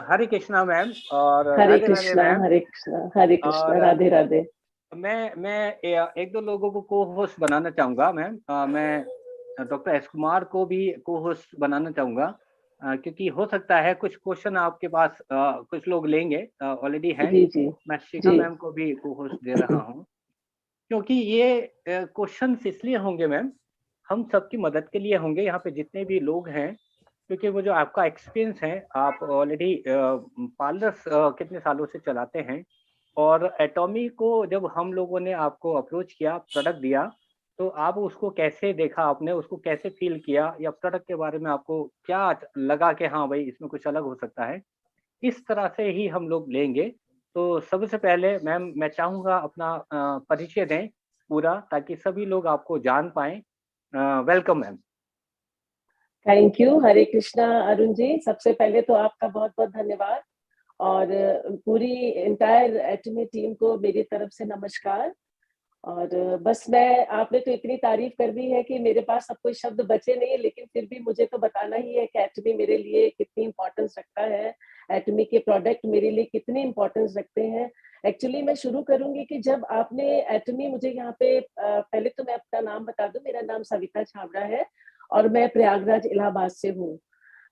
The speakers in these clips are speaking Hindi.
हरे कृष्णा मैम और हरे राधे राधे कृष्णा, मैम। हरे कृष्णा, हरे कृष्णा, और राधे राधे। मैं एक दो लोगों को को होस्ट बनाना चाहूँगा मैम। मैं डॉक्टर एस कुमार को भी को होस्ट बनाना चाहूँगा, क्योंकि हो सकता है कुछ क्वेश्चन आपके पास कुछ लोग लेंगे, ऑलरेडी हैं। जी जी मैं शिखा जी। मैम को भी को होस्ट दे रहा हूँ, क्योंकि ये क्वेश्चंस इसलिए होंगे मैम, हम सबकी मदद के लिए होंगे यहाँ पे जितने भी लोग हैं, क्योंकि वो जो आपका एक्सपीरियंस है, आप ऑलरेडी पार्लर्स कितने सालों से चलाते हैं। और एटॉमी को जब हम लोगों ने आपको अप्रोच किया, प्रोडक्ट दिया, तो आप उसको कैसे देखा, आपने उसको कैसे फील किया, या प्रोडक्ट के बारे में आपको क्या लगा कि हाँ भाई इसमें कुछ अलग हो सकता है, इस तरह से ही हम लोग लेंगे। तो सबसे पहले मैम मैं चाहूँगा अपना परिचय दें पूरा, ताकि सभी लोग आपको जान पाएँ। Welcome ma'am. थैंक यू, हरे कृष्णा अरुण जी। सबसे पहले तो आपका बहुत बहुत धन्यवाद, और पूरी इंटायर एटमी टीम को मेरी तरफ से नमस्कार। और बस मैं, आपने तो इतनी तारीफ कर दी है कि मेरे पास अब कोई शब्द बचे नहीं है, लेकिन फिर भी मुझे तो बताना ही है कि एटमी मेरे लिए कितनी इंपॉर्टेंस रखता है, एटमी के प्रोडक्ट मेरे लिए कितनी इंपॉर्टेंस रखते हैं। एक्चुअली मैं शुरू करूंगी कि जब आपने एटमी मुझे यहाँ पे, पहले तो मैं अपना नाम बता दूं, मेरा नाम सविता छाबड़ा है और मैं प्रयागराज इलाहाबाद से हूँ।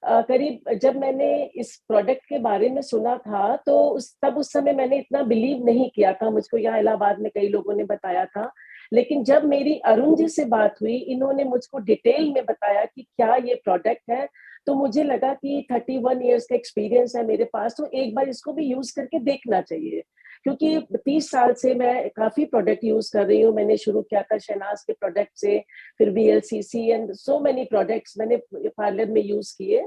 करीब जब मैंने इस प्रोडक्ट के बारे में सुना था तो उस समय मैंने इतना बिलीव नहीं किया था, मुझको यहाँ इलाहाबाद में कई लोगों ने बताया था। लेकिन जब मेरी अरुण जी से बात हुई, इन्होंने मुझको डिटेल में बताया कि क्या ये प्रोडक्ट है, तो मुझे लगा कि 31 इयर्स का एक्सपीरियंस है मेरे पास, तो एक बार इसको भी यूज करके देखना चाहिए। क्योंकि 30 साल से मैं काफी प्रोडक्ट यूज कर रही हूँ। मैंने शुरू किया था शहनाज के प्रोडक्ट से, फिर VLCC and so many products मैंने पार्लर में यूज किए।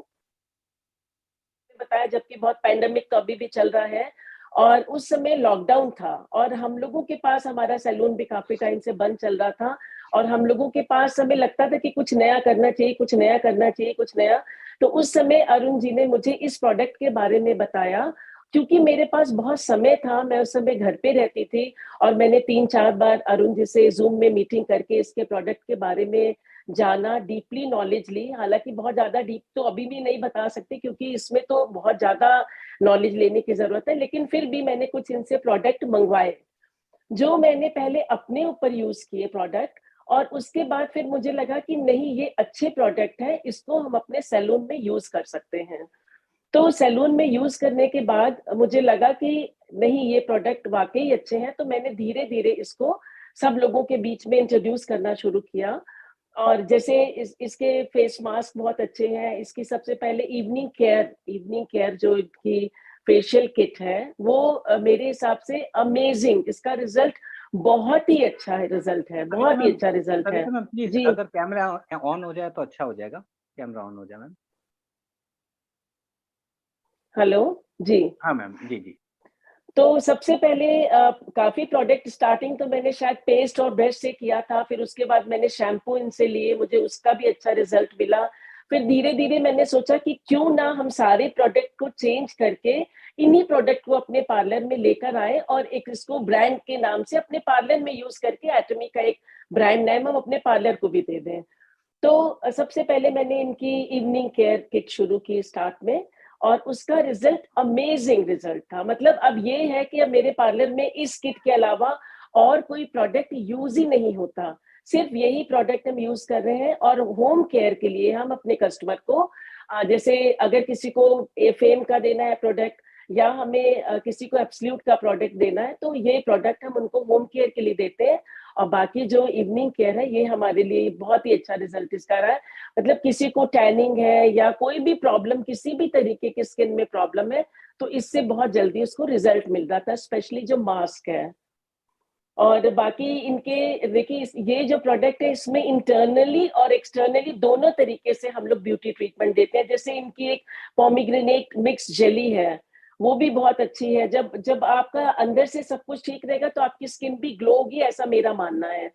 बताया, जबकि बहुत पैंडेमिक तो अभी भी चल रहा है, और उस समय लॉकडाउन था और हम लोगों के पास, हमारा सैलून भी काफी टाइम से बंद चल रहा था, और हम लोगों के पास हमें लगता था कि कुछ नया करना चाहिए, कुछ नया करना चाहिए, कुछ नया। तो उस समय अरुण जी ने मुझे इस प्रोडक्ट के बारे में बताया। क्योंकि मेरे पास बहुत समय था, मैं उस समय घर पे रहती थी, और मैंने 3-4 बार अरुण जी से जूम में मीटिंग करके इसके प्रोडक्ट के बारे में जाना, डीपली नॉलेज ली। हालांकि बहुत ज्यादा डीप तो अभी भी नहीं बता सकते, क्योंकि इसमें तो बहुत ज्यादा नॉलेज लेने की जरूरत है, लेकिन फिर भी मैंने कुछ इनसे प्रोडक्ट मंगवाए, जो मैंने पहले अपने ऊपर यूज किए प्रोडक्ट। और उसके बाद फिर मुझे लगा कि नहीं, ये अच्छे प्रोडक्ट है, इसको हम अपने सैलून में यूज कर सकते हैं। तो सैलून में यूज करने के बाद मुझे लगा कि नहीं, ये प्रोडक्ट वाकई अच्छे हैं, तो मैंने धीरे धीरे इसको सब लोगों के बीच में इंट्रोड्यूस करना शुरू किया। और जैसे इसके फेस मास्क बहुत अच्छे हैं। इसकी सबसे पहले इवनिंग केयर जो इनकी फेशियल किट है, वो मेरे हिसाब से अमेजिंग, इसका रिजल्ट बहुत ही अच्छा है, रिजल्ट है, सविता बहुत ही मैम, अच्छा रिजल्ट है। सविता मैम प्लीज जी। अगर कैमरा ऑन हो जाए तो अच्छा हो जाएगा। कैमरा ऑन हो जाए मैम। हेलो। जी। हाँ मैम, जी जी। तो सबसे पहले काफी प्रोडक्ट स्टार्टिंग तो मैंने शायद पेस्ट और ब्रश से किया था, फिर उसके बाद मैंने शैम्पू इनसे लिए, मुझे उसका भी अच्छा रिजल्ट मिला। फिर धीरे धीरे मैंने सोचा कि क्यों ना हम सारे प्रोडक्ट को चेंज करके इन्हीं प्रोडक्ट को अपने पार्लर में लेकर आए, और एक इसको ब्रांड के नाम से अपने पार्लर में यूज करके, एटमी का एक ब्रांड नेम हम अपने पार्लर को भी दे दें। तो सबसे पहले मैंने इनकी इवनिंग केयर किट शुरू की स्टार्ट में, और उसका रिजल्ट अमेजिंग रिजल्ट था। मतलब अब ये है कि अब मेरे पार्लर में इस किट के अलावा और कोई प्रोडक्ट यूज ही नहीं होता, सिर्फ यही प्रोडक्ट हम यूज कर रहे हैं। और होम केयर के लिए हम अपने कस्टमर को, जैसे अगर किसी को फेम का देना है प्रोडक्ट, या हमें किसी को एब्सल्यूट का प्रोडक्ट देना है, तो ये प्रोडक्ट हम उनको होम केयर के लिए देते हैं। और बाकी जो इवनिंग केयर है, ये हमारे लिए बहुत ही अच्छा रिजल्ट इसका रहा है। मतलब किसी को टैनिंग है या कोई भी प्रॉब्लम, किसी भी तरीके की स्किन में प्रॉब्लम है, तो इससे बहुत जल्दी उसको रिजल्ट मिल रहा था, स्पेशली जो मास्क है। और बाकी इनके देखिए, ये जो प्रोडक्ट है, इसमें इंटरनली और एक्सटर्नली दोनों तरीके से हम लोग ब्यूटी ट्रीटमेंट देते हैं। जैसे इनकी एक पोमीग्रेनेट मिक्स जेली है, वो भी बहुत अच्छी है। जब जब आपका अंदर से सब कुछ ठीक रहेगा, तो आपकी स्किन भी ग्लो होगी, ऐसा मेरा मानना है।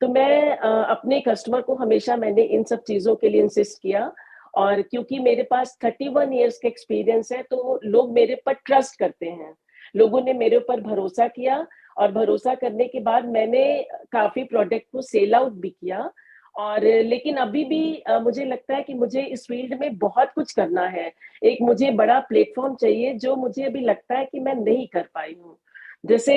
तो मैं अपने कस्टमर को हमेशा मैंने इन सब चीजों के लिए इंसिस्ट किया। और क्योंकि मेरे पास 31 इयर्स का एक्सपीरियंस है, तो लोग मेरे पर ट्रस्ट करते हैं, लोगों ने मेरे ऊपर भरोसा किया। और भरोसा करने के बाद मैंने काफ़ी प्रोडक्ट को सेल आउट भी किया। और लेकिन अभी भी मुझे लगता है कि मुझे इस फ़ील्ड में बहुत कुछ करना है। एक मुझे बड़ा प्लेटफ़ॉर्म चाहिए जो मुझे अभी लगता है कि मैं नहीं कर पाई हूँ। जैसे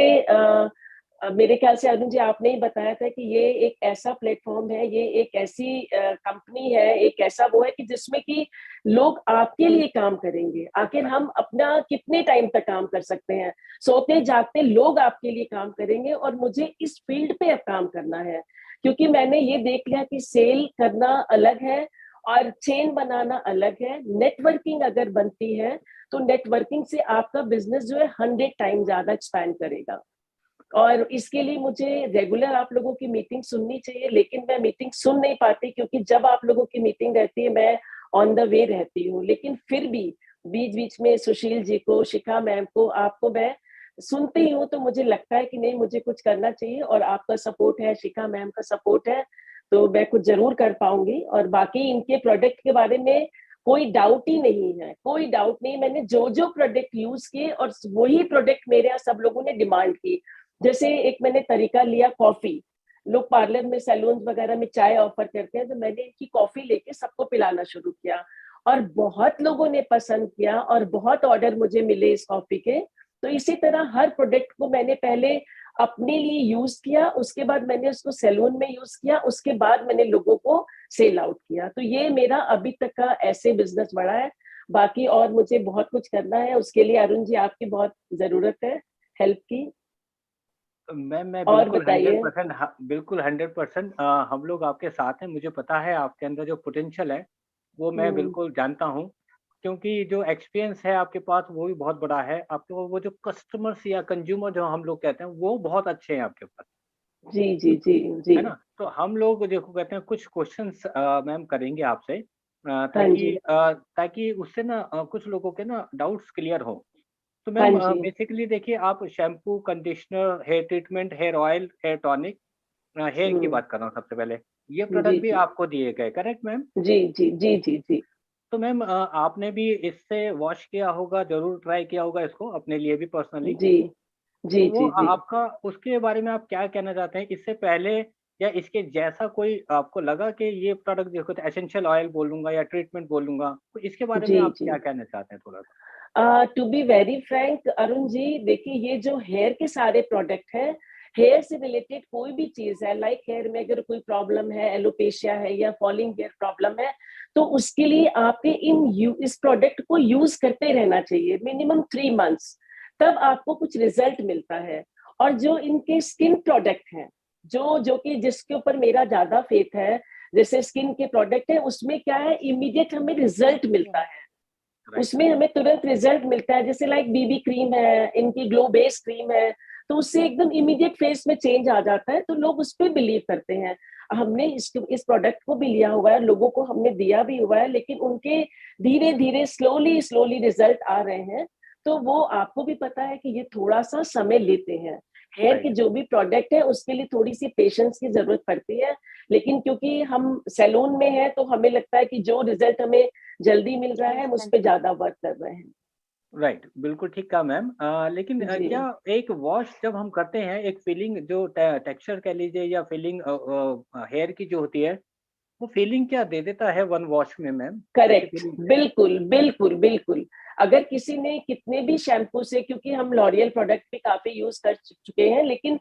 मेरे ख़्याल से अर्जुन जी आपने ही बताया था कि ये एक ऐसा प्लेटफ़ॉर्म है, ये एक ऐसी कंपनी है, एक ऐसा वो है कि जिसमें कि लोग आपके लिए काम करेंगे। आखिर हम अपना कितने टाइम तक काम कर सकते हैं? सोते-जागते लोग आपके लिए काम करेंगे और मुझे इस फ़ील्ड पे अब काम करना है। क्योंकि मैंने ये देख लिया कि सेल करना अलग है और चेन बनाना अलग है। नेटवर्किंग अगर बनती है, तो नेटवर्किंग से आपका बिज़नेस जो है 100 टाइम ज़्यादा एक्सपैंड करेगा। और इसके लिए मुझे रेगुलर आप लोगों की मीटिंग सुननी चाहिए, लेकिन मैं मीटिंग सुन नहीं पाती क्योंकि जब आप लोगों की मीटिंग रहती है, मैं ऑन द वे रहती हूँ। लेकिन फिर भी बीच-बीच में सुशील जी को, शिखा मैम को, आपको मैं सुनती हूँ, तो मुझे लगता है कि नहीं मुझे कुछ करना चाहिए और आपका सपोर्ट है, शिखा मैम का सपोर्ट है, तो मैं कुछ ज़रूर कर पाऊँगी। और बाकी इनके प्रोडक्ट के बारे में कोई डाउट ही नहीं है, कोई डाउट नहीं। मैंने जो-जो प्रोडक्ट यूज़ किए और वही प्रोडक्ट मेरे यहाँ सब लोगों ने डिमांड की। जैसे एक मैंने तरीका लिया कॉफ़ी, लोग पार्लर में सैलून्स वगैरह में चाय ऑफ़र करते हैं, तो मैंने इनकी कॉफ़ी लेके सबको पिलाना शुरू किया और बहुत लोगों ने पसंद किया और बहुत ऑर्डर मुझे मिले इस कॉफ़ी के। तो इसी तरह हर प्रोडक्ट को मैंने पहले अपने लिए यूज़ किया, उसके बाद मैंने उसको सैलून में यूज़ किया, उसके बाद मैंने लोगों को सेल आउट किया। तो ये मेरा अभी तक का ऐसे बिज़नेस बढ़ा है। बाकी और मुझे बहुत कुछ करना है, उसके लिए अरुण जी आपकी बहुत ज़रूरत है हेल्प की। मैं और बिल्कुल बताइए? 100% बिल्कुल 100% हम लोग आपके साथ हैं। मुझे पता है आपके अंदर जो पोटेंशियल है, वो मैं हुँ। बिल्कुल जानता हूँ। क्योंकि जो एक्सपीरियंस है आपके पास वो भी बहुत बड़ा है। आपके वो जो कस्टमर्स या कंज्यूमर जो हम लोग कहते हैं, वो बहुत अच्छे हैं आपके पास। जी, जी, ठीक जी, जी। है ना? तो हम लोग देखो कहते हैं कुछ क्वेश्चंस मैम करेंगे आपसे हाँ जी, ताकि उससे ना कुछ लोगों के ना डाउट्स क्लियर हो। तो हाँ मैम जी। बेसिकली देखिए आप shampoo, conditioner, hair treatment, hair oil, hair tonic hair की हुँ। बात कर रहा हूँ सबसे पहले। ये जी, प्रोडक्ट भी जी। आपको दिए गए, करेक्ट मैम? जी, जी, जी, जी, जी। तो मैम आपने भी इससे वॉश किया होगा, ज़रूर ट्राई किया होगा इसको अपने लिए भी पर्सनली। जी। जी, तो वो जी, जी। आपका उसके बारे में आप क्या कहना चाहते हैं? इससे पहले या इसके जैसा कोई आपको लगा कि ये प्रोडक्ट देखो तो एसेंशियल ऑयल बोलूँगा या ट्रीटमेंट बोलूँगा, तो इसके बारे जी, में आप जी। क्या कहना चाहते हैं थोड़ा-सा? To be very frank Arun ji, देखिए ये जो हेयर के सारे प्रोडक्ट हैं, हेयर से रिलेटेड कोई भी चीज़ है लाइक हेयर में अगर कोई प्रॉब्लम है, एलोपेशिया है या फॉलिंग हेयर प्रॉब्लम है, तो उसके लिए आपके इस प्रोडक्ट को यूज़ करते रहना चाहिए मिनिमम 3 मंथ्स, तब आपको कुछ रिज़ल्ट मिलता है। और जो इनके स्किन प्रोडक्ट हैं, जो कि जिसके ऊपर मेरा ज़्यादा फ़ेथ है, जैसे स्किन के प्रोडक्ट है, उसमें क्या है इमीडिएट हमें रिज़ल्ट मिलता है। राइट, उसमें हमें तुरंत रिजल्ट मिलता है जैसे लाइक बीबी क्रीम है, इनकी ग्लो बेस क्रीम है, तो उससे एकदम इमीडिएट फेस में चेंज आ जाता है, तो लोग उस पे बिलीव करते हैं। हमने इस प्रोडक्ट को भी लिया हुआ है, लोगों को हमने दिया भी हुआ है, लेकिन उनके धीरे-धीरे, स्लोली रिजल्ट आ रहे हैं। तो वो आपको भी पता है कि ये थोड़ा-सा समय लेते हैं। हेयर के राइट, जो भी प्रोडक्ट है, उसके लिए थोड़ी-सी पेशेंस की ज़रूरत पड़ती है, लेकिन क्योंकि हम सैलून में हैं, तो हमें लगता है कि जो रिजल्ट हमें जल्दी मिल रहा है, हम उस पे ज़्यादा वर्क कर रहे हैं। राइट, बिल्कुल ठीक कहा मैम। लेकिन जी। क्या एक वॉश जब हम करते हैं, एक फीलिंग जो टेक्सचर कह लीजिए या फीलिंग हेयर की जो होती है, वो फीलिंग क्या दे देता है वन वॉश में मैम? ऐसी करेक्ट, फीलिंग बिल्कुल, बिल्कुल, बिल्कुल। अगर किसी ने कितने भी शैम्पू से क्योंकि हम लॉरियल प्रोडक्ट भी काफ़ी यूज़ कर चुके हैं, लेकिन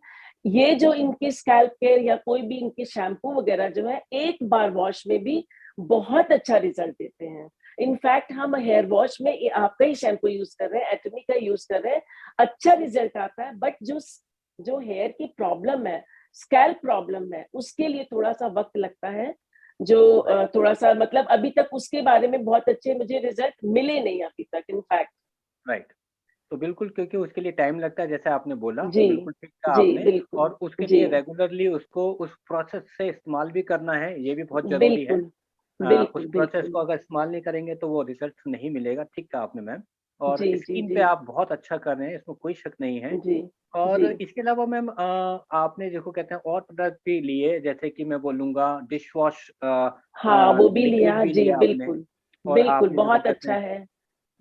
ये जो इनके स्कैल्प केयर या कोई भी इनके शैम्पू वगैरह जो है, एक बार वॉश में भी बहुत अच्छा रिज़ल्ट देते हैं। इनफैक्ट हम हेयर वॉश में आपका ही शैम्पू यूज़ कर रहे हैं, एटमी का यूज़ कर रहे हैं, अच्छा रिज़ल्ट आता है बट जो हेयर की प्रॉब्लम है, स्कैल्प प्रॉब्लम है, उसके लिए थोड़ा-सा वक़्त लगता है। जो राइट, थोड़ा-सा मतलब अभी तक उसके बारे में बहुत अच्छे मुझे रिज़ल्ट मिले नहीं अभी तक इनफैक्ट। राइट। तो बिल्कुल क्योंकि उसके लिए टाइम लगता है जैसे आपने बोला, जी, बिल्कुल ठीक कहा जी, आपने बिल्कुल। और उसके जी, लिए रेगुलरली उसको उस प्रोसेस से इस्तेमाल भी करना है, ये भी बहुत ज़रूरी है। बिल्कुल, उस बिल्कुल, प्रोसेस बिल्कुल। को अगर इस्तेमाल नहीं करेंगे तो वो रिज़ल्ट नहीं मिलेगा, ठीक कहा आपने मैम। और जी, जी, स्किन पे जी। आप बहुत अच्छा कर रहे हैं, इसमें कोई शक नहीं है। जी, और जी। इसके अलावा मैम आपने देखो कहते हैं और प्रोडक्ट भी लिए जैसे कि मैं बोलूँगा डिश वॉश हाँ, वो भी लिक्विड लिया। भी जी, लिया आपने बिल्कुल। और बिल्कुल, आपने देखो बहुत कहते अच्छा हैं है।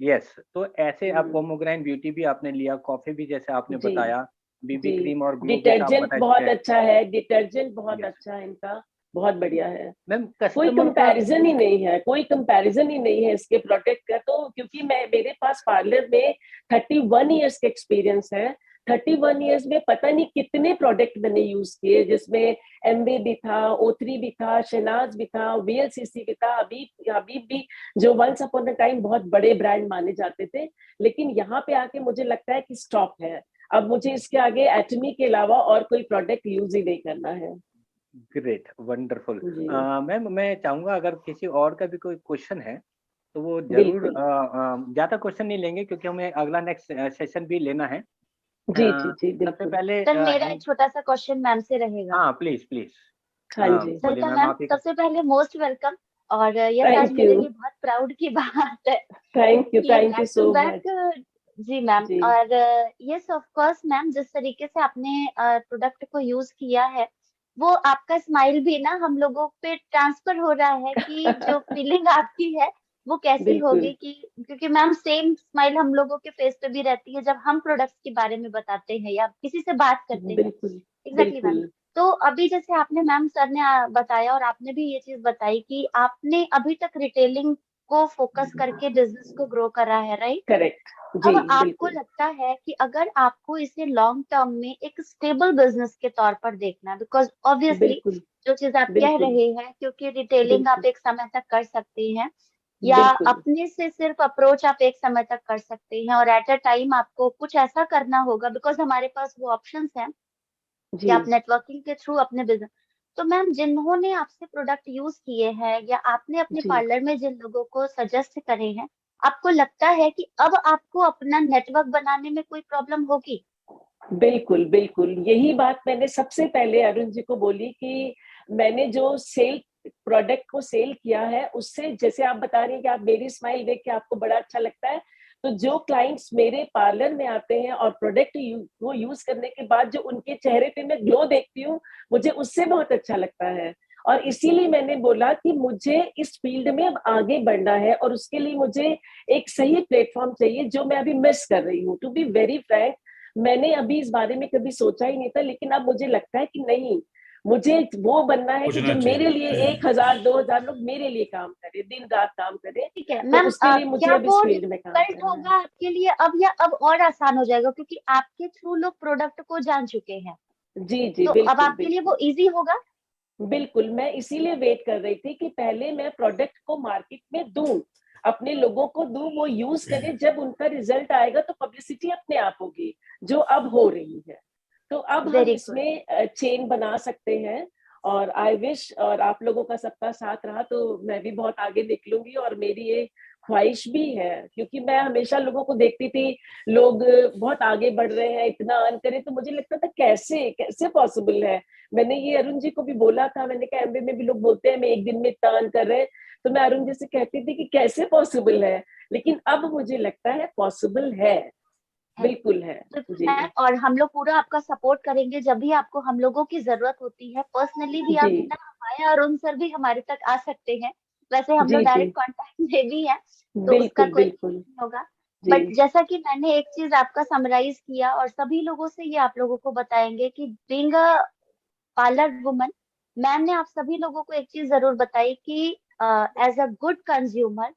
यस, तो ऐसे आप हुँ। पोमोग्रेनेट ब्यूटी भी आपने लिया, कॉफ़ी भी जैसे आपने जी, बताया बीबी जी, क्रीम और ग्लो भी आप डिटर्जेंट बता चुके बहुत हैं। अच्छा है, डिटर्जेंट बहुत यस अच्छा है इनका, बहुत बढ़िया है। मैम, कोई कस्टमर का कंपैरिजन ही नहीं है, कोई कंपैरिजन ही नहीं है इसके प्रोडक्ट का। तो क्योंकि मैं, मेरे पास पार्लर में 31 इयर्स का एक्सपीरियंस है, 31 इयर्स में पता नहीं कितने प्रोडक्ट मैंने यूज किए, जिसमें एमवे भी था, O3 भी था, शहनाज भी था, VLCC भी था, हबीब हबीब भी, जो वंस अपॉन अ टाइम बहुत बड़े ब्रांड माने जाते थे। लेकिन यहाँ पे आके मुझे लगता है कि स्टॉप है, अब मुझे इसके आगे एटमी के अलावा और कोई प्रोडक्ट यूज ही नहीं करना है। Great, wonderful. जी मैम, मैं चाहूंगा अगर किसी और का भी कोई क्वेश्चन है तो वो जरूर, बिल्कुल। ज्यादा क्वेश्चन नहीं लेंगे क्योंकि हमें अगला नेक्स्ट सेशन भी लेना है। जी जी जी सबसे बिल्कुल। पहले सर मेरा एक हैंड। छोटा सा क्वेश्चन मैम से रहेगा। हाँ, प्लीज प्लीज। हाँ जी। बोलिए सरिता मैम, मैम, आप एक। सबसे पहले मोस्ट वेलकम। और यस, आज थैंक मेरे यू, लिए बहुत प्राउड की बात है कि thank you back to so much. Back. जी मैम। जी और यस ऑफ कोर्स मैम, जिस तरीके से आपने प्रोडक्ट को यूज किया है, वो आपका स्माइल भी ना हम लोगों पे ट्रांसफर हो रहा है कि जो फीलिंग आपकी है वो कैसी बिल्कुल होगी। कि क्योंकि मैम सेम स्माइल हम लोगों के फेस पे भी रहती है जब हम प्रोडक्ट्स के बारे में बताते हैं या किसी से बात करते हैं। बिल्कुल एग्जैक्टली मैम। बिल्कुल। तो अभी जैसे आपने मैम, सर ने बताया और आपने भी ये चीज बताई कि आपने अभी तक रिटेलिंग को फोकस करके बिजनेस को ग्रो करा है, राइट? करेक्ट। जी अब आपको बिल्कुल लगता है कि अगर आपको इसे लॉन्ग टर्म में एक स्टेबल बिजनेस के तौर पर देखना है, बिकॉज ऑब्वियसली बिल्कुल जो चीज आप कह बिल्कुल रहे हैं, क्योंकि रिटेलिंग आप बिल्कुल एक समय तक कर सकते हैं या बिल्कुल। अपने से सिर्फ अप्रोच आप एक समय तक कर सकते हैं, और एट अ टाइम आपको कुछ ऐसा करना होगा, बिकॉज हमारे पास वो ऑप्शंस हैं कि जी आप नेटवर्किंग के थ्रू अपने बिजनेस। तो मैम, जिन्होंने आपसे प्रोडक्ट यूज किए हैं या आपने अपने जी पार्लर में जिन लोगों को सजेस्ट करे हैं, आपको लगता है कि अब आपको अपना नेटवर्क बनाने में कोई प्रॉब्लम होगी? बिल्कुल बिल्कुल, यही बात मैंने सबसे पहले अरुण जी को बोली कि मैंने जो सेल, प्रोडक्ट को सेल किया है, उससे जैसे आप बता रही हैं कि आप मेरी स्माइल देख के आपको बड़ा अच्छा लगता है, तो जो क्लाइंट्स मेरे पार्लर में आते हैं और प्रोडक्ट वो यूज करने के बाद जो उनके चेहरे पे मैं ग्लो देखती हूँ, मुझे उससे बहुत अच्छा लगता है। और इसीलिए मैंने बोला कि मुझे इस फील्ड में अब आगे बढ़ना है, और उसके लिए मुझे एक सही प्लेटफॉर्म चाहिए जो मैं अभी मिस कर रही हूँ। टू बी वेरी फ्रैंक, मैंने अभी इस बारे में कभी सोचा ही नहीं था, लेकिन अब मुझे लगता है कि नहीं, मुझे वो बनना है कि पूछना जो मेरे चाहिए। लिए 1,000 2,000 लोग मेरे लिए काम करे, दिन रात काम करे। ठीक है तो मैम, उसके लिए मुझे क्या अब इस वो फील्ड में काम डिफिकल्ट करना है। होगा आपके लिए अब, या अब और आसान हो जाएगा क्योंकि आपके थ्रू लोग प्रोडक्ट को जान चुके हैं? जी जी तो अब बिल्कुल आपके लिए बिल्कुल वो इजी होगा? बिल्कुल। मैं इसीलिए वेट कर रही थी कि पहले मैं प्रोडक्ट को मार्केट में दूं, अपने लोगों को दूं, वो यूज करें, जब उनका रिजल्ट आएगा तो पब्लिसिटी अपने आप होगी, जो अब हो रही है। तो अब हम वेरी गुड। इसमें चेन बना सकते हैं। और आई विश, और आप लोगों का सबका साथ रहा तो मैं भी बहुत आगे निकलूंगी, और मेरी ये ख्वाहिश भी है, क्योंकि मैं हमेशा लोगों को देखती थी, लोग बहुत आगे बढ़ रहे हैं, इतना अर्न करें, तो मुझे लगता था कैसे कैसे पॉसिबल है। मैंने ये अरुण जी को भी बोला था, मैंने कहा एमबी में भी लोग बोलते हैं मैं एक दिन में इतना अर्न कर रहे हैं, तो मैं अरुण जी से कहती थी कि कैसे पॉसिबल है, लेकिन अब मुझे लगता है पॉसिबल है, है बिल्कुल है। बिल्कुल जी मैम, और हम लोग पूरा आपका सपोर्ट करेंगे जब भी आपको हम लोगों की जरूरत होती है। पर्सनली भी जी आप ना, माया और उन सर भी हमारे तक आ सकते हैं। वैसे हम लोग जी जी डायरेक्ट कांटेक्ट में भी हैं, तो उसका बिल्कुल कोई बिल्कुल। नहीं होगा। जी बट जैसा कि मैंने एक चीज आपका समराइज किया, और सभी लोगों से ये आप लोगों को बताएंगे कि being a parlour woman, ma'am ने आप सभी लोगों को एक चीज जरूर बताई कि as a good consumer,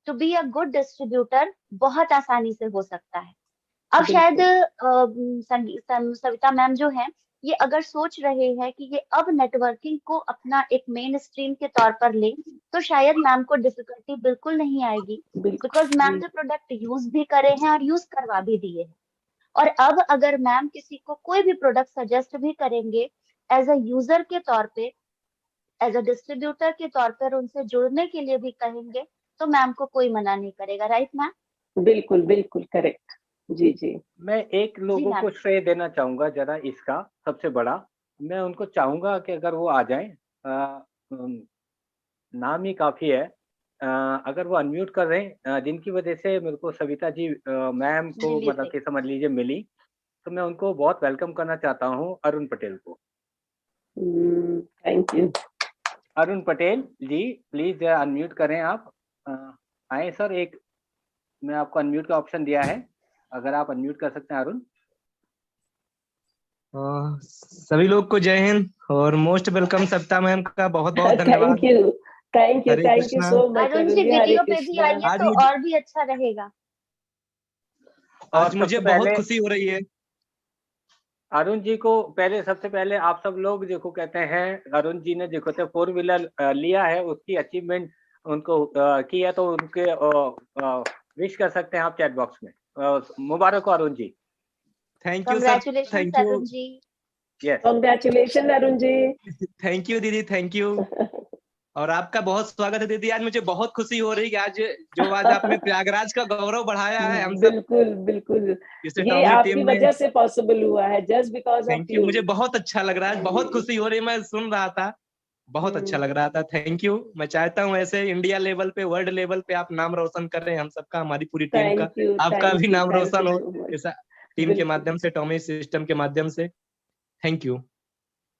to be a good distributor बहुत आसानी से हो सकता है। अब शायद बिल्कुल सविता मैम जो है, ये अगर सोच रहे हैं कि ये अब नेटवर्किंग को अपना एक मेन स्ट्रीम के तौर पर ले, तो शायद मैम को डिफिकल्टी बिल्कुल नहीं आएगी, बिल्कुल। बिकॉज मैम जी ने प्रोडक्ट यूज भी करे हैं और यूज करवा भी दिए हैं। और अब अगर मैम किसी को कोई भी प्रोडक्ट सजेस्ट भी करेंगे एज अ यूजर के तौर पे, एज अ डिस्ट्रीब्यूटर के तौर पर उनसे जुड़ने के लिए भी कहेंगे, तो मैम को कोई मना नहीं करेगा, राइट मैम? बिल्कुल बिल्कुल करेक्ट। जी जी मैं एक जी लोगों मैम। को श्रेय देना चाहूंगा जरा इसका, सबसे बड़ा। मैं उनको चाहूंगा कि अगर वो आ जाएं, नाम ही काफी है। अगर वो अनम्यूट कर रहे हैं, जिनकी वजह से मेरे को सविता जी मैम को लिली मतलब से। कि समझ लीजिए मिली, तो मैं उनको बहुत वेलकम करना चाहता हूँ, अरुण पटेल को। Thank you. Arun Patel ji, please unmute करें आप। अ, आए सर, एक मैं आपको अनम्यूट का ऑप्शन दिया है, अगर आप अनम्यूट कर सकते हैं अरुण। सभी लोग को जय हिंद और मोस्ट वेलकम सविता मैम का बहुत बहुत धन्यवाद। Thank you, thank you, Hare thank you Krishna. So much Arun Arun ji ji. Hare video पे भी कृष्णा। आइए आज तो मुझे और भी अच्छा रहेगा। और आज मुझे सबसे बहुत पहले खुशी हो रही है। अरुण जी को पहले सबसे पहले आप सब लोग देखो कहते हैं अरुण जी ने देखो तो 4 व्हीलर लिया है, उसकी अचीवमेंट उनको की है, तो उनके विश कर सकते हैं आप चैट बॉक्स में। मुबारक हो Arun ji. Thank you sir, congratulation thank you, Arun ji. Yes, congratulation Arun ji. Thank you दीदी, थैंक यू। और आपका बहुत स्वागत है दीदी। आज मुझे बहुत खुशी हो रही है कि आज आपने प्रयागराज का गौरव बढ़ाया है हम सब बिल्कुल बिल्कुल, इसे ये टॉमी आपकी टीम में। वजह से पॉसिबल हुआ है, just because of thank you, you. मुझे बहुत अच्छा लग रहा है, बहुत खुशी हो रही है। मैं सुन रहा था, बहुत अच्छा लग रहा था। Thank you. मैं चाहता हूँ ऐसे इंडिया लेवल पे, वर्ल्ड लेवल पे आप नाम रोशन कर रहे हैं हम सबका, हमारी पूरी टीम का, आपका भी नाम थैंक रोशन यू हो सो मच। ऐसा टीम के बिल्कुल, माध्यम से, टॉमी सिस्टम के माध्यम से। Thank you.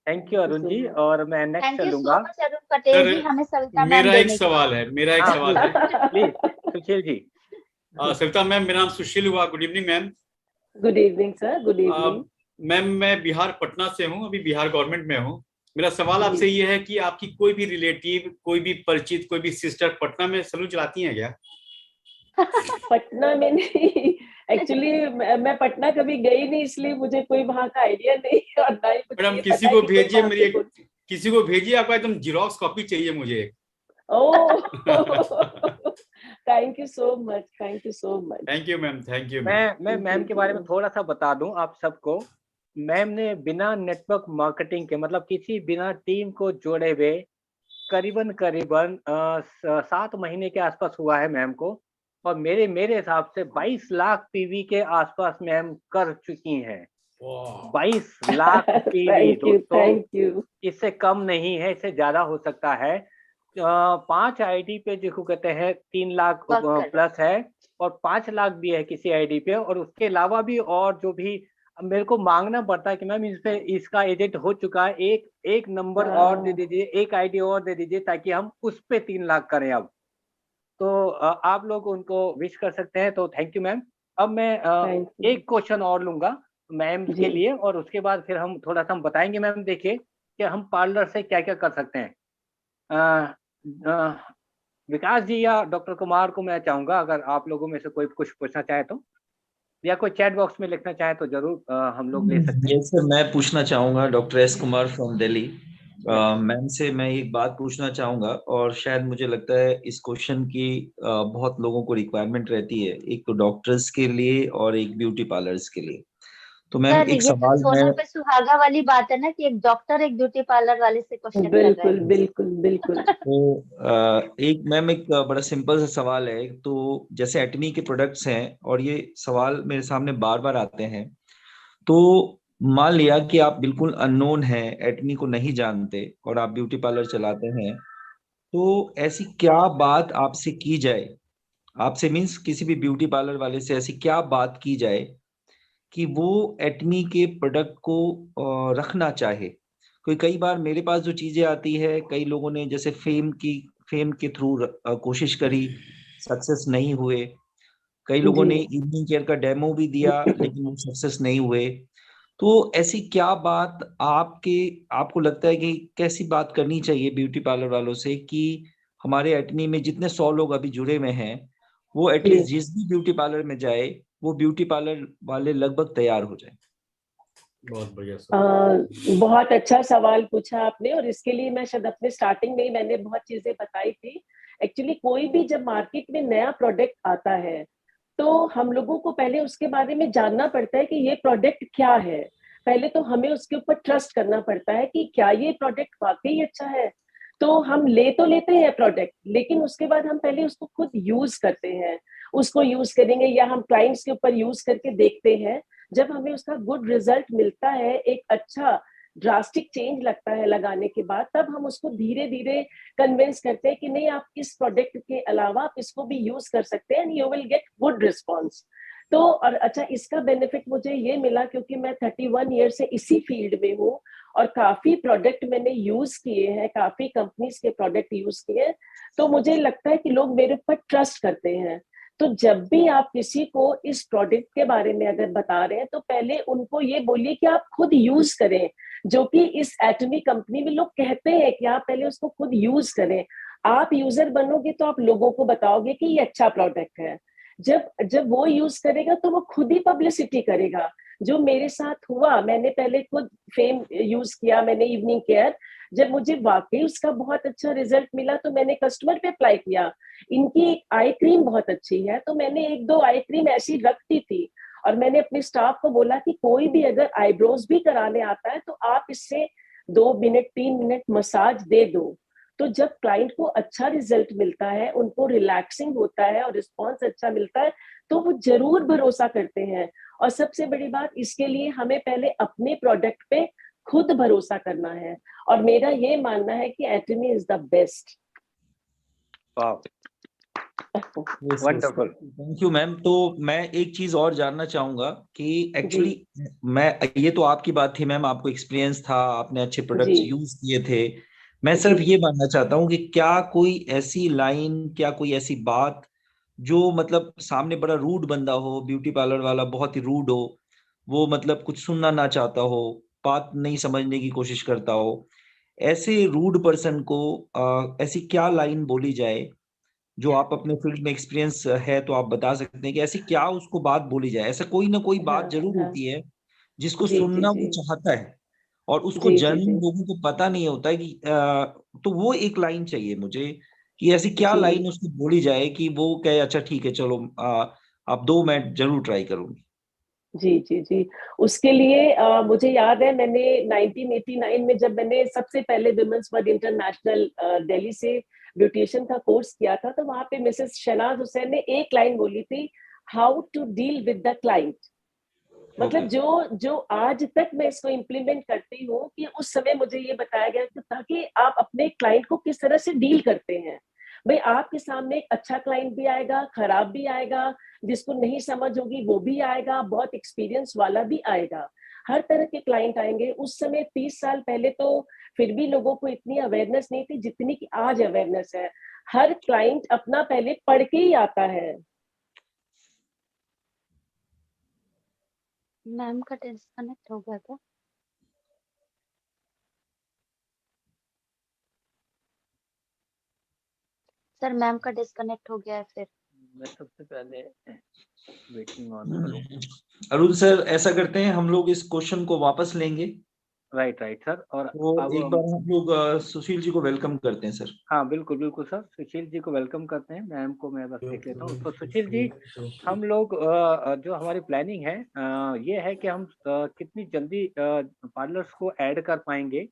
Thank you Arun ji. और मैं नेक्स्ट थैंक यू सो चलूंगा। मच अरुण पटेल जी, सर हमें सविता मैम मेरा एक देने के लिए। सवाल है, मेरा एक हाँ सवाल प्लीज, है। प्लीज सुशील जी। सविता मैम, मेरा नाम सुशील हुआ। Good evening ma'am. Good evening sir, good evening. Ma'am मैं बिहार पटना से हूँ, अभी बिहार गवर्नमेंट में हूँ। मेरा सवाल जी आपसे ये है कि आपकी कोई भी रिलेटिव, कोई भी परिचित, कोई भी सिस्टर पटना में सलून चलाती हैं क्या? पटना में नहीं, एक्चुअली मैं पटना कभी गई नहीं, इसलिए मुझे कोई वहाँ का आइडिया नहीं है, और ना ही मुझे मैडम ये किसी पता है को कि कोई भेजिए, वहाँ मेरी से बोल। किसी को भेजिए, आपका एकदम जीरोक्स कॉपी चाहिए मुझे। Oh thank you so much, thank you so much. Thank you ma'am, thank you ma'am. मैं मैम के बारे में थोड़ा सा बता दूं आप सबको। मैम ने बिना नेटवर्क मार्केटिंग के, मतलब किसी बिना टीम को जोड़े हुए, करीबन करीबन 7 महीने के आसपास हुआ है मैम को, और मेरे हिसाब से 22 लाख पीवी के आसपास मैम कर चुकी हैं। 22 लाख पीवी थैंक यू, दोस्तों, थैंक यू। इससे कम नहीं है, इससे ज्यादा हो सकता है। 5 आईडी पे जिसको कहते हैं 3 लाख वर्क कर रहे प्लस है, और 5 लाख भी है किसी आईडी पे, और उसके अलावा भी और जो भी मेरे को मांगना पड़ता है कि मैम इस पे इसका एजेंट हो चुका है, एक नंबर और दे दीजिए, एक आईडी और दे दीजिए, ताकि हम उस पे 3 लाख करें अब। तो आप लोग उनको विश कर सकते हैं, तो थैंक यू मैम। अब मैं थैंक यू एक क्वेश्चन और लूंगा मैम जी। के लिए, और उसके बाद फिर हम थोड़ा सा हम बताएंगे मैम। देखिए कि हम पार्लर से क्या क्या कर सकते हैं। अ, अ, विकास जी या डॉक्टर कुमार को मैं चाहूंगा, अगर आप लोगों में से कोई कुछ पूछना चाहे तो, या कोई चैट बॉक्स में लिखना चाहे तो जरूर हम लोग ले सकते हैं। ये सर मैं पूछना चाहूंगा, doctor S Kumar from Delhi. Yes, ma'am से मैं एक बात पूछना चाहूंगा, और शायद मुझे लगता है इस क्वेश्चन की बहुत लोगों को रिक्वायरमेंट रहती है, एक तो डॉक्टर्स के लिए और एक ब्यूटी पार्लर्स के लिए। तो मैम सर, एक ये तो सवाल है। सोने पे सुहागा वाली बात है ना कि एक डॉक्टर एक ब्यूटी पार्लर वाले से क्वेश्चन कर रहा बिल्कुल है। बिल्कुल बिल्कुल। तो एक मैम, एक बड़ा सिंपल सा सवाल है। तो जैसे एटमी के प्रोडक्ट्स हैं, और ये सवाल मेरे सामने बार बार आते हैं। तो मान लिया कि आप बिल्कुल अननोन हैं, एटमी को नहीं जानते, और आप ब्यूटी पार्लर चलाते हैं। तो ऐसी क्या बात आपसे की जाए, आपसे मीन्स किसी भी ब्यूटी पार्लर वाले से ऐसी क्या बात की जाए कि वो एटमी के प्रोडक्ट को रखना चाहे। कोई कई बार मेरे पास जो चीजें आती है, कई लोगों ने जैसे फेम के थ्रू कोशिश करी, सक्सेस नहीं हुए। कई लोगों जी ने इवनिंग केयर का डेमो भी दिया, लेकिन वो सक्सेस नहीं हुए। तो ऐसी क्या बात आपको लगता है कि कैसी बात करनी चाहिए ब्यूटी पार्लर वालों से कि हमारे एटनी में जितने 100 लोग अभी जुड़े हुए हैं, वो जी। एटलीस्ट जिस भी ब्यूटी पार्लर में जाए, वो ब्यूटी पार्लर वाले लगभग तैयार हो जाए। बहुत बढ़िया सर। बहुत अच्छा सवाल पूछा आपने, और इसके लिए मैं शायद अपने स्टार्टिंग में ही मैंने बहुत चीजें बताई थी। एक्चुअली कोई भी जब मार्केट में नया प्रोडक्ट आता है, तो हम लोगों को पहले उसके बारे में जानना पड़ता है कि ये प्रोडक्ट क्या है। पहले तो हमें उसके ऊपर ट्रस्ट करना पड़ता है कि क्या ये प्रोडक्ट वाकई अच्छा है। तो हम तो लेते हैं प्रोडक्ट, लेकिन उसके बाद हम पहले उसको खुद यूज करते हैं। उसको यूज करेंगे या हम क्लाइंट्स के ऊपर यूज करके देखते हैं। जब हमें उसका गुड रिजल्ट मिलता है, एक अच्छा ड्रास्टिक चेंज लगता है लगाने के बाद, तब हम उसको धीरे धीरे कन्विंस करते हैं कि नहीं, आप इस प्रोडक्ट के अलावा आप इसको भी यूज कर सकते हैं, and you will get good response. तो और अच्छा, इसका बेनिफिट मुझे ये मिला क्योंकि मैं 31 ईयर से इसी फील्ड में हूँ, और काफी प्रोडक्ट मैंने यूज किए हैं, काफी कंपनीज के प्रोडक्ट यूज किए हैं। तो मुझे लगता है कि लोग मेरे ऊपर ट्रस्ट करते हैं। तो जब भी आप किसी को इस प्रोडक्ट के बारे में अगर बता रहे हैं तो पहले उनको ये बोलिए कि आप खुद यूज करें, जो कि इस एटमी कंपनी में लोग कहते हैं कि आप पहले उसको खुद यूज करें। आप यूजर बनोगे तो आप लोगों को बताओगे कि ये अच्छा प्रोडक्ट है। जब जब वो यूज करेगा तो वो खुद ही पब्लिसिटी करेगा। जो मेरे साथ हुआ, मैंने पहले खुद फेम यूज किया, मैंने इवनिंग केयर, जब मुझे वाकई उसका बहुत अच्छा रिजल्ट मिला तो मैंने कस्टमर पे अप्लाई किया। इनकी आई क्रीम बहुत अच्छी है, तो मैंने 1-2 आई क्रीम ऐसी रखती थी और मैंने अपने स्टाफ को बोला कि कोई भी अगर आईब्रोज भी कराने आता है तो आप इससे 2 मिनट 3 मिनट मसाज दे दो। तो जब क्लाइंट को अच्छा रिजल्ट मिलता है, उनको रिलैक्सिंग होता है और रिस्पॉन्स अच्छा मिलता है, तो वो जरूर भरोसा करते हैं। और सबसे बड़ी बात, इसके लिए हमें पहले अपने प्रोडक्ट पे खुद भरोसा करना है और मेरा ये मानना है कि Atomy is the best. Wonderful, thank you ma'am. तो मैं एक चीज और जानना चाहूंगा कि एक्चुअली मैं, ये तो आपकी बात थी मैम, आपको एक्सपीरियंस था, आपने अच्छे प्रोडक्ट्स यूज किए थे। मैं सिर्फ ये जानना चाहता हूँ कि क्या कोई ऐसी लाइन, क्या कोई ऐसी बात जो मतलब सामने बड़ा रूड बंदा हो, ब्यूटी पार्लर वाला बहुत ही रूड हो, वो मतलब कुछ सुनना ना चाहता हो, बात नहीं समझने की कोशिश करता हो, ऐसे रूड पर्सन को ऐसी क्या लाइन बोली जाए, जो आप अपने फील्ड में एक्सपीरियंस है तो आप बता सकते हैं कि ऐसी क्या उसको बात बोली जाए। ऐसा कोई ना कोई बात जरूर होती है जिसको जी सुनना जी वो चाहता है और उसको जी जी जनरल जी लोगों को पता नहीं होता है कि तो वो एक लाइन चाहिए मुझे कि ऐसी क्या जी लाइन उसको बोली जाए कि वो कहे अच्छा ठीक है चलो आप दो, मैं जरूर ट्राई करूंगी। जी जी जी। उसके लिए मुझे याद है, मैंने 1989 में जब मैंने सबसे पहले विमेंस वर्ल्ड इंटरनेशनल दिल्ली से ब्यूटिशियन का कोर्स किया था, तो वहां पे मिसेस शहनाज हुसैन ने एक लाइन बोली थी, how to deal with the client. मतलब जो जो आज तक मैं इसको इम्प्लीमेंट करती हूँ कि उस समय मुझे ये बताया गया कि ताकि आप अपने क्लाइंट को किस तरह से डील करते हैं। भाई आपके सामने एक अच्छा क्लाइंट भी आएगा, खराब भी आएगा, जिसको नहीं समझ होगी वो भी आएगा, बहुत एक्सपीरियंस वाला भी आएगा, हर तरह के क्लाइंट आएंगे। उस समय 30 साल पहले तो फिर भी लोगों को इतनी अवेयरनेस नहीं थी जितनी की आज अवेयरनेस है। हर क्लाइंट अपना पहले पढ़ के ही आता है। मैम का डिस्कनेक्ट हो गया था। सर मैम का डिस्कनेक्ट हो गया है फिर। मैं सबसे पहले वेटिंग ऑन करूं। अरुण सर, ऐसा करते हैं हम लोग इस क्वेश्चन को वापस लेंगे। Right sir. और तो अब एक बार हम लोग सुशील जी को वेलकम करते हैं सर। हाँ बिल्कुल बिल्कुल सर, सुशील जी को वेलकम करते हैं। मैम को मैं बस देख लेता हूँ। तो सुशील जी, हम लोग जो हमारी प्लानिंग है ये है कि हम कितनी जल्दी पार्लर्स को ऐड कर पाएंगे,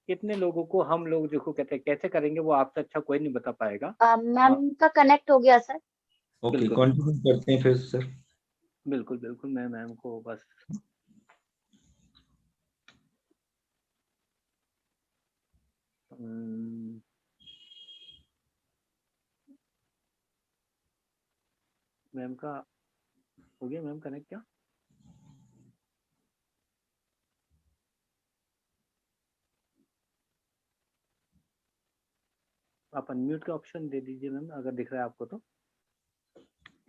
कितने लोगों को हम लोग जो कहते हैं कैसे करेंगे, वो आपसे अच्छा कोई नहीं बता पाएगा। मैम का कनेक्ट हो गया सर। ओके, बिल्कुल कंटिन्यू करते हैं फिर सर। बिल्कुल बिल्कुल, मैं मैम को बस मैम का हो गया मैम कनेक्ट क्या? आप अनम्यूट का ऑप्शन दे दीजिए मैम, अगर दिख रहा है आपको तो।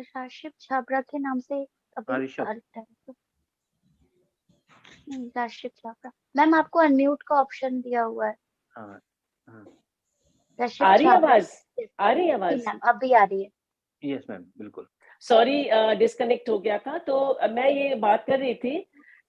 राशिद छाबड़ा के नाम से अभी ऋषभ, राशिद छाबड़ा। मैम आपको अनम्यूट का ऑप्शन दिया हुआ है। हाँ हाँ, राशिद आ रही छाबड़ा। आवाज? आ रही आवाज? मैम अभी आ रही है। यस मैम बिल्कुल। सॉरी, डिस्कनेक्ट हो गया था। तो मैं ये बात कर रही थी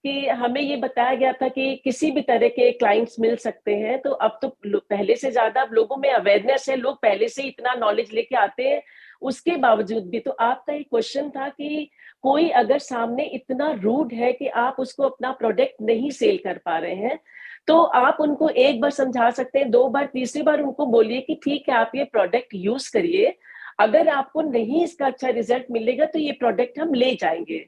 कि हमें ये बताया गया था कि किसी भी तरह के क्लाइंट्स मिल सकते हैं। तो अब तो पहले से ज्यादा अब लोगों में अवेयरनेस है, लोग पहले से इतना नॉलेज लेके आते हैं। उसके बावजूद भी तो आपका एक क्वेश्चन था कि कोई अगर सामने इतना रूड है कि आप उसको अपना प्रोडक्ट नहीं सेल कर पा रहे हैं, तो आप उनको एक बार समझा सकते हैं, 2 बार, तीसरी बार उनको बोलिए कि ठीक है आप ये प्रोडक्ट यूज करिए, अगर आपको नहीं इसका अच्छा रिजल्ट मिलेगा तो ये प्रोडक्ट हम ले जाएंगे।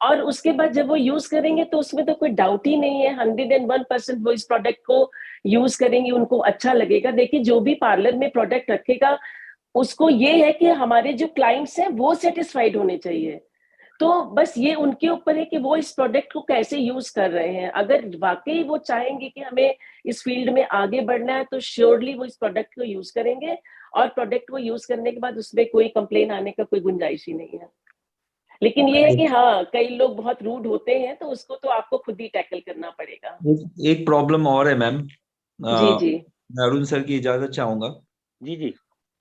और उसके बाद जब वो यूज करेंगे तो उसमें तो कोई डाउट ही नहीं है, 101% वो इस प्रोडक्ट को यूज करेंगे, उनको अच्छा लगेगा। देखिए जो भी पार्लर में प्रोडक्ट रखेगा उसको ये है कि हमारे जो क्लाइंट्स हैं वो सेटिस्फाइड होने चाहिए। तो बस ये उनके ऊपर है कि वो इस प्रोडक्ट को कैसे यूज कर रहे हैं। अगर वाकई वो चाहेंगे कि हमें इस फील्ड में आगे बढ़ना है तो श्योरली वो इस प्रोडक्ट को यूज करेंगे, और प्रोडक्ट को यूज करने के बाद उसमें कोई कंप्लेन आने का कोई गुंजाइश ही नहीं है। लेकिन ये है कि हाँ, कई लोग बहुत रूड होते हैं, तो उसको तो आपको खुद ही टैकल करना पड़ेगा। एक प्रॉब्लम और है मैम। जी जी मैं अरुण सर की इजाजत चाहूंगा। जी जी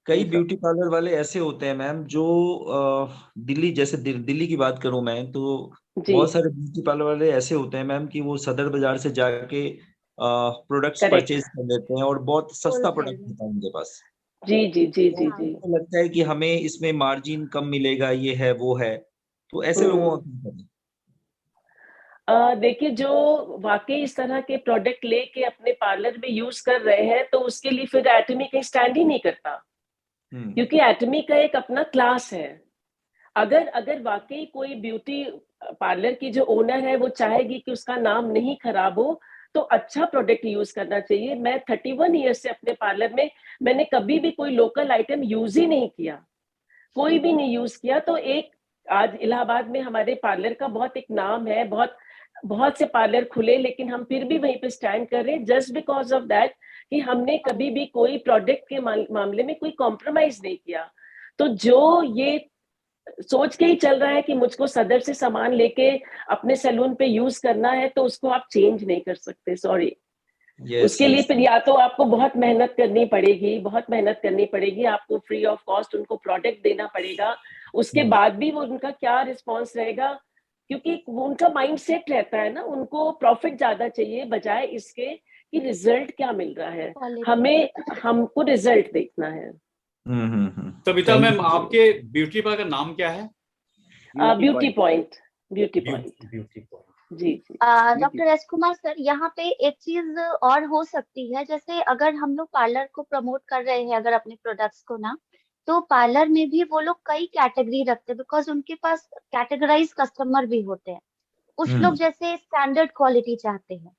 कई जी सर। ब्यूटी पार्लर वाले ऐसे होते हैं मैम जो दिल्ली, जैसे दिल्ली की बात करूं मैं तो जी, बहुत सारे ब्यूटी पार्लर वाले ऐसे होते हैं मैम कि वो सदर बाजार से जाके प्रोडक्ट्स करेक्ट। परचेज कर लेते हैं और बहुत सस्ता होलसेल प्रोडक्ट में। होता है उनके पास। जी जी जी तो जी हाँ। जी। उनको लगता है कि हमें इसमें मार्जिन कम मिलेगा, ये है वो है, तो ऐसे लोगों का क्या करें? देखिए, जो वाकई इस तरह के प्रोडक्ट लेके अपने पार्लर में यूज कर रहे हैं, तो उसके लिए फिर एटमी कहीं स्टैंड ही नहीं करता, क्योंकि एटमी का एक अपना क्लास है। अगर अगर वाकई कोई ब्यूटी पार्लर की जो ओनर है वो चाहेगी कि उसका नाम नहीं खराब हो, तो अच्छा प्रोडक्ट यूज करना चाहिए। मैं 31 ईयर से अपने पार्लर में मैंने कभी भी कोई लोकल आइटम यूज ही नहीं किया, कोई भी नहीं यूज किया। तो एक आज इलाहाबाद में हमारे पार्लर का बहुत एक नाम है, बहुत बहुत से पार्लर खुले, लेकिन हम फिर भी वहीं पे स्टैंड कर रहे हैं जस्ट बिकॉज ऑफ दैट कि हमने कभी भी कोई प्रोडक्ट के मामले में कोई कॉम्प्रोमाइज नहीं किया। तो जो ये सोच के ही चल रहा है कि मुझको सदर से सामान लेके अपने सैलून पे यूज करना है, तो उसको आप चेंज नहीं कर सकते, सॉरी। यस उसके लिए यस। फिर या तो आपको बहुत मेहनत करनी पड़ेगी, बहुत मेहनत करनी पड़ेगी, आपको फ्री ऑफ कॉस्ट उनको प्रोडक्ट देना पड़ेगा। उसके बाद भी वो उनका क्या रिस्पॉन्स रहेगा, क्योंकि उनका माइंड सेट रहता है ना, उनको प्रॉफिट ज्यादा चाहिए बजाय इसके कि रिजल्ट क्या मिल रहा है। क्वालिटी। हमको रिजल्ट देखना है। Savita Thank ma'am, you. आपके ब्यूटी पार्लर का नाम क्या है? Beauty point, beauty point. Beauty point. जी जी डॉक्टर एस कुमार सर, यहाँ पे एक चीज और हो सकती है, जैसे अगर हम लोग पार्लर को प्रमोट कर रहे हैं अगर अपने प्रोडक्ट्स को ना, तो पार्लर में भी वो लोग कई कैटेगरी रखते हैं, बिकॉज उनके पास कैटेगराइज कस्टमर भी होते हैं। कुछ लोग जैसे स्टैंडर्ड क्वालिटी चाहते हैं,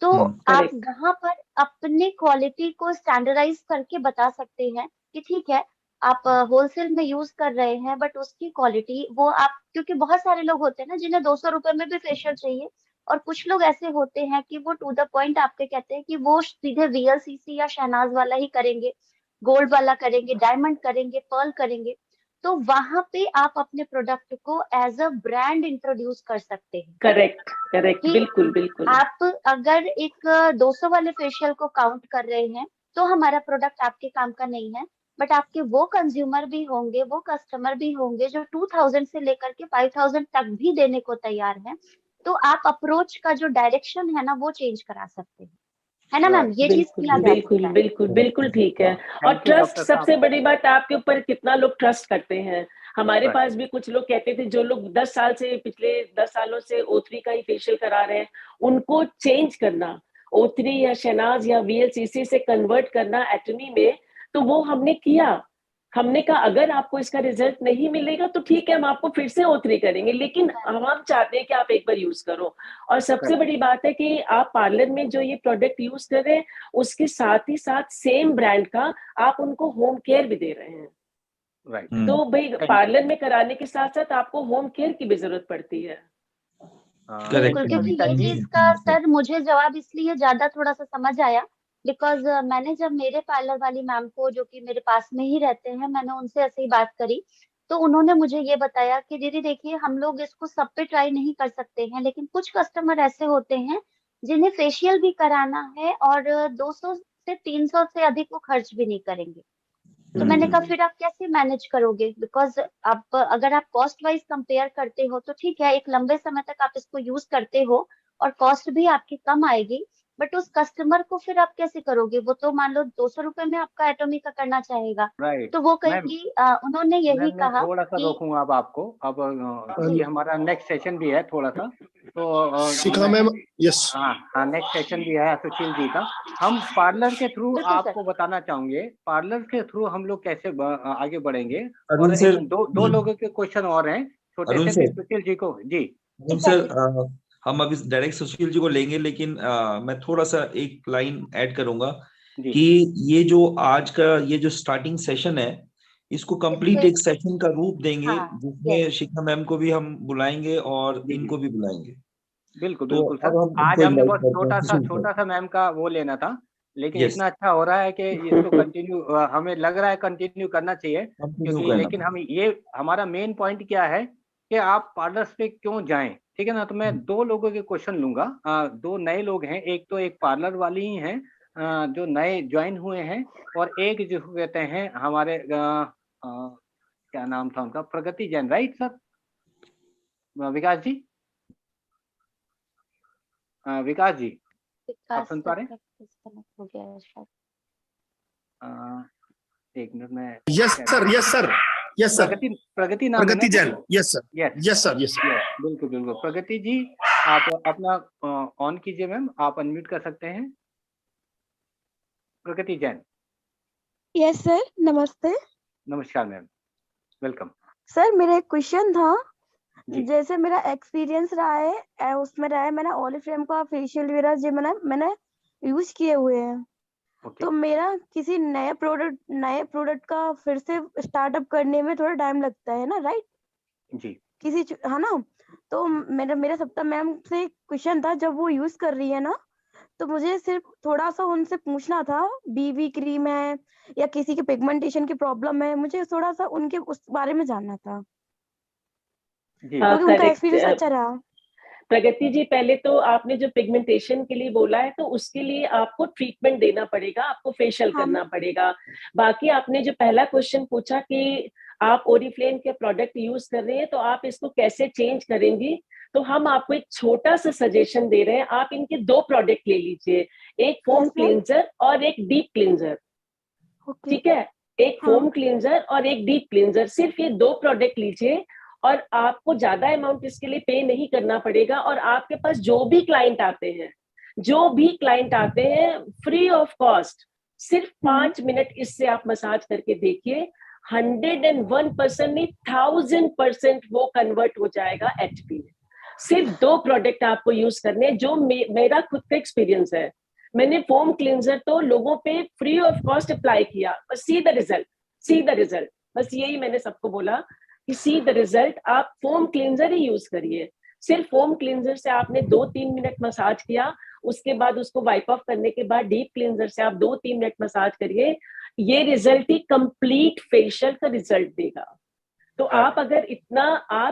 तो आप करेक्ट। वहां पर अपने क्वालिटी को स्टैंडर्डाइज करके बता सकते हैं कि ठीक है, आप होलसेल में यूज कर रहे हैं, बट उसकी क्वालिटी वो आप, क्योंकि बहुत सारे लोग होते हैं ना जिन्हें 200 रुपए में भी फेशियल चाहिए, और कुछ लोग ऐसे होते हैं कि वो टू द पॉइंट आपके कहते हैं कि वो सीधे वीएलसीसी या शहनाज वाला ही करेंगे, गोल्ड वाला करेंगे, डायमंड करेंगे, पर्ल करेंगे। तो वहां पे आप अपने प्रोडक्ट को एज अ ब्रांड इंट्रोड्यूस कर सकते हैं करेक्ट करेक्ट, कि बिल्कुल बिल्कुल। आप अगर एक 200 वाले फेशियल को काउंट कर रहे हैं, तो हमारा प्रोडक्ट आपके काम का नहीं है, बट आपके वो कंज्यूमर भी होंगे, वो कस्टमर भी होंगे जो 2000 से लेकर के 5000 तक भी देने को तैयार हैं। तो आप अप्रोच का जो डायरेक्शन है ना, वो चेंज करा सकते हैं, है ना मैम? ये चीज बिल्कुल किया जा बिल्कुल सकता है। बिल्कुल बिल्कुल ठीक है। और थैंक यू ट्रस्ट डॉक्टर साहब। सबसे बड़ी बात, आपके ऊपर कितना लोग ट्रस्ट करते हैं। हमारे Right. पास भी कुछ लोग कहते थे, जो लोग 10 साल से, पिछले 10 सालों से O3 का ही फेशियल करा रहे हैं, उनको चेंज करना, O3 या शहनाज या वीएलसीसी से कन्वर्ट करना एटमी में, तो वो हमने किया। हमने कहा अगर आपको इसका रिजल्ट नहीं मिलेगा तो ठीक है, हम आपको फिर से O3 करेंगे, लेकिन हम चाहते हैं कि आप एक बार यूज करो। और सबसे Correct. बड़ी बात है कि आप पार्लर में जो ये प्रोडक्ट यूज कर रहे हैं, उसके साथ ही साथ सेम ब्रांड का आप उनको होम केयर भी दे रहे हैं। Right. तो भाई Thank you. पार्लर में कराने के साथ साथ आपको होम केयर की भी जरूरत पड़ती है। Thank बिल्कुल, you, क्योंकि सविता ये जी। चीज का सर मुझे जवाब इसलिए ज्यादा थोड़ा सा समझ आया, बिकॉज मैंने जब मेरे पार्लर वाली मैम को, जो कि मेरे पास में ही रहते हैं, मैंने उनसे ऐसे ही बात करी, तो उन्होंने मुझे ये बताया कि दीदी देखिए, हम लोग इसको सब पे ट्राई नहीं कर सकते हैं, लेकिन कुछ कस्टमर ऐसे होते हैं जिन्हें फेशियल भी कराना है और 200 से 300 से अधिक वो खर्च भी नहीं करेंगे। तो मैंने कहा फिर आप कैसे मैनेज करोगे, बिकॉज आप अगर आप कॉस्ट वाइज कंपेयर करते हो तो ठीक है, एक लंबे समय तक आप इसको यूज करते हो और कॉस्ट भी आपकी कम आएगी, बट उस कस्टमर को फिर आप कैसे करोगे? वो तो मान लो 200 रुपए में आपका एटॉमिक का करना चाहेगा, Right. तो वो मैम, कहेगी उन्होंने यही मैं कहा थोड़ा सा कि रोकूंगा अब आपको, अब क्योंकि हमारा नेक्स्ट सेशन भी है थोड़ा सा, तो शिखा मैम, यस। हाँ, नेक्स्ट सेशन भी है सुशील जी का। हम पार्लर के थ्रू बिल्कुल सर। आपको बताना चाहेंगे, पार्लर के थ्रू हम लोग कैसे आगे बढ़ेंगे। अरुण और सर, दो लोगों के क्वेश्चन और हैं छोटे अरुण से, फिर सर, सुशील जी को। जी अरुण सर, हम अभी डायरेक्ट सुशील जी को लेंगे, लेकिन मैं थोड़ा सा एक लाइन ऐड करूंगा जी कि ये जो आज का ये जो स्टार्टिंग सेशन है, इसको कंप्लीट एक सेशन का रूप देंगे, हाँ, जिसमें शिखा मैम को भी हम बुलाएंगे और जी, जी। इनको भी बुलाएंगे। बिल्कुल, तो बिल्कुल अब सर। हम आज इनको हमने इनवाइट बस करते हैं किशोर सर। छोटा-सा मैम का वो लेना था, लेकिन यस, इतना अच्छा हो रहा है कि इसको कंटिन्यू हमें लग रहा है कंटिन्यू करना चाहिए, कंटिन्यू क्योंकि करना लेकिन हम ये हमारा मेन पॉइंट क्या है कि आप पार्लर्स पे क्यों जाएँ, ठीक है ना? तो मैं 2 लोगों के क्वेश्चन लूँगा। 2 नए लोग हैं, एक तो एक पार्लर वाली ही हैं जो नए जॉइन हुए हैं, और एक जिसको कहते हैं हमारे क्या नाम था उनका? प्रगति जैन, राइट सर? विकास जी? विकास जी, आप विकास सुन पा सर रहे हैं? का डिस्कनेक्ट हो गया है शायद। अ, 1 मिनट में yes sir, yes sir, yes sir. Pragati नाम है ना? Pragati Jain, yes sir, yes, yes sir, yes sir. Yes, बिल्कुल, बिल्कुल। प्रगति जी, आप अपना ऑन कीजिए मैम, आप अनम्यूट कर सकते हैं। प्रगति जैन, यस सर, नमस्ते नमस्कार मैम, वेलकम। सर। मेरा एक क्वेश्चन था, जी, जैसे मेरा एक्सपीरियंस रहा है उसमें रहा है, मैंने ओरिफ्लेम का फेशियल वगैरह जो मैंने यूज किए हुए हैं। ओके, तो मेरा किसी नए प्रोडक्ट का फिर से स्टार्टअप करने में थोड़ा टाइम लगता है ना, राइट? जी, है ना? तो मेरा मेरा सप्ताह मैम से क्वेश्चन था, जब वो यूज कर रही है ना, तो मुझे सिर्फ थोड़ा सा उनसे पूछना था, बीबी क्रीम है या किसी के पिगमेंटेशन की प्रॉब्लम है, मुझे थोड़ा सा उनके उस बारे में जानना था, जी, हाँ, क्योंकि उनका एक्सपीरियंस करेक्ट। अच्छा रहा। प्रगति जी, पहले तो आपने जो पिगमेंटेशन के लिए बोला है, तो उसके लिए आपको ट्रीटमेंट देना पड़ेगा, आपको फेशियल हाँ करना पड़ेगा। बाकी आपने जो पहला क्वेश्चन पूछा कि आप ओरिफ्लेम के प्रोडक्ट यूज कर रहे हैं, तो आप इसको कैसे चेंज करेंगी, तो हम आपको एक छोटा सा सजेशन दे रहे हैं। आप इनके 2 प्रोडक्ट ले लीजिए, एक फोम यस मैम। क्लींजर और एक डीप क्लींजर। ओके। ठीक है, एक हाँ। फोम क्लींजर और एक डीप क्लींजर, सिर्फ ये 2 प्रोडक्ट लीजिए, और आपको ज्यादा अमाउंट इसके लिए पे नहीं करना पड़ेगा। और आपके पास जो भी क्लाइंट आते हैं फ्री ऑफ कॉस्ट, सिर्फ 5 मिनट इससे आप मसाज करके देखिए, 101% नहीं 1000% वो कन्वर्ट हो जाएगा एचपी में। सिर्फ 2 प्रोडक्ट आपको यूज करने, जो मेरा खुद का एक्सपीरियंस है। मैंने फोम क्लींजर तो लोगों पे फ्री ऑफ कॉस्ट अप्लाई किया, बस सी द रिजल्ट, बस यही मैंने सबको बोला कि सी द रिजल्ट। आप फोम क्लींजर ही यूज करिए, सिर्फ फोम क्लींजर से आपने 2-3 मिनट मसाज किया, उसके बाद उसको वाइप ऑफ करने के बाद डीप क्लींजर से आप 2-3 मिनट मसाज करिए, ये रिजल्ट ही कंप्लीट फेशियल का रिजल्ट देगा। तो आप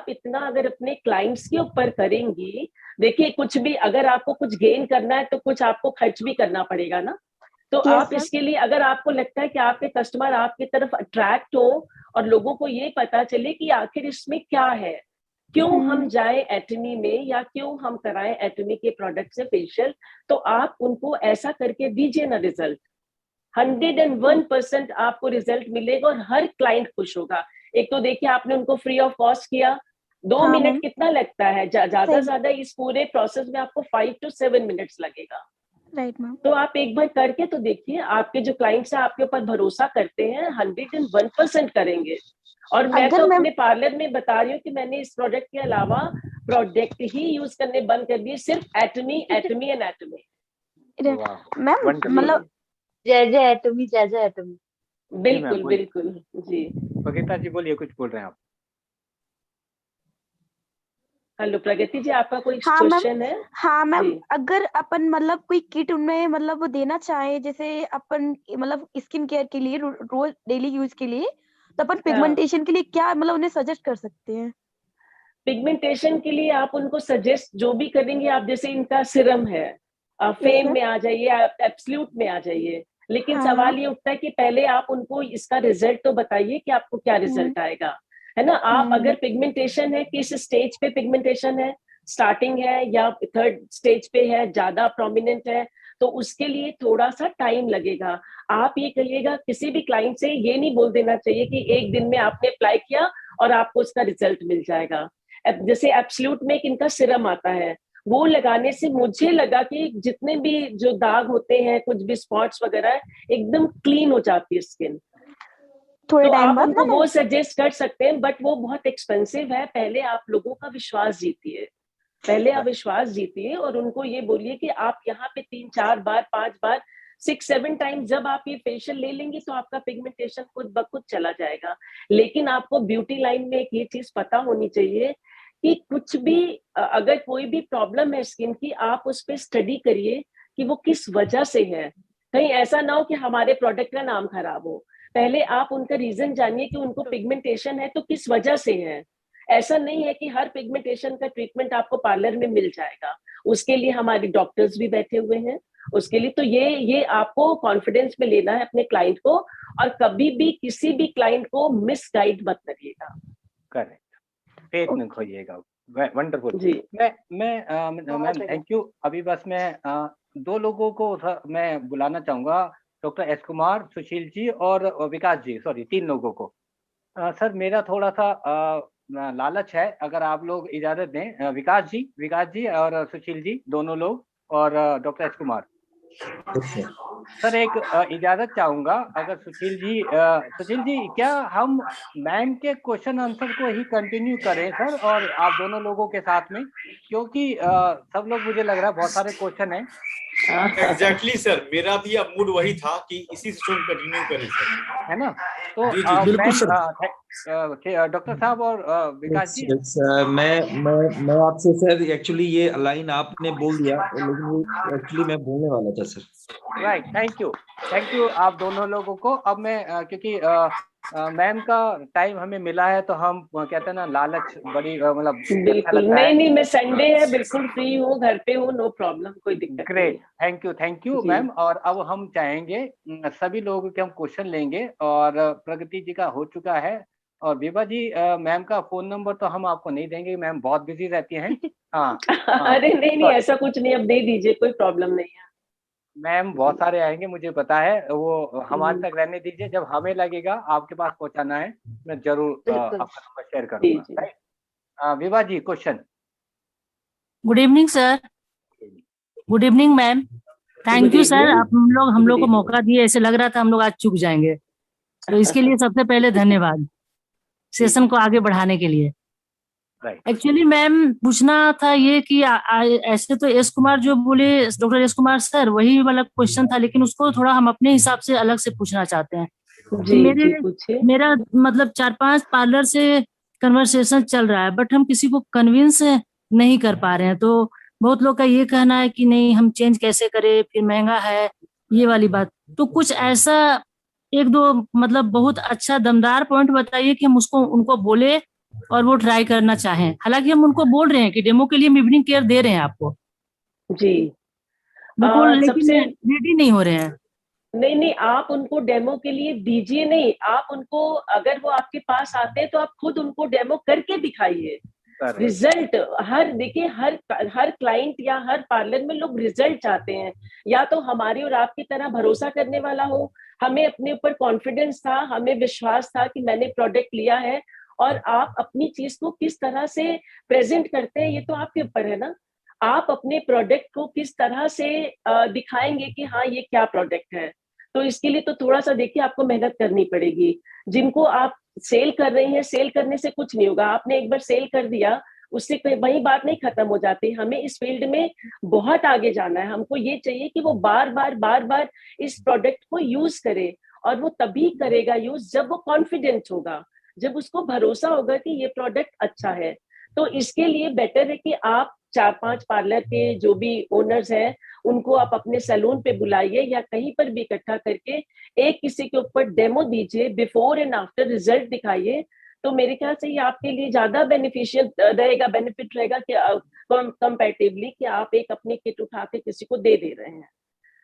इतना अगर अपने क्लाइंट्स के ऊपर करेंगी, देखिए कुछ भी अगर आपको कुछ गेन करना है तो कुछ आपको खर्च भी करना पड़ेगा ना। तो Yes, आप sir. इसके लिए, अगर आपको लगता है कि आपके कस्टमर आपकी तरफ अट्रैक्ट हो और लोगों को ये पता चले कि आखिर इसमें क्या है, क्यों हम जाए एटमी में या क्यों हम कराएं एटमी के प्रोडक्ट से फेशियल, तो आप उनको ऐसा करके दीजिए ना रिजल्ट। 101% आपको रिजल्ट मिलेगा और हर क्लाइंट खुश होगा। एक तो देखिए आपने उनको फ्री ऑफ कॉस्ट किया, 2 हाँ, मिनट मैम। कितना लगता है, ज्यादा सही। ज्यादा इस पूरे प्रोसेस में आपको 5 to 7 मिनट्स लगेगा। Right ma'am. तो आप एक बार करके तो देखिए, आपके जो क्लाइंट्स हैं आपके ऊपर भरोसा करते हैं, 101% करेंगे। और मैं अगर तो मैम अपने पार्लर में बता रही हूँ कि मैंने इस प्रोडक्ट के अलावा प्रोडक्ट ही यूज करने बंद कर दिए, सिर्फ एटमी एंड एटमी। वाह, मैम वंडरफुल। मतलब जय जय एटमी, जय जय एटमी। बिल्कुल बोलिए। बिल्कुल जी। बगीता जी बोलिए, कुछ बोल रहे हैं आप? हेलो प्रगति जी, आपका कोई हाँ मैम। क्वेश्चन है? हाँ मैम, जी। अगर अपन मतलब कोई किट उनमें मतलब वो देना चाहे, जैसे अपन मतलब स्किन केयर के लिए रोज डेली यूज के लिए, तो अपन पिगमेंटेशन के लिए क्या मतलब उन्हें सजेस्ट कर सकते हैं? पिगमेंटेशन के लिए आप उनको सजेस्ट जो भी करेंगे, आप जैसे इनका सिरम है, फेम मैम। में आ जाइए, आप एब्सोल्यूट में आ जाइए, लेकिन हाँ। सवाल ये उठता है कि पहले आप उनको इसका रिजल्ट तो बताइए कि आपको क्या रिजल्ट आएगा, है ना। आप अगर पिगमेंटेशन है, किस स्टेज पे पिगमेंटेशन है, स्टार्टिंग है या 3rd स्टेज पे है, ज्यादा प्रोमिनेंट है, तो उसके लिए थोड़ा सा टाइम लगेगा। आप ये कहिएगा, किसी भी क्लाइंट से ये नहीं बोल देना चाहिए कि एक दिन में आपने अप्लाई किया और आपको उसका रिजल्ट मिल जाएगा। जैसे एब्सोल्यूट में एक इनका सिरम आता है, वो लगाने से मुझे लगा कि जितने भी जो दाग होते हैं, कुछ भी स्पॉट्स वगैरह, एकदम क्लीन हो जाती है स्किन। थोड़े तो टाइम आप बाद उनको ना। वो सजेस्ट कर सकते हैं, बट वो बहुत एक्सपेंसिव है। पहले आप लोगों का विश्वास जीतिए, पहले आप विश्वास जीतिए और उनको ये बोलिए कि आप यहाँ पे 3-4 बार 5 बार 6-7 टाइम जब आप ये फेशियल ले लेंगे तो आपका पिगमेंटेशन खुद ब खुद चला जाएगा। लेकिन आपको ब्यूटी लाइन में एक ये चीज पता होनी चाहिए कि कुछ भी अगर कोई भी प्रॉब्लम है स्किन की, आप उस पर स्टडी करिए कि वो किस वजह से है। कहीं ऐसा ना हो कि हमारे प्रोडक्ट का नाम खराब हो। पहले आप उनका रीजन जानिए कि उनको पिगमेंटेशन है तो किस वजह से है। ऐसा नहीं है कि हर पिगमेंटेशन का ट्रीटमेंट आपको पार्लर में मिल जाएगा, उसके लिए हमारे डॉक्टर्स भी बैठे हुए हैं उसके लिए। तो ये आपको कॉन्फिडेंस में लेना है अपने क्लाइंट को, और कभी भी किसी भी क्लाइंट को मिसगाइड मत करिएगा। करेक्ट, फेथ न खोइएगा। वंडरफुल जी। Ma'am thank you. अभी बस मैं 2 लोगों को मैं बुलाना चाहूंगा, डॉक्टर एस कुमार, सुशील जी और विकास जी, सॉरी 3 लोगों को। सर मेरा थोड़ा सा लालच है, अगर आप लोग इजाजत दें। विकास जी और सुशील जी दोनों लोग, और डॉक्टर एस कुमार। सर एक इजाजत चाहूंगा, अगर सुशील जी क्या हम मैम के क्वेश्चन आंसर को ही कंटिन्यू करें सर, और आप दोनों लोगों के साथ में, क्योंकि सब लोग, मुझे लग रहा है बहुत सारे क्वेश्चन हैं। एग्जैक्टली सर, मेरा भी अब मूड वही था कि इसी से कंटिन्यू करें सर, है ना? तो बिल्कुल सर। डॉक्टर साहब और विकास जी। मैं आपसे सर, एक्चुअली ये लाइन आपने बोल दिया, लेकिन एक्चुअली मैं बोलने वाला था सर। राइट, थैंक यू आप दोनों लोगों को। अब मैं क्योंकि मैम का टाइम हमें मिला है, तो हम कहते हैं ना, लालच बड़ी मतलब अच्छा बिल्कुल लगता है। नहीं, मैं संडे है, बिल्कुल फ्री हूँ, घर पे हूँ, नो प्रॉब्लम, कोई दिक्कत नहीं है। Great, thank you ma'am. और अब हम चाहेंगे सभी लोगों के हम क्वेश्चन लेंगे, और प्रगति जी का हो चुका है, और विभा जी मैम का फोन नंबर तो हम आपको नहीं देंगे, मैम बहुत बिजी रहती हैं। हाँ अरे नहीं, ऐसा कुछ नहीं, अब दे दीजिए, कोई प्रॉब्लम नहीं है। मैम बहुत सारे आएंगे, मुझे पता है, वो हमारे तक रहने दीजिए। जब हमें लगेगा आपके पास पहुंचाना है, मैं जरूर आपका नंबर शेयर करूंगा। Right, Vibha ji question. Good evening sir. Good evening ma'am. Thank you sir, आप हम लोग को मौका दिए, ऐसे लग रहा था हम लोग आज चूक जाएंगे, तो इसके लिए सबसे पहले धन्यवाद सेशन को आगे बढ़ाने के लिए। एक्चुअली मैम पूछना था ये कि ऐसे तो एस कुमार जो बोले, डॉक्टर एस कुमार सर, वही वाला क्वेश्चन था, लेकिन उसको थोड़ा हम अपने हिसाब से अलग से पूछना चाहते हैं। मेरा मतलब 4-5 पार्लर से कन्वर्सेशन चल रहा है, बट हम किसी को कन्विंस नहीं कर पा रहे हैं। तो बहुत लोग का ये कहना है कि नहीं, हम चेंज कैसे करें, फिर महंगा है, ये वाली बात। तो कुछ ऐसा 1-2 मतलब बहुत अच्छा दमदार पॉइंट बताइए कि हम उसको उनको बोले और वो ट्राई करना चाहें। हालांकि हम उनको बोल रहे हैं कि डेमो के लिए हम इवनिंग केयर दे रहे हैं आपको जी, बिल्कुल, लेकिन रेडी नहीं हो रहे हैं। नहीं, आप उनको डेमो के लिए दीजिए नहीं, आप उनको, अगर वो आपके पास आते हैं तो आप खुद उनको डेमो करके दिखाइए। रिजल्ट देखिए, हर क्लाइंट या हर पार्लर में लोग रिजल्ट चाहते हैं, या तो हमारी और आपकी तरह भरोसा करने वाला हो, हमें अपने ऊपर कॉन्फिडेंस था, हमें विश्वास था कि मैंने प्रोडक्ट लिया है, और आप अपनी चीज को किस तरह से प्रेजेंट करते हैं ये तो आपके ऊपर है ना। आप अपने प्रोडक्ट को किस तरह से दिखाएंगे कि हाँ ये क्या प्रोडक्ट है, तो इसके लिए तो थोड़ा सा देखिए आपको मेहनत करनी पड़ेगी। जिनको आप सेल कर रही हैं, सेल करने से कुछ नहीं होगा, आपने एक बार सेल कर दिया, उससे वही बात नहीं खत्म हो जाती। हमें इस फील्ड में बहुत आगे जाना है, हमको ये चाहिए कि वो बार बार इस प्रोडक्ट को यूज करे, और वो तभी करेगा यूज जब वो कॉन्फिडेंट होगा, जब उसको भरोसा होगा कि ये प्रोडक्ट अच्छा है। तो इसके लिए बेटर है कि आप 4-5 पार्लर के जो भी ओनर्स हैं उनको आप अपने सैलून पे बुलाइए, या कहीं पर भी इकट्ठा करके एक किसी के ऊपर डेमो दीजिए, बिफोर एंड आफ्टर रिजल्ट दिखाइए। तो मेरे ख्याल से ये आपके लिए ज्यादा बेनिफिशियल रहेगा, बेनिफिट रहेगा कि कंपैरेटिवली कि आप एक अपनी किट उठा के किसी को दे रहे हैं।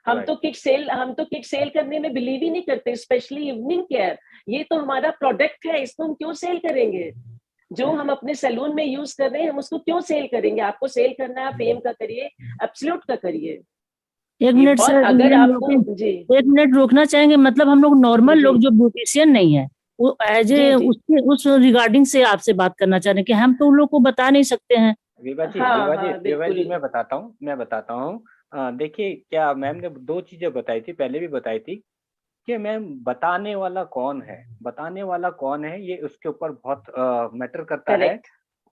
हम तो किट सेल करने में बिलीव ही नहीं करते, स्पेशली इवनिंग केयर। ये तो हमारा प्रोडक्ट है, इसको हम क्यों सेल करेंगे? जो हम अपने सैलून में यूज कर रहे हैं हम उसको क्यों सेल करेंगे? आपको सेल करना है, फेम का करिए, एब्सोल्यूट का करिए। 1 मिनट सर, अगर आपको जी 1 मिनट रोकना चाहेंगे। मतलब हम लोग नॉर्मल लोग जो ब्यूटिशियन नहीं है, वो एज ए उस रिगार्डिंग से आपसे बात करना चाह रहे हैं कि हम तो उन लोग को बता नहीं सकते हैं। विभा जी मैं बताता हूँ। देखिए, क्या मैम ने 2 चीजें बताई थी, पहले भी बताई थी कि मैम बताने वाला कौन है, ये उसके ऊपर बहुत मैटर करता है।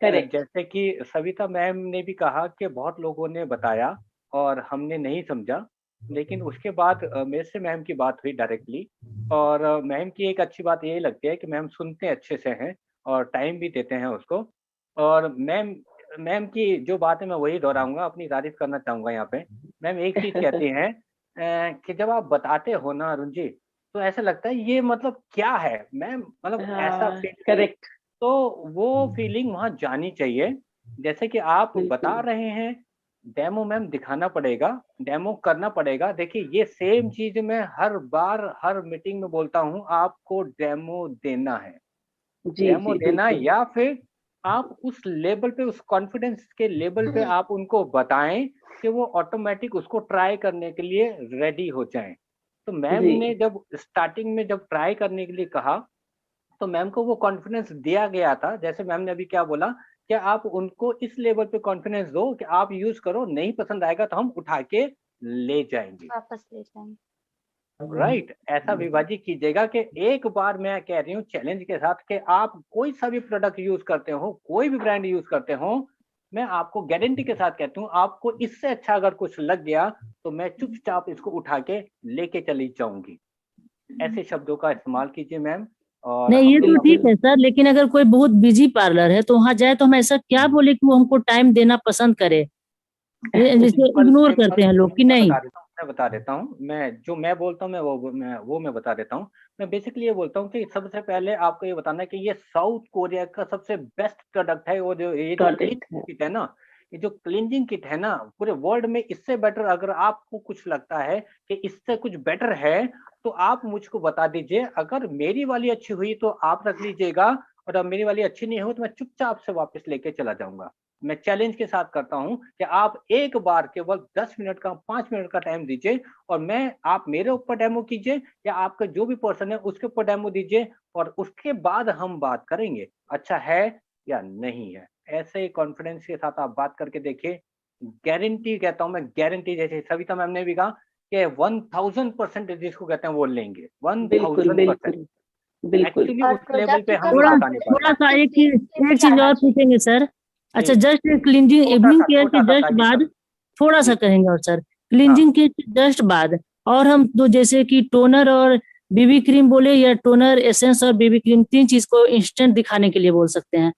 जैसे कि सविता मैम ने भी कहा कि बहुत लोगों ने बताया और हमने नहीं समझा, लेकिन उसके बाद मेरे से मैम की बात हुई डायरेक्टली, और मैम की एक अच्छी बात ये लगती है कि मैम सुनते अच्छे से हैं और टाइम भी देते हैं उसको। और मैम मैम की जो बात है मैं वही दोहराऊंगा, अपनी तारीफ करना चाहूंगा यहाँ पे। मैम एक चीज कहती हैं कि जब आप बताते हो ना अरुण जी, तो ऐसा लगता है ये मतलब क्या है मैम, मतलब ऐसा हाँ, फील। करेक्ट। तो वो फीलिंग वहां जानी चाहिए। जैसे कि आप बता बिल्कुल। रहे हैं, डेमो मैम दिखाना पड़ेगा, डेमो करना पड़ेगा। देखिए ये सेम चीज मैं हर बार हर मीटिंग में बोलता हूँ, आपको डेमो देना है। जी डेमो जी देना, बिल्कुल। या फिर आप उस लेवल पे, उस कॉन्फिडेंस के लेवल पे आप उनको बताएं कि वो ऑटोमेटिक उसको ट्राई करने के लिए रेडी हो जाएं। तो मैम जी ने जब स्टार्टिंग में जब ट्राई करने के लिए कहा, तो मैम को वो कॉन्फिडेंस दिया गया था। जैसे मैम ने अभी क्या बोला कि आप उनको इस लेवल पे कॉन्फिडेंस दो कि आप यूज करो, नहीं पसंद आएगा तो हम उठा के ले जाएंगे। वापस ले जाएंगे। राइट, ऐसा विभाजी कीजिएगा कि एक बार मैं कह रही हूँ चैलेंज के साथ कि आप कोई सा भी प्रोडक्ट यूज करते हो, कोई भी ब्रांड यूज करते हो, मैं आपको गारंटी के साथ कहती हूँ आपको इससे अच्छा अगर कुछ लग गया तो मैं चुपचाप इसको उठा के लेके चली जाऊंगी। ऐसे शब्दों का इस्तेमाल कीजिए मैम। और नहीं, हम ये लोग तो ठीक बिल्कुल। है सर, लेकिन अगर कोई बहुत बिजी पार्लर है तो वहां जाए तो हम ऐसा क्या बोले कि वो हमको टाइम देना पसंद करे? ये जैसे सिंपल इग्नोर सिंपल करते हैं लोग कि मैं नहीं। बता देता हूँ, मैं बोलता हूँ, मैं बता देता हूँ। मैं बेसिकली ये बोलता हूँ कि सबसे पहले आपको ये बताना है कि ये साउथ कोरिया का सबसे बेस्ट प्रोडक्ट है। वो जो ये जो प्रोडक्ट क्लीन है। किट है ना, ये जो क्लींजिंग किट है ना, पूरे वर्ल्ड में इससे बेटर अगर आपको कुछ लगता है कि इससे कुछ बेटर है, तो आप मुझको बता दीजिए। अगर मेरी वाली अच्छी हुई तो आप रख लीजिएगा, और अब मेरी वाली अच्छी नहीं हो तो मैं चुपचाप से वापस लेके चला जाऊंगा। मैं चैलेंज के साथ करता हूं कि आप एक बार केवल 10 मिनट का, 5 मिनट का टाइम दीजिए, और मैं आप मेरे ऊपर डेमो कीजिए या आपका जो भी पर्सन है उसके ऊपर डेमो दीजिए, और उसके बाद हम बात करेंगे अच्छा है या नहीं है। ऐसे कॉन्फिडेंस के साथ आप बात करके देखिए, गारंटी कहता हूं मैं, गारंटी। जैसे सविता मैम ने भी कहा कि 1000% जिसको कहते हैं वो लेंगे, बिल्कुल 1000%। बिल्कुल बिल्कुल। एक्चुअली और उस लेवल पे प्रोडक्ट का हम थोड़ा नहीं बता नहीं कॉन्फिडेंस पा रहे। थोड़ा सा आपके एक फेस पे भी चीज आना और चाहिए। पूछेंगे सर। अच्छा, जी, जस्ट क्लींजिंग इवनिंग केयर के छोटा सा जस्ट बाद, सर। थोड़ा सा जी, कहेंगे और सर, हाँ। क्लींजिंग के जस्ट बाद, और हम तो जैसे कि टोनर और बीबी क्रीम बोले, या टोनर एसेंस और बेबी क्रीम, तीन चीज को इंस्टेंट दिखाने के लिए बोल सकते हैं?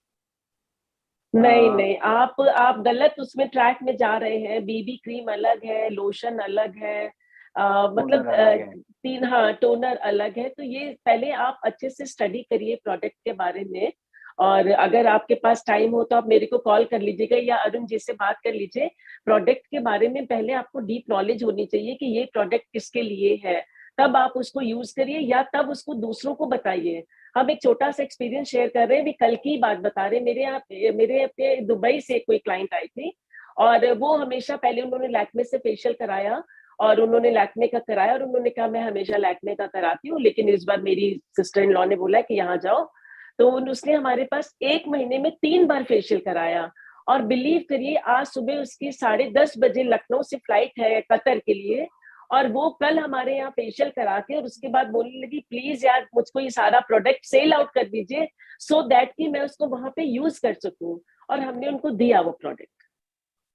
नहीं नहीं, आप गलत उसमें ट्रैक में जा रहे हैं। बीबी क्रीम अलग है, लोशन अलग है, टोनर मतलब अलग है। तीन, हाँ, टोनर अलग है। तो ये पहले आप अच्छे से स्टडी करिए प्रोडक्ट के बारे में। और अगर आपके पास टाइम हो तो आप मेरे को कॉल कर लीजिएगा या अरुण जी से बात कर लीजिए। प्रोडक्ट के बारे में पहले आपको डीप नॉलेज होनी चाहिए कि ये प्रोडक्ट किसके लिए है, तब आप उसको यूज करिए या तब उसको दूसरों को बताइए। हम एक छोटा सा एक्सपीरियंस शेयर कर रहे हैं, भी कल की बात बता रहे हैं। मेरे अपने दुबई से कोई क्लाइंट आई थी, और वो हमेशा पहले उन्होंने लैक्मे से फेशियल कराया, और उन्होंने लैक्मे का कराया, और उन्होंने कहा मैं हमेशा लैक्मे का कराती हूँ, लेकिन इस बार मेरी सिस्टर इन लॉ ने बोला कि यहाँ जाओ। तो उसने हमारे पास 1 महीने में 3 बार फेशियल कराया। और बिलीव करिए, आज सुबह उसकी 10:30 बजे लखनऊ से फ्लाइट है कतर के लिए, और वो कल हमारे यहाँ फेशियल करा के और उसके बाद बोलने लगी प्लीज यार मुझको ये सारा प्रोडक्ट सेल आउट कर दीजिए, सो दैट कि मैं उसको वहां पे यूज कर सकूं। और हमने उनको दिया वो प्रोडक्ट,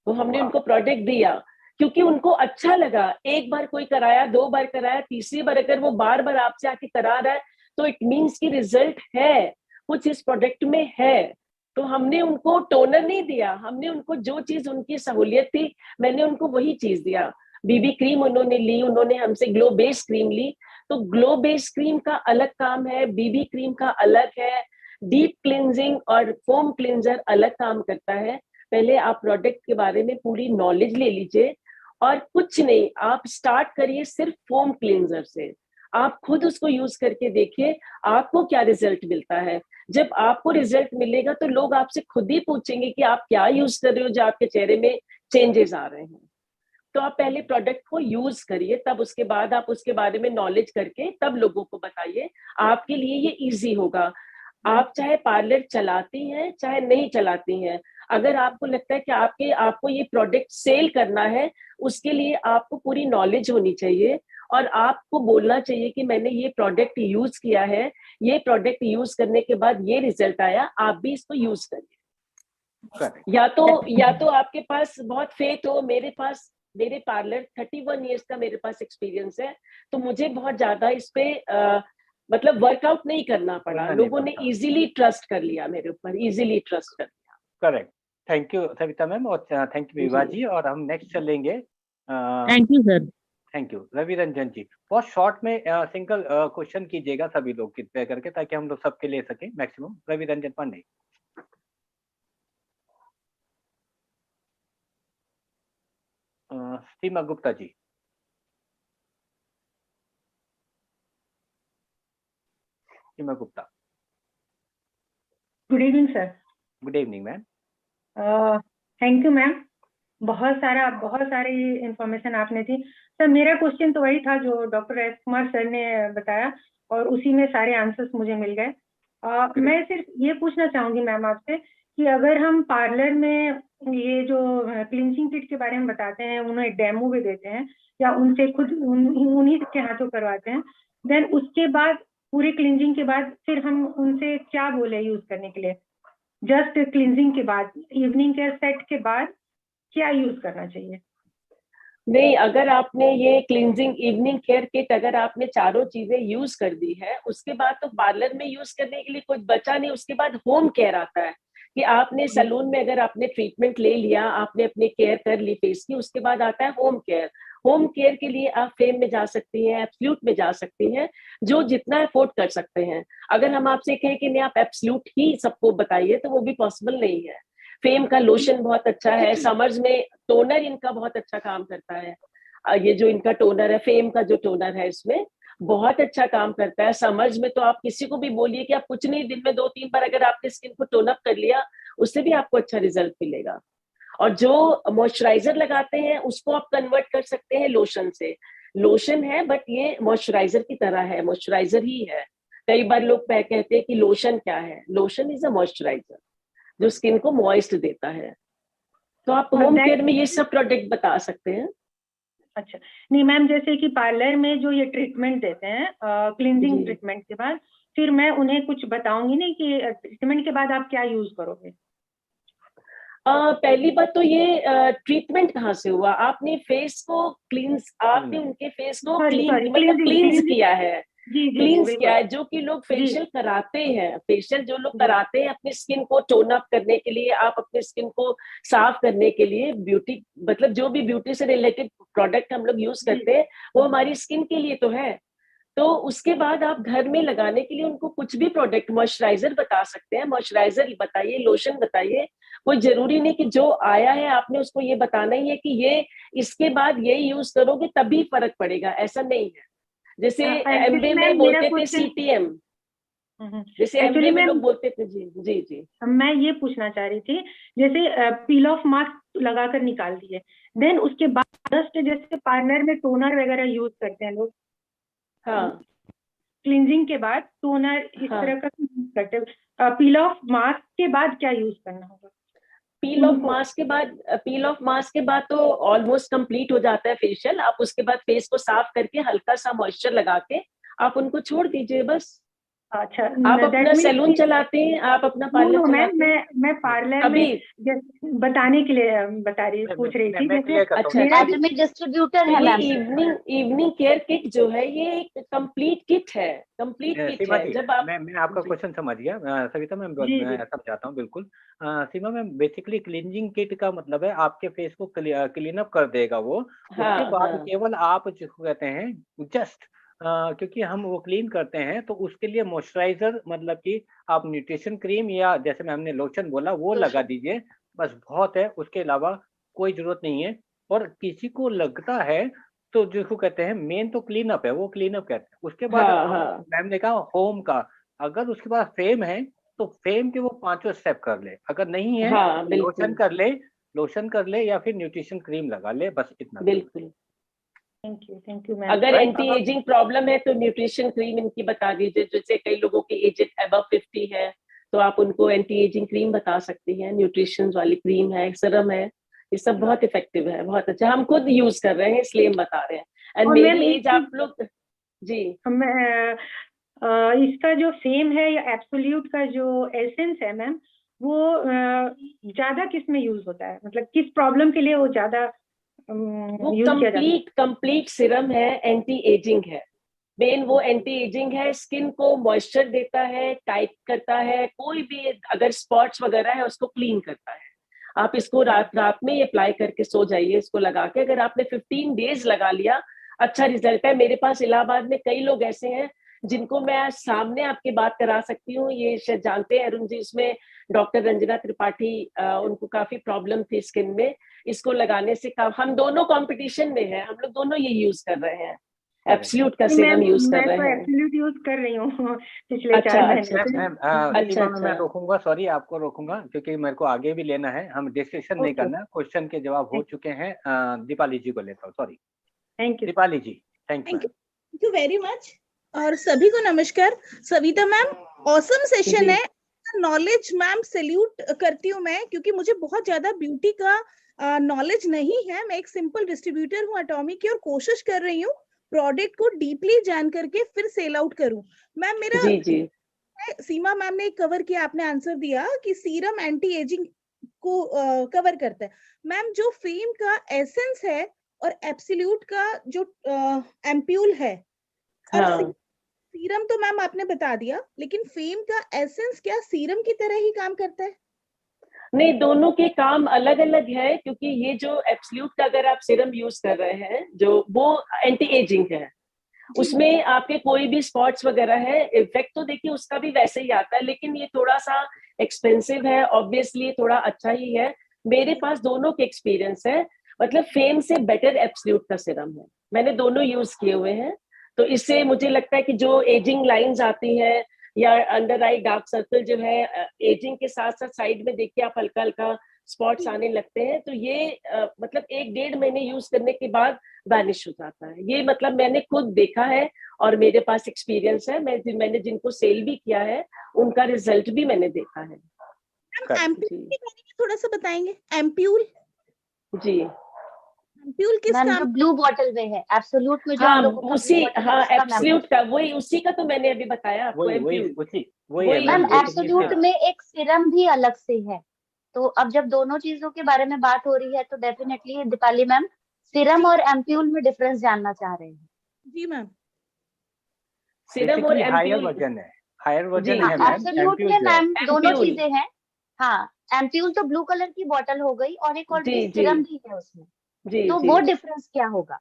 वो हमने उनको प्रोडक्ट दिया, क्योंकि उनको अच्छा लगा। एक बार कोई कराया, 2 बार कराया, तीसरी बार अगर वो बार बार आपसे आके करा रहा है, तो इट मीन्स की रिजल्ट है, कुछ इस प्रोडक्ट में है। तो हमने उनको टोनर नहीं दिया, हमने उनको जो चीज उनकी सहूलियत थी, मैंने उनको वही चीज दिया। बीबी क्रीम उन्होंने ली, उन्होंने हमसे ग्लो बेस क्रीम ली, तो ग्लो बेस क्रीम का अलग काम है, बीबी क्रीम का अलग है। डीप क्लिनजिंग और फोम क्लिनजर अलग काम करता है। पहले आप प्रोडक्ट के बारे में पूरी नॉलेज ले लीजिए, और कुछ नहीं, आप स्टार्ट करिए सिर्फ फोम क्लिनजर से। आप खुद उसको यूज करके देखिए आपको क्या रिजल्ट मिलता है। जब आपको रिजल्ट मिलेगा तो लोग आपसे खुद ही पूछेंगे कि आप क्या यूज कर रहे हो जो आपके चेहरे में चेंजेस आ रहे हैं। तो आप पहले प्रोडक्ट को यूज करिए, तब उसके बाद आप उसके बारे में नॉलेज करके तब लोगों को बताइए। आपके लिए ये इजी होगा। आप चाहे पार्लर चलाती हैं चाहे नहीं चलाती हैं, अगर आपको लगता है कि आपको ये प्रोडक्ट सेल करना है, उसके लिए आपको पूरी नॉलेज होनी चाहिए, और आपको बोलना चाहिए कि मैंने ये प्रोडक्ट यूज किया है, ये प्रोडक्ट यूज करने के बाद ये रिजल्ट आया, आप भी इसको यूज करिए। या तो आपके पास बहुत फेथ हो, मेरे पास मेरे पार्लर 31 इयर्स का मेरे पास एक्सपीरियंस है, तो मुझे बहुत ज्यादा इस पे मतलब वर्कआउट नहीं करना पड़ा, लोगों ने इजीली ट्रस्ट कर लिया मेरे ऊपर, इजीली ट्रस्ट कर लिया। Correct, thank you Savita ma'am और थैंक यू विभा जी। और हम नेक्स्ट चलेंगे। Thank you sir. Thank you Ravi Ranjan ji. बहुत शॉर्ट में सिंगल क्वेश्चन कीजिएगा सभी लोग कृपया करके, ताकि हम लोग सबके ले सकें maximum. Ravi Ranjan Pande. Seema Gupta ji. Seema Gupta. Good evening sir. Good evening ma'am. Thank you ma'am, बहुत सारी इंफॉर्मेशन आपने दी। सर मेरा क्वेश्चन तो वही था जो डॉक्टर एस कुमार सर ने बताया, और उसी में सारे आंसर्स मुझे मिल गए। मैं सिर्फ ये पूछना चाहूंगी मैम आपसे कि अगर हम पार्लर में ये जो क्लिनजिंग किट के बारे में बताते हैं, उन्हें डेमो भी देते हैं या उनसे खुद उन्हीं के हाथों करवाते हैं, देन उसके बाद पूरे क्लिनजिंग के बाद फिर हम उनसे क्या बोले यूज करने के लिए? जस्ट क्लिनजिंग के बाद, इवनिंग केयर सेट के बाद क्या यूज करना चाहिए? नहीं, अगर आपने ये क्लिनजिंग इवनिंग केयर किट अगर आपने चारों चीजें यूज कर दी है, उसके बाद तो पार्लर में यूज करने के लिए कुछ बचा नहीं। उसके बाद होम केयर आता है कि आपने सैलून में अगर आपने ट्रीटमेंट ले लिया, आपने अपनी केयर कर ली फेस की, उसके बाद आता है होम केयर। होम केयर के लिए आप फेम में जा सकती हैं, एब्सोल्यूट में जा सकती हैं, जो जितना अफोर्ड कर सकते हैं। अगर हम आपसे कहें कि नहीं आप एब्सोल्यूट ही सबको बताइए, तो वो भी पॉसिबल नहीं है। फेम का लोशन बहुत अच्छा है, समर्स में टोनर इनका बहुत अच्छा काम करता है। ये जो इनका टोनर है, फेम का जो टोनर है, इसमें बहुत अच्छा काम करता है। समर्स में तो आप किसी को भी बोलिए कि आप कुछ नहीं, दिन में 2-3 बार अगर आपने स्किन को टोन अप कर लिया, उससे भी आपको अच्छा रिजल्ट मिलेगा। और जो मॉइस्चराइजर लगाते हैं उसको आप कन्वर्ट कर सकते हैं लोशन से। लोशन है बट ये मॉइस्चराइजर की तरह है, मॉइस्चराइजर ही है। कई बार लोग कहते हैं कि लोशन क्या है, लोशन इज अ मॉइस्चराइजर जो स्किन को मॉइस्ट देता है। तो आप होम केयर में ये सब प्रोडक्ट बता सकते हैं। अच्छा, नहीं मैम, जैसे कि पार्लर में जो ये ट्रीटमेंट देते हैं क्लिनजिंग ट्रीटमेंट के बाद, फिर मैं उन्हें कुछ बताऊंगी नहीं कि ट्रीटमेंट के बाद आप क्या यूज करोगे? पहली बात तो ये ट्रीटमेंट कहाँ से हुआ, आपने फेस को क्लींस, आपने उनके फेस को क्लींस किया है, क्लींस किया है। जो कि लोग फेशियल कराते हैं, फेशियल जो लोग कराते हैं अपनी स्किन को टोन अप करने के लिए, आप अपनी स्किन को साफ करने के लिए, ब्यूटी मतलब जो भी ब्यूटी से रिलेटेड प्रोडक्ट हम लोग यूज करते हैं वो हमारी स्किन के लिए तो है। तो उसके बाद आप घर में लगाने के लिए उनको कुछ भी प्रोडक्ट, मॉइस्चराइजर बता सकते हैं, मॉइस्चराइजर बताइए, लोशन बताइए। कोई जरूरी नहीं कि जो आया है आपने उसको ये बताना ही है कि ये इसके बाद ये यूज करोगे तभी फर्क पड़ेगा, ऐसा नहीं है। जैसे एमबीए में बोलते थे सीटीएम, जैसे एमबीए में लोग बोलते थे। जी जी जी, मैं ये पूछना चाह रही थी, जैसे पील ऑफ मास्क लगाकर निकाल दिए, देन उसके बाद जस्ट जैसे पार्लर में टोनर वगैरह यूज करते हैं लोग, हाँ, क्लिनजिंग के बाद टोनर इस तरह का यूज करते हैं, पील ऑफ मास्क के बाद क्या यूज करना होगा? पील ऑफ मास्क के बाद तो ऑलमोस्ट कंप्लीट हो जाता है फेशियल। आप उसके बाद फेस को साफ करके हल्का सा मॉइस्चर लगा के आप उनको छोड़ दीजिए बस। अच्छा, आप अपना सैलून चलाते हैं, आप अपना पार्लर चलाते हैं? मैं पार्लर में बताने के लिए पूछ रही थी। अच्छा, डिस्ट्रीब्यूटर है मैम। इवनिंग केयर किट जो है ये एक कंप्लीट किट है, कंप्लीट किट है। जब आप मैं आपका क्वेश्चन समझ गया सविता मैम, मैं समझाता हूँ बिल्कुल। सीमा मैम, बेसिकली क्लींजिंग किट का मतलब है आपके फेस को क्लीन अप कर देगा वो। उसके बाद केवल आप जिसको कहते हैं जस्ट क्योंकि हम वो क्लीन करते हैं तो उसके लिए मॉइस्चराइजर, मतलब कि आप न्यूट्रिशन क्रीम या जैसे मैम ने लोशन बोला वो लगा दीजिए, बस बहुत है। उसके अलावा कोई जरूरत नहीं है। और किसी को लगता है तो जिसको कहते हैं मेन तो क्लीन अप है, वो क्लीन अप कहते हैं। उसके बाद मैम ने कहा होम का, अगर उसके पास फेम है तो फेम के वो 5 स्टेप कर ले, अगर नहीं है लोशन कर ले या फिर न्यूट्रिशन क्रीम लगा ले, बस इतना। बिल्कुल, थैंक यू मैम। अगर एंटी एजिंग प्रॉब्लम है तो न्यूट्रिशन क्रीम इनकी बता दीजिए। जैसे कई लोगों की एज अबव 50 है तो आप उनको एंटी एजिंग क्रीम बता सकती हैं, न्यूट्रिशन वाली क्रीम है, सीरम है, ये सब बहुत इफेक्टिव है, बहुत अच्छा। हम खुद यूज कर रहे हैं इसलिए हम बता रहे हैं। एंड मेरी एज आप लोग जी, इसका जो फेम है या एब्सोल्यूट का जो एसेंस है मैम, वो ज्यादा किस में यूज होता है, मतलब किस प्रॉब्लम के लिए वो ज्यादा वो यूज किया जाता है? कंप्लीट सिरम है, एंटी एजिंग है। मेन वो एंटी एजिंग है, स्किन को मॉइस्चर देता है, टाइट करता है, कोई भी अगर स्पॉट्स वगैरह है उसको क्लीन करता है। आप इसको रात में अप्लाई करके सो जाइए इसको लगा के। अगर आपने 15 डेज लगा लिया, अच्छा रिजल्ट है। मेरे पास इलाहाबाद में कई लोग ऐसे हैं जिनको मैं आज सामने आपकी बात करा सकती हूँ। ये शायद जानते हैं अरुण जी, इसमें डॉक्टर रंजना त्रिपाठी, उनको काफी प्रॉब्लम थी स्किन में। इसको लगाने से हम दोनों कंपटीशन में हैं, हम लोग दोनों ये यूज कर रहे हैं, एब्सोल्यूट का सीरम यूज कर रहे हैं। मैं तो एब्सोल्यूट यूज कर रही हूँ पिछले अच्छा, 4 महीने अच्छा, से। अच्छा, मैं रोकूंगा, सॉरी आपको रोकूंगा क्योंकि मेरे को आगे भी लेना है, हम डिस्कशन नहीं करना, क्वेश्चन के जवाब हो चुके हैं। दीपाली जी को लेता हूँ, sorry. Thank you Deepali ji, thank you very much. और सभी को नमस्कार। सविता मैम, ऑसम सेशन है, नॉलेज मैम सैल्यूट करती हूँ मैं, क्योंकि मुझे बहुत ज्यादा ब्यूटी का नॉलेज नहीं है। मैं एक सिंपल डिस्ट्रीब्यूटर हूँ एटॉमिक की, और कोशिश कर रही हूँ प्रोडक्ट को डीपली जान करके फिर सेल आउट करूँ। मैम मेरा जी। सीमा मैम ने कवर किया, आपने आंसर दिया कि सीरम एंटी एजिंग को कवर करता है। मैम जो फेम का एसेंस है और एब्सोल्यूट का जो एम्प्यूल है, सीरम तो मैम आपने बता दिया, लेकिन फेम का एसेंस क्या सीरम की तरह ही काम करता है? नहीं, दोनों के काम अलग अलग है, क्योंकि ये जो एब्सोल्यूट का अगर आप सीरम यूज कर रहे हैं, जो वो एंटी एजिंग है, उसमें आपके कोई भी स्पॉट्स वगैरह है, इफेक्ट तो देखिए उसका भी वैसे ही आता है, लेकिन ये थोड़ा सा एक्सपेंसिव है, ऑब्वियसली थोड़ा अच्छा ही है। मेरे पास दोनों के एक्सपीरियंस है, मतलब फेम से बेटर एब्सोल्यूट का सीरम है, मैंने दोनों यूज किए हुए हैं। तो इससे मुझे लगता है कि जो एजिंग लाइंस आती है या अंडर आई डार्क सर्कल जो है, एजिंग के साथ साथ साइड में देखिए आप हल्का हल्का स्पॉट्स आने लगते हैं, तो ये मतलब 1-1.5 महीने यूज करने के बाद वैनिश हो जाता है। ये मतलब मैंने खुद देखा है और मेरे पास एक्सपीरियंस है। मैंने जिनको सेल भी किया है उनका रिजल्ट भी मैंने देखा है। एम्प्यूल के बारे में थोड़ा सा बताएंगे? एम्प्यूल जी, एम्प्यूल किस काम? ब्लू बॉटल में है, एब्सोल्यूट में जो हाँ, हम लोगों का उसी, blue bottle है, हाँ, उसका एब्सोल्यूट का वही, उसी का तो मैंने अभी बताया आपको। मैम एब्सोल्यूट में एक सीरम भी अलग से है। तो अब जब दोनों चीजों के बारे में बात हो रही है, तो डेफिनेटली दीपाली मैम सीरम और एम्प्यूल में डिफरेंस जानना चाह रहे हैं। जी मैम, सीरम और हायर वर्जन है, हायर वर्जन है मैम। एब्सोल्यूट में मैम दोनों चीजें हैं। हाँ, एम्प्यूल तो ब्लू कलर की बोतल हो गई, और एक और सीरम भी है उसमें। तो वो डिफरेंस क्या होगा?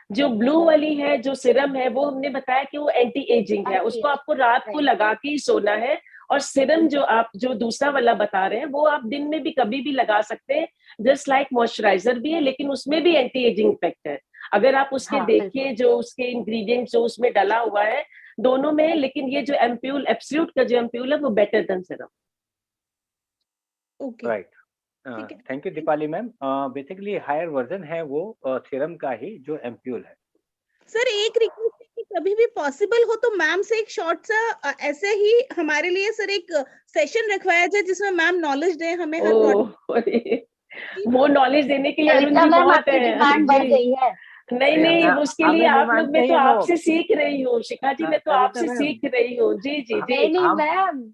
जो ब्लू वाली है, जो सीरम है, वो हमने बताया कि वो एंटी एजिंग है, उसको आपको रात को लगा के ही सोना है। और सीरम जो आप जो दूसरा वाला बता रहे हैं, वो आप दिन में भी कभी भी लगा सकते हैं, जस्ट लाइक मॉइस्चराइजर भी है, लेकिन उसमें भी एंटी एजिंग इफेक्ट है। अगर आप उसके देखिए जो उसके इंग्रेडिएंट्स जो उसमें डाला हुआ है, दोनों में, लेकिन ये जो एम्प्यूल, एब्सोल्यूट का जो एम्प्यूल है, वो better than serum. Right, thank you Deepali ma'am. Basically higher version है वो सीरम का ही, जो एम्प्यूल है। सर एक रिक्वेस्ट है कि कभी भी पॉसिबल हो तो मैम से एक शॉर्ट सा ऐसे ही हमारे लिए सर एक सेशन रखवाया जाए, जिसमें मैम नॉलेज दे हमें हर वो नॉलेज देने के लिए अरुण जी बहुत है। नहीं, उसके लिए आप लोग, मैं तो आपसे सीख रही हूँ शिखा जी, मैं तो आपसे सीख रही हूँ। जी मैम,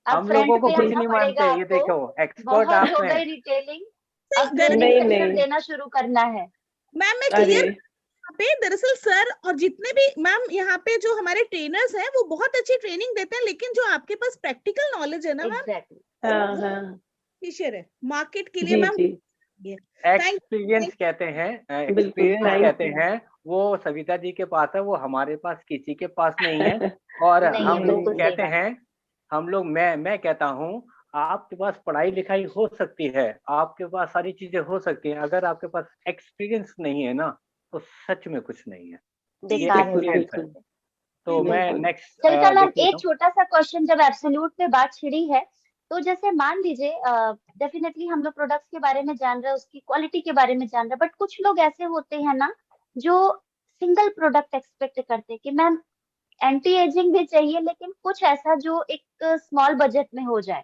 हम लोगों को कुछ नहीं मानते, ये देखो एक्सपर्ट आप हैं। नहीं देना शुरू करना है मैम। मैं क्लियर पे दरअसल सर और जितने भी मैम यहाँ पे जो हमारे ट्रेनर्स हैं, वो बहुत अच्छी ट्रेनिंग देते हैं, लेकिन जो आपके पास प्रैक्टिकल नॉलेज है ना मैम, फिशर है मार्केट के लिए मैम। एक्सपीरियंस कहते हैं, एक्सपीरियंस कहते हैं, वो सविता जी के पास है, वो हमारे पास किसी के पास नहीं है। और हम लोग कहते हैं, हम लोग, मैं कहता हूँ, आपके पास पढ़ाई लिखाई हो सकती है, आपके पास सारी चीजें हो सकती हैं, अगर आपके पास एक्सपीरियंस नहीं है ना, तो सच में कुछ नहीं है। तो मैं नेक्स्ट एक छोटा सा क्वेश्चन, जब एब्सोल्यूट पे बात छिड़ी है, तो जैसे मान लीजिए डेफिनेटली हम लोग प्रोडक्ट्स के बारे में जान रहे हैं, उसकी क्वालिटी के बारे में जान रहे हैं, बट कुछ लोग ऐसे होते हैं ना जो सिंगल प्रोडक्ट एक्सपेक्ट करते हैं कि मैम एंटी एजिंग भी चाहिए, लेकिन कुछ ऐसा जो एक स्मॉल बजट में हो जाए,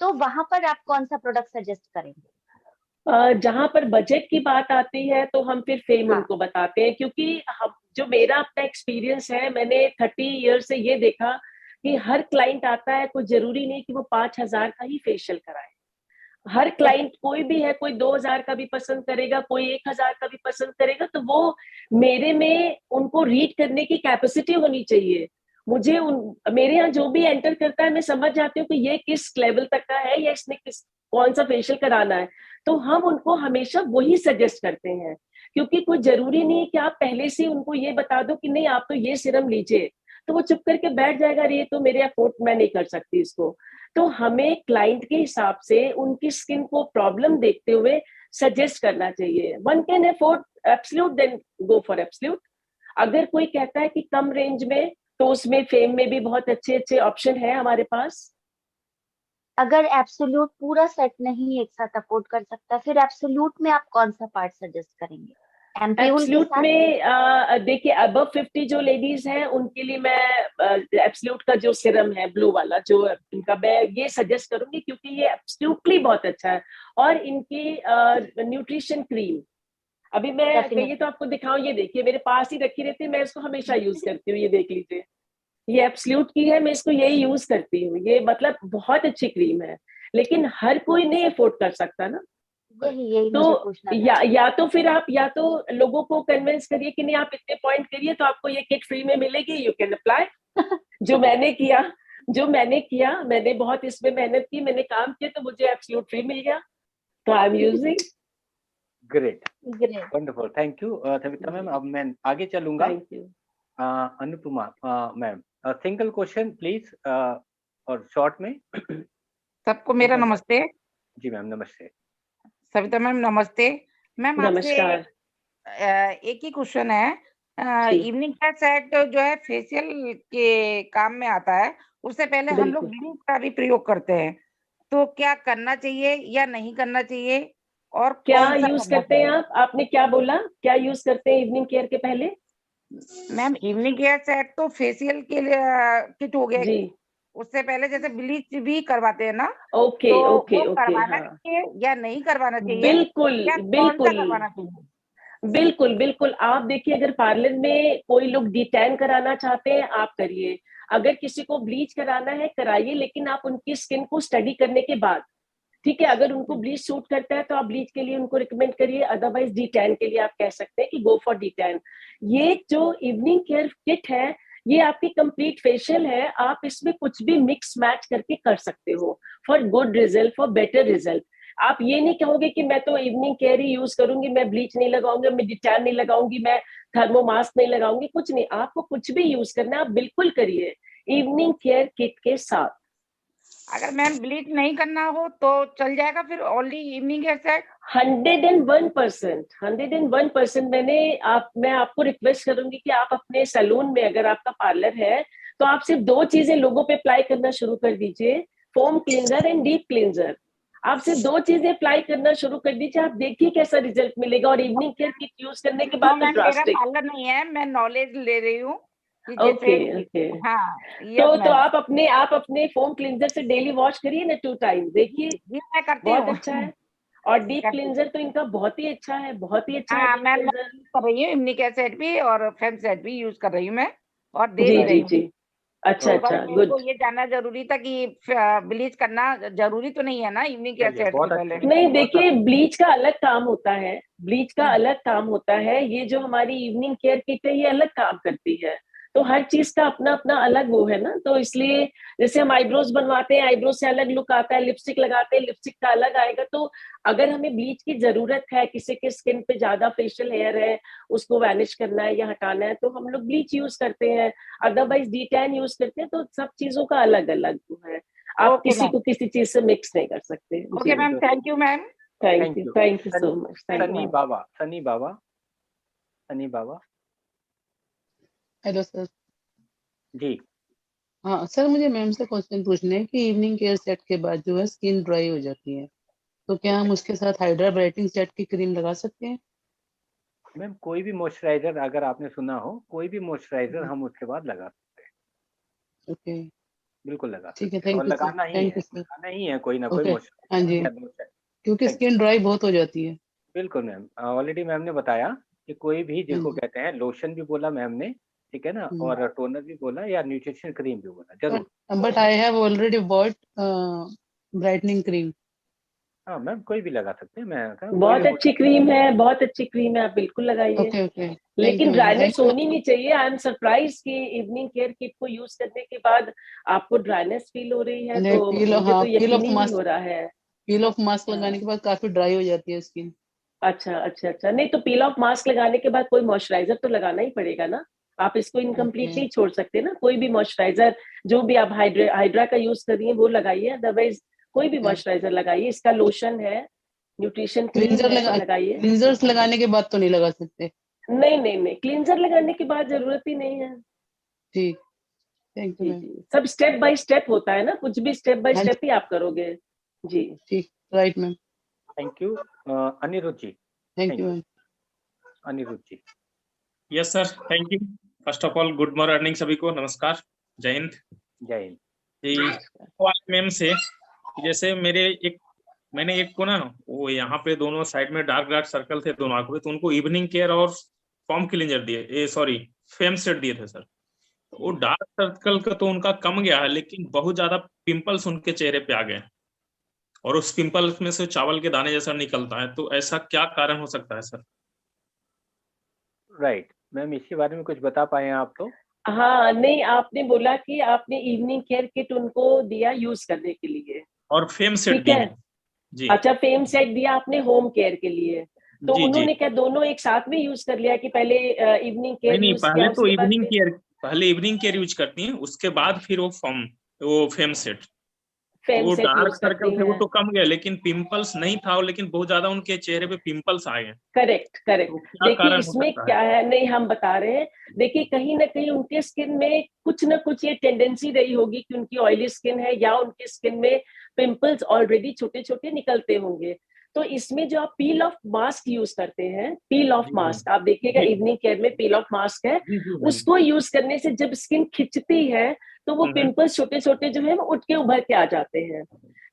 तो वहां पर आप कौन सा प्रोडक्ट सजेस्ट करेंगे? जहां पर बजट की बात आती है तो हम फिर फेम उनको बताते हैं, क्योंकि हम, जो मेरा अपना एक्सपीरियंस है, मैंने 30 ईयर से ये देखा कि हर क्लाइंट आता है, कोई जरूरी नहीं कि वो 5,000 का ही फेशियल कराए। हर क्लाइंट कोई भी है, कोई 2000 का भी पसंद करेगा, कोई 1000 का भी पसंद करेगा, तो वो मेरे में उनको रीड करने की कैपेसिटी होनी चाहिए। मुझे मेरे यहाँ जो भी एंटर करता है मैं समझ जाती हूँ कि ये किस लेवल तक का है या इसने कौन सा फेशियल कराना है, तो हम उनको हमेशा वही सजेस्ट करते हैं। क्योंकि कोई जरूरी नहीं है कि आप पहले से उनको ये बता दो कि नहीं आप तो ये सीरम लीजिए, तो वो चुप करके बैठ जाएगा, ये तो मेरे अफोर्ड मैं नहीं कर सकती इसको। तो हमें क्लाइंट के हिसाब से उनकी स्किन को प्रॉब्लम देखते हुए सजेस्ट करना चाहिए। One can afford absolute, then go for absolute. अगर कोई कहता है कि कम रेंज में, तो उसमें फेम में भी बहुत अच्छे अच्छे ऑप्शन है हमारे पास। अगर एब्सोल्यूट पूरा सेट नहीं एक साथ अफोर्ड कर सकता, फिर एब्सोल्यूट में आप कौन सा पार्ट सजेस्ट करेंगे? एब्सोल्यूट में देखिए अबव 50 जो लेडीज हैं उनके लिए मैं एब्सोल्यूट का जो सीरम है ब्लू वाला, जो इनका मैं ये सजेस्ट करूंगी क्योंकि ये एब्सोल्युटली बहुत अच्छा है। और इनकी न्यूट्रिशन क्रीम अभी मैं ये तो आपको दिखाऊं, ये देखिए मेरे पास ही रखी रहती है, मैं इसको हमेशा यूज करती हूँ। ये देख लीजिए, ये एब्सोल्यूट की है, मैं इसको यही यूज करती हूँ। ये मतलब बहुत अच्छी क्रीम है, लेकिन हर कोई नहीं अफोर्ड कर सकता ना। तो या तो फिर आप या तो लोगों को कन्विंस करिए कि नहीं आप इतने पॉइंट करिए तो आपको ये किट फ्री में मिलेगी, यू कैन अप्लाई। जो मैंने किया, मैंने बहुत इसमें मेहनत की, मैंने काम किया, तो मुझे एब्सोल्यूट फ्री मिल गया, तो I am using. Great, wonderful, thank you Savita ma'am. अब मैं आगे चलूंगा। Anupama ma'am, single question please, और शॉर्ट में। सबको मेरा नमस्ते। जी मैम नमस्ते। सविता मैम नमस्ते। मैम आपसे एक ही क्वेश्चन है। इवनिंग केयर सेट जो है फेशियल के काम में आता है, उससे पहले हम लोग ब्लीच का भी प्रयोग करते हैं, तो क्या करना चाहिए या नहीं करना चाहिए, और क्या यूज करते हैं आप? आपने क्या बोला, क्या यूज करते हैं इवनिंग केयर के पहले? मैम इवनिंग केयर सेट तो फेशियल के लिए किट हो गया जी। उससे पहले जैसे ब्लीच भी करवाते हैं ना, ओके तो ओके वो ओके, करवाना चाहिए या नहीं करवाना चाहिए? बिल्कुल बिल्कुल करवाना चाहिए? बिल्कुल बिल्कुल। आप देखिए, अगर पार्लर में कोई लोग डिटैन कराना चाहते हैं आप करिए, अगर किसी को ब्लीच कराना है कराइए, लेकिन आप उनकी स्किन को स्टडी करने के बाद, ठीक है। अगर उनको ब्लीच सूट करता है तो आप ब्लीच के लिए उनको रिकमेंड करिए, अदरवाइज डिटैन के लिए आप कह सकते हैं कि गो फॉर डिटैन। ये जो इवनिंग केयर किट है ये आपकी कंप्लीट फेशियल है, आप इसमें कुछ भी मिक्स मैच करके कर सकते हो for good result, for better result. आप ये नहीं कहोगे कि मैं तो इवनिंग केयर ही यूज करूंगी, मैं ब्लीच नहीं लगाऊंगी, मैं डिटैन नहीं लगाऊंगी, मैं थर्मोमास्क नहीं लगाऊंगी, कुछ नहीं। आपको कुछ भी यूज करना है आप बिल्कुल करिए इवनिंग केयर किट के साथ। अगर मैम ब्लीच नहीं करना हो तो चल जाएगा फिर ओनली इवनिंग केयर सेट? 101%। मैं आपको रिक्वेस्ट करूंगी कि आप अपने सैलून में, अगर आपका पार्लर है तो आप सिर्फ 2 चीजें लोगों पे अप्लाई करना शुरू कर दीजिए, foam cleanser and deep cleanser. आप सिर्फ 2 चीजें अप्लाई करना शुरू कर दीजिए, आप देखिए कैसा रिजल्ट मिलेगा। और इवनिंग केयर किट यूज करने के बाद मेरा पार्लर नहीं है, मैं नॉलेज ले रही हूँ। ओके। हाँ, तो आप अपने फोम क्लींजर से डेली वॉश करिए ना 2 टाइम, देखिए बहुत अच्छा है। और डीप क्लींजर तो इनका बहुत ही अच्छा है, बहुत ही अच्छा है। मैं कर रही हूँ इवनिंग केयर सेट भी और फेम सेट भी यूज कर रही हूँ मैं, और दे जी रही जी। अच्छा अच्छा, गुड। ये जानना जरूरी था कि ब्लीच करना जरूरी तो नहीं है ना इवनिंग केयर सेट से पहले? नहीं, देखिए ब्लीच का अलग काम होता है, ब्लीच का अलग काम होता है। ये जो हमारी इवनिंग केयर किट है ये अलग काम करती है, तो हर चीज का अपना अपना अलग वो है ना। तो इसलिए जैसे हम आईब्रोज बनवाते हैं, आईब्रोज से अलग लुक आता है, लिपस्टिक लगाते हैं, लिपस्टिक का अलग आएगा। तो अगर हमें ब्लीच की जरूरत है, किसी के स्किन पे ज्यादा फेशियल हेयर है, उसको वैनिश करना है या हटाना है, तो हम लोग ब्लीच यूज करते हैं, अदरवाइज डीटैन यूज करते हैं। तो सब चीजों का अलग अलग है, आप किसी को किसी चीज से मिक्स नहीं कर सकते। Okay ma'am, thank you ma'am. Thank you so much. Sunny Baba. Hello sir. जी हाँ सर, मुझे मैम से क्वेश्चन पूछना है कि इवनिंग केयर सेट के बाद जो है स्किन ड्राई हो जाती है, तो क्या हम उसके साथ हाइड्रा ब्राइटनिंग सेट की क्रीम लगा सकते हैं? मैम कोई भी मॉइस्चराइजर, अगर आपने सुना हो, कोई भी मॉइस्चराइजर हम उसके बाद लगा सकते हैं। ओके, बिल्कुल लगा, ठीक है। और थैंक लगाना ही है कोई ना कोई हाँ जी, क्योंकि स्किन ड्राई बहुत हो जाती है। बिल्कुल मैम, ऑलरेडी मैम ने बताया कि कोई भी जिसको कहते हैं, लोशन भी बोला मैम ने, ठीक है ना, और टोनर भी बोला या न्यूट्रिशन क्रीम भी बोला, जरूर। But I have already bought brightening cream. हाँ मैम, कोई भी लगा सकते हैं, मैं कोई बहुत भी अच्छी क्रीम है, बहुत अच्छी क्रीम है, आप बिल्कुल लगाइए। ओके ओके, लेकिन ड्राइनेस होनी नहीं चाहिए। आई एम सरप्राइज कि इवनिंग केयर किट को यूज करने के बाद आपको ड्राइनेस फील हो रही है, तो मुझे तो यकीन ही नहीं हो रहा है। पील ऑफ मास्क लगाने के बाद काफी ड्राई हो जाती है स्किन। अच्छा अच्छा अच्छा, नहीं तो पील ऑफ मास्क लगाने के बाद कोई मॉइस्चराइजर तो लगाना ही पड़ेगा ना, आप इसको इनकम्प्लीट नहीं छोड़ सकते ना। कोई भी मॉइस्चराइजर, जो भी आप हाइड्रा का यूज कर रही है वो लगाइए, अदरवाइज कोई भी मॉइस्चराइजर लगाइए। इसका लोशन है, न्यूट्रिशन क्लींजर लगाइए। क्लींजर्स लगाने के बाद तो नहीं लगा सकते? नहीं नहीं नहीं, क्लींजर लगाने के बाद जरूरत ही नहीं है। ठीक, थैंक यू। सब स्टेप बाय स्टेप होता है ना, कुछ भी स्टेप बाय स्टेप ही आप करोगे। जी ठीक, right ma'am. Thank you. Aniruddh ji. Thank you. Aniruddh ji. Yes sir, thank you. First of all good morning सभी को, नमस्कार, जय हिंद। जय हिंद जी। मैम से जैसे मैंने एक को ना, वो यहाँ पे दोनों साइड में डार्क डार्क सर्कल थे दोनों आंखों पे, तो उनको इवनिंग केयर और फॉर्म क्लींजर दिए, सॉरी फेम सेट दिए थे सर। वो डार्क सर्कल का तो उनका कम गया है, लेकिन बहुत ज्यादा पिंपल्स उनके चेहरे पे आ गए, और उस पिंपल्स में से चावल के दाने जैसा निकलता है। तो ऐसा क्या कारण हो सकता है सर? राइट मैम, इसके बारे में कुछ बता पाए आप तो? हाँ नहीं, आपने बोला कि आपने इवनिंग केयर किट उनको दिया यूज करने के लिए, और फेम सेट दिया जी। अच्छा, फेम सेट दिया आपने होम केयर के लिए, तो उन्होंने क्या दोनों एक साथ में यूज कर लिया कि पहले इवनिंग केयर नहीं, यूज पहले किया, तो इवनिंग केयर यूज करती हैं, उसके बाद फिर वो फेम सेट। वो डार्क सर्कल थे वो तो कम गए, लेकिन पिंपल्स नहीं था, लेकिन बहुत ज्यादा उनके चेहरे पे पिंपल्स आ गए। Correct correct. देखिए इसमें क्या है, नहीं हम बता रहे हैं, देखिए कहीं ना कहीं उनके स्किन में कुछ ना कुछ ये टेंडेंसी रही होगी कि उनकी ऑयली स्किन है, या उनकी स्किन में पिंपल्स ऑलरेडी छोटे छोटे निकलते होंगे। तो इसमें जो आप पील ऑफ मास्क यूज करते हैं, पील ऑफ मास्क आप देखिएगा इवनिंग केयर में पील ऑफ मास्क है, उसको यूज करने से जब स्किन खिंचती है तो वो पिंपल्स छोटे छोटे जो है वो उठ के उभर के आ जाते हैं।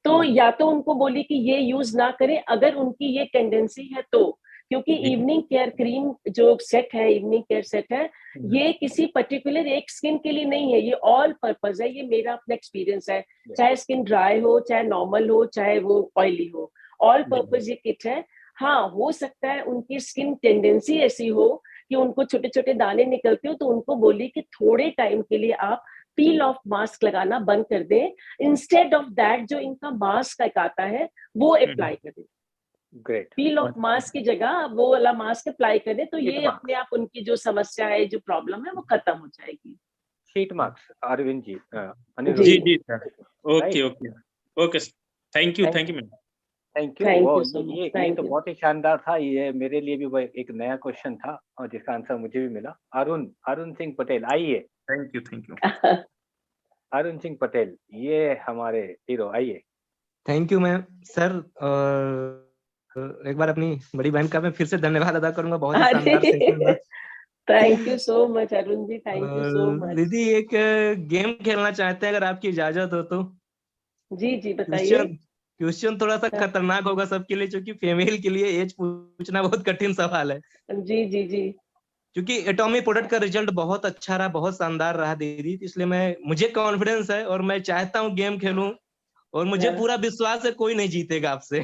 तो या तो उनको बोली कि ये यूज ना करें अगर उनकी ये टेंडेंसी है तो, क्योंकि इवनिंग केयर क्रीम जो सेट है, इवनिंग केयर सेट है, ये किसी पर्टिकुलर एक स्किन के लिए नहीं है, ये ऑल पर्पज है। ये मेरा अपना एक्सपीरियंस है, चाहे स्किन ड्राई हो, चाहे नॉर्मल हो, चाहे वो ऑयली हो, ऑल पर्पज ये किट है। हाँ हो सकता है उनकी स्किन टेंडेंसी ऐसी हो कि उनको छोटे छोटे दाने निकलते हो, तो उनको बोली कि थोड़े टाइम के लिए आप पील ऑफ मास्क लगाना बंद कर दें, इंस्टेड ऑफ दैट जो इनका मास्क एक आता है वो अप्लाई करें। ग्रेट। पील ऑफ मास्क की जगह वो वाला मास्क अप्लाई करें, तो ये अपने आप उनकी जो समस्या है, जो प्रॉब्लम है वो खत्म हो जाएगी। Sheet marks Arvind ji. जी जी sir, okay okay okay, thank you ma'am. Thank you. ये तो बहुत ही शानदार था, ये मेरे लिए भी एक नया क्वेश्चन था और जिसका आंसर मुझे भी मिला। अरुण सिंह पटेल आइए। Thank you. अरुण सिंह पटेल, ये हमारे हीरो, आइए। Thank you ma'am. सर एक बार अपनी बड़ी बहन का मैं फिर से धन्यवाद अदा करूंगा, बहुत ही शानदार सेशन था। Thank you so much Arun ji, thank you so much. दीदी एक गेम खेलना चाहते हैं अगर आपकी इजाजत हो तो। जी बताइए। क्वेश्चन थोड़ा सा खतरनाक होगा सबके लिए, क्योंकि फीमेल के लिए एज पूछना बहुत कठिन सवाल है। जी क्योंकि एटॉमी प्रोडक्ट का रिजल्ट बहुत अच्छा रहा, बहुत शानदार रहा दीदी, इसलिए मुझे कॉन्फिडेंस है और मैं चाहता हूँ गेम खेलूं, और मुझे पूरा विश्वास है कोई नहीं जीतेगा आपसे।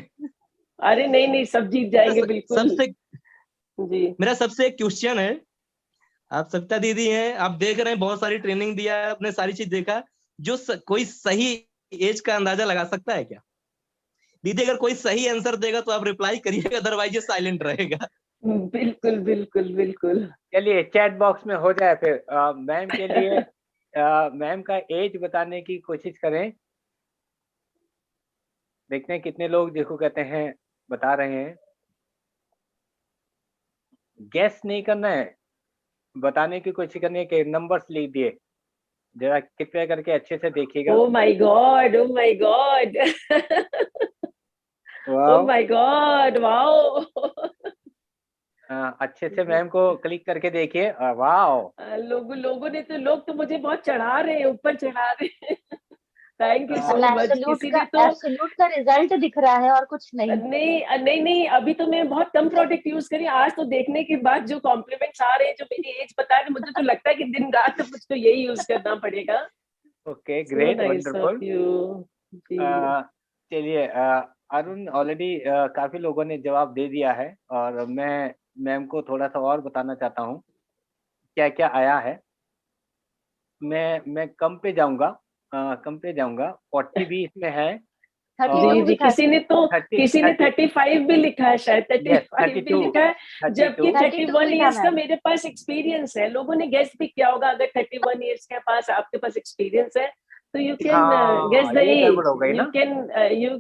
अरे नहीं, सब जीत जाएंगे बिल्कुल। मेरा सबसे एक क्वेश्चन है, आप सविता दीदी हैं, आप देख रहे हैं बहुत सारी ट्रेनिंग दिया है, आपने सारी चीज देखा, जो कोई सही एज का अंदाजा लगा सकता है क्या? दीदी अगर कोई सही आंसर देगा तो आप रिप्लाई करिएगा, अदरवाइज ये साइलेंट रहेगा। बिल्कुल। चलिए चैट बॉक्स में हो जाए फिर। मैम के लिए मैम का एज बताने की कोशिश करें, देखते हैं कितने लोग जिसको कहते हैं बता रहे हैं। गेस नहीं करना है, बताने की कोशिश करनी है कि नंबर्स लिख दिए, जरा कृपया करके अच्छे से देखिएगा। Oh my God oh my God wow. अच्छे से मैम को क्लिक करके देखिए। वाओ, लोग तो मुझे बहुत चढ़ा रहे हैं, ऊपर चढ़ा रहे हैं। Thank you so much. Absolute का रिजल्ट दिख रहा है और कुछ नहीं। नहीं, अभी तो मैं बहुत कम प्रोडक्ट यूज करी, आज तो देखने के बाद जो कॉम्प्लीमेंट्स आ रहे हैं, जो मेरी एज बता रहे, मुझे तो लगता है कि दिन रात तो मुझको यही यूज करना पड़ेगा। Okay great, wonderful. चलिए अरुण ऑलरेडी काफी लोगों ने जवाब दे दिया है और मैं मैम को थोड़ा सा और बताना चाहता हूँ क्या क्या आया है। मैं कम पे जाऊंगा 40 भी इसमें है। जी जी, किसी ने 35 भी लिखा है, शायद 35 भी लिखा है, जबकि 31 इयर्स का मेरे पास एक्सपीरियंस है। लोगों ने गेस भी किया होगा, अगर 31 इयर्स के पास आपके पास एक्सपीरियंस है तो you can guess the age, you can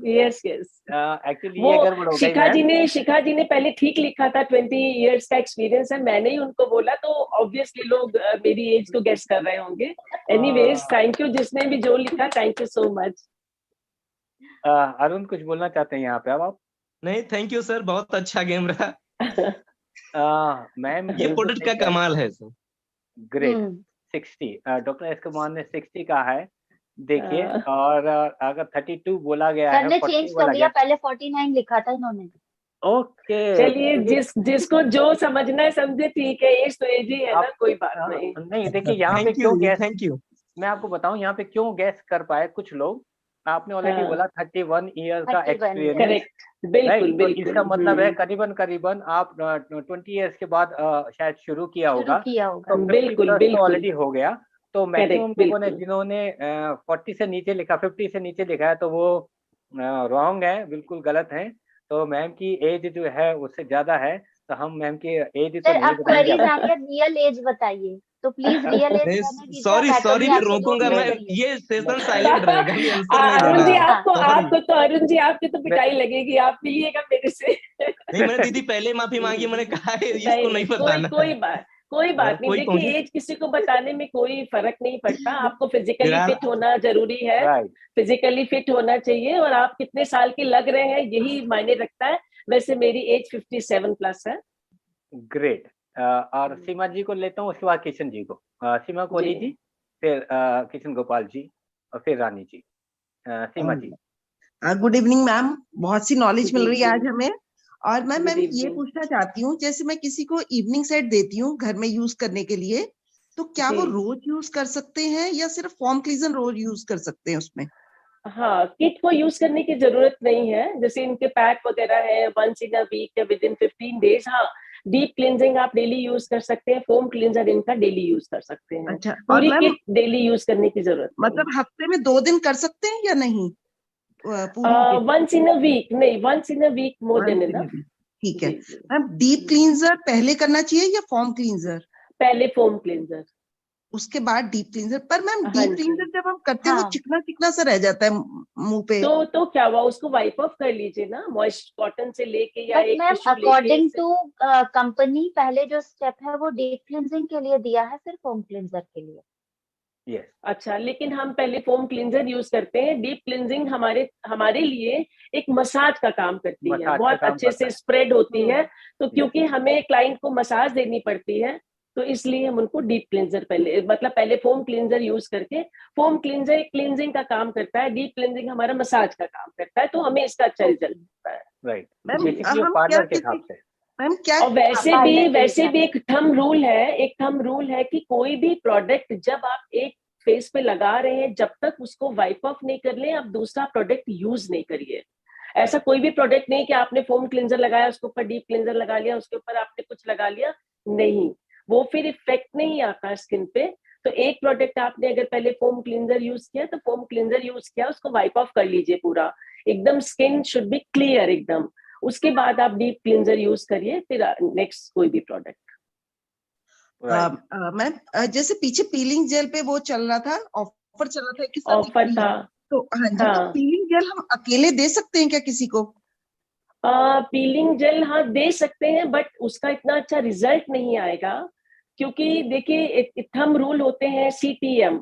yes actually ये गड़बड़ हो गई। शिखा जी ने पहले ठीक लिखा था, 20 इयर्स का एक्सपीरियंस है, मैंने ही उनको बोला, तो ऑब्वियसली लोग मेरी एज को गेस कर रहे होंगे। एनीवेज, थैंक यू जिसने भी जो लिखा, thank you so much. Arun कुछ बोलना चाहते हैं यहाँ पे अब आप? नहीं, थैंक यू सर, बहुत अच्छा गेम रहा। मैम ये प्रोडक्ट का कमाल है sir. Great. 60 doctor S Kumar ने 60 का है, देखिए। और अगर 32 बोला गया है, सर ने चेंज कर दिया, पहले 49 लिखा था इन्होंने। ओके, चलिए जिसको जो समझना है समझे, ठीक है, एज तो एज ही है ना, कोई बात नहीं। नहीं देखिए यहाँ पे क्यों गैस, थैंक यू, मैं आपको बताऊं यहाँ पे क्यों गैस कर पाए कुछ लोग। आपने ऑलरेडी बोला 31 ईयर का एक्सपीरियंस, बिल्कुल तो इसका मतलब है करीबन आप 20 इयर्स के बाद शायद शुरू किया होगा, तो बिल्कुल ऑलरेडी हो गया। तो मैक्सिमम लोगों ने जिन्होंने 40 से नीचे लिखा, 50 से नीचे लिखा है, तो वो रॉन्ग है, बिल्कुल गलत है। तो मैम की एज जो है उससे ज्यादा है, तो हम मैम की एज तो नहीं बताएंगे। रियल एज बताइए, तो प्लीज रियल एज। सॉरी मैं रोकूंगा, मैं ये सेशन साइलेंट रहेगा, ये आंसर नहीं अरुण जी, देना। अरुण जी आपकी तो पिटाई लगेगी, आप मिलिएगा मेरे से। नहीं, मैंने दीदी पहले माफी मांगी, मैंने कहा है इसको नहीं बताना। कोई बात नहीं, देखिए एज किसी को बताने में कोई फर्क नहीं पड़ता, आपको फिजिकली फिट होना जरूरी है, फिजिकली फिट होना चाहिए, और आप कितने साल के लग रहे हैं यही मायने रखता है। वैसे मेरी एज 57 प्लस है। ग्रेट। और सीमा जी को लेता हूँ, उसके बाद किशन जी को। सीमा कोहली जी, फिर किशन गोपाल जी, और फिर रानी जी। सीमा जी। गुड इवनिंग मैम, बहुत सी नॉलेज मिल रही है आज हमें। और मैम ये पूछना चाहती हूँ, जैसे मैं किसी को इवनिंग सेट देती हूँ घर में यूज करने के लिए, तो क्या वो रोज यूज कर सकते हैं या सिर्फ फॉर्म क्लींजर रोज यूज कर सकते हैं उसमें? हाँ, किट को यूज करने की जरूरत नहीं है, जैसे इनके पैक वगैरह है, वंस इन अ वीक या विद इन 15 डेज। हाँ, डीप क्लींजिंग आप डेली यूज कर सकते हैं, फोम क्लींजर इनका डेली यूज कर सकते हैं। अच्छा, पूरी किट डेली यूज करने की जरूरत, मतलब हफ्ते में 2 दिन कर सकते हैं या नहीं? वंस इन अ वीक नहीं, once in a week more than enough. ठीक है मैम। डीप क्लींजर पहले करना चाहिए या फॉर्म क्लींजर? पहले फोम क्लींजर, उसके बाद डीप क्लींजर। पर मैम डीप क्लींजर जब हम करते हैं वो चिकना चिकना सा रह जाता है मुंह पे, तो क्या हुआ, उसको वाइप ऑफ कर लीजिए ना, मॉइस्ट कॉटन से लेके या एक टिश्यू लेके। अकॉर्डिंग टू कंपनी पहले जो स्टेप है वो डीप क्लींजिंग के लिए दिया है, फिर फोम क्लींजर के लिए। Yes. अच्छा, लेकिन हम पहले फोम क्लींजर यूज करते हैं। डीप क्लींजिंग हमारे लिए एक मसाज का काम करती है, बहुत अच्छे से स्प्रेड होती है, तो क्योंकि हमें क्लाइंट को मसाज देनी पड़ती है, तो इसलिए हम उनको डीप क्लींजर पहले फोम क्लींजर यूज करके, फोम क्लींजर क्लींजिंग का काम करता है, डीप क्लींजिंग हमारा मसाज का काम करता है, तो हमें इसका अच्छा रिजल्ट मिलता है। राइट मैम, क्या और वैसे भी एक थंब रूल है कि कोई भी प्रोडक्ट जब आप एक फेस पे लगा रहे हैं, जब तक उसको वाइप ऑफ नहीं कर ले, आप दूसरा प्रोडक्ट यूज नहीं करिए। ऐसा कोई भी प्रोडक्ट नहीं कि आपने फोम क्लींजर लगाया, उसके ऊपर डीप क्लींजर लगा लिया, उसके ऊपर आपने कुछ लगा लिया, नहीं, वो फिर इफेक्ट नहीं आता स्किन पे। तो एक प्रोडक्ट आपने अगर पहले फोम क्लींजर यूज किया, तो फोम क्लींजर यूज किया, उसको वाइप ऑफ कर लीजिए पूरा, एकदम स्किन शुड बी क्लियर एकदम। उसके बाद आप डीप क्लींजर यूज करिए, फिर नेक्स्ट कोई भी प्रोडक्ट। मैम जैसे पीछे पीलिंग जेल पे वो चल रहा था, ऑफर चल रहा था कि ऑफर था, तो हाँ जी, तो पीलिंग जेल हम अकेले दे सकते हैं क्या किसी को? पीलिंग जेल हाँ दे सकते हैं, बट उसका इतना अच्छा रिजल्ट नहीं आएगा, क्योंकि देखिए थंब रूल होते हैं CTM,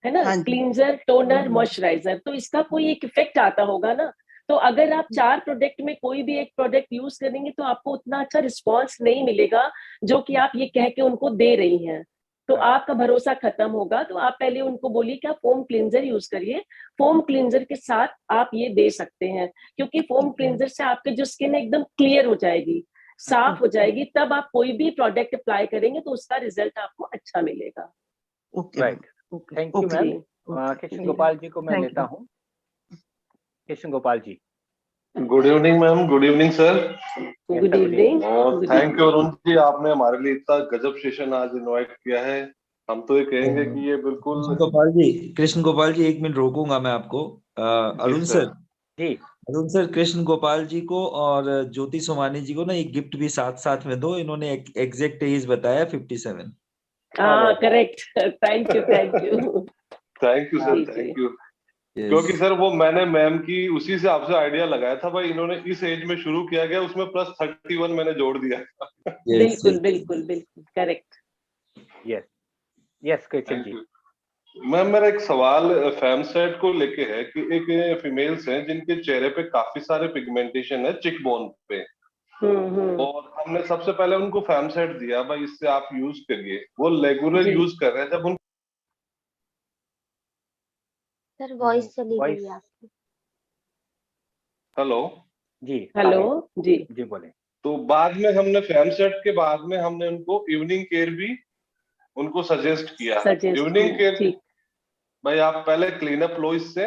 है ना, क्लींजर, टोनर, मॉइस्चराइजर, तो इसका कोई एक इफेक्ट आता होगा ना। तो अगर आप 4 प्रोडक्ट में कोई भी एक प्रोडक्ट यूज करेंगे, तो आपको उतना अच्छा रिस्पॉन्स नहीं मिलेगा जो कि आप ये कह के उनको दे रही हैं, तो आपका भरोसा खत्म होगा। तो आप पहले उनको बोलिए कि आप फोम क्लींजर यूज करिए, फोम क्लींजर के साथ आप ये दे सकते हैं, क्योंकि फोम क्लींजर से आपके जो स्किन एकदम क्लियर हो जाएगी, साफ हो जाएगी, तब आप कोई भी प्रोडक्ट अप्लाई करेंगे तो उसका रिजल्ट आपको अच्छा मिलेगा। Right, thank you ma'am. Kishan Gopal ji को मैं लेता हूँ। Kishan Gopal ji. Good evening ma'am, good evening sir. Good evening. और थैंक यू अरुण जी, आपने हमारे लिए इतना गजब सेशन आज इनवाइट किया है। हम तो ये कहेंगे कि ये बिल्कुल कृष्ण गोपाल जी 1 मिनट रोकूंगा मैं आपको। अरुण सर जी, अरुण सर, कृष्ण गोपाल जी को और ज्योति सोमानी जी को ना एक गिफ्ट भी साथ साथ में दो। इन्होंने एग्जैक्ट एज बताया 57। हाँ correct, thank you thank you. Thank you sir, thank you. क्योंकि सर वो मैंने मैम की उसी से आपसे आइडिया लगाया था भाई, इन्होंने इस एज में शुरू किया गया, उसमें प्लस 31 मैंने जोड़ दिया। बिल्कुल बिल्कुल बिल्कुल correct. Yes yes Krishna ji. Ma'am मेरा एक सवाल फैम सेट को लेके है कि एक फीमेल्स हैं जिनके चेहरे पे काफी सारे पिगमेंटेशन है चिक बोन पे, और हमने सबसे पहले उनको फैम सेट दिया भाई इससे आप यूज करिए, वो रेगुलर यूज कर रहे हैं। जब उन सर वॉइस चली गई आपकी। हेलो जी, हेलो जी जी बोले। तो बाद में हमने फैम सेट के बाद में हमने उनको इवनिंग केयर भी उनको सजेस्ट किया। इवनिंग केयर भाई आप पहले क्लीन अप लो इससे,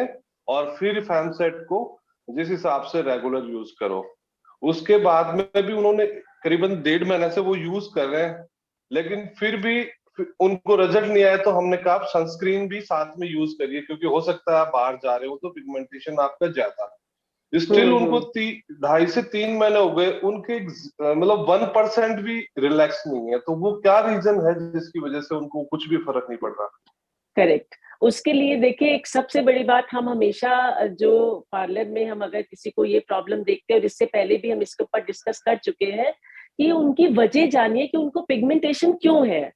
और फिर फैम सेट को जिस हिसाब से रेगुलर यूज करो। उसके बाद में भी उन्होंने करीबन 1.5 महीने से वो यूज कर रहे हैं, लेकिन फिर भी उनको रिजल्ट नहीं आया, तो हमने कहा आप सनस्क्रीन भी साथ में यूज करिए, क्योंकि हो सकता है आप बाहर जा रहे हो तो पिगमेंटेशन आपका ज्यादा। स्टिल उनको 2.5 से 3 महीने हो गए, उनके मतलब 1% भी रिलैक्स नहीं है। तो वो क्या रीजन है जिसकी वजह से उनको कुछ भी फर्क नहीं पड़ रहा? करेक्ट। उसके लिए देखिए एक सबसे बड़ी बात, हम हमेशा जो पार्लर में हम अगर किसी को ये प्रॉब्लम देखते हैं, और इससे पहले भी हम इसके ऊपर डिस्कस कर चुके हैं, कि उनकी वजह जानिए कि उनको पिगमेंटेशन क्यों है।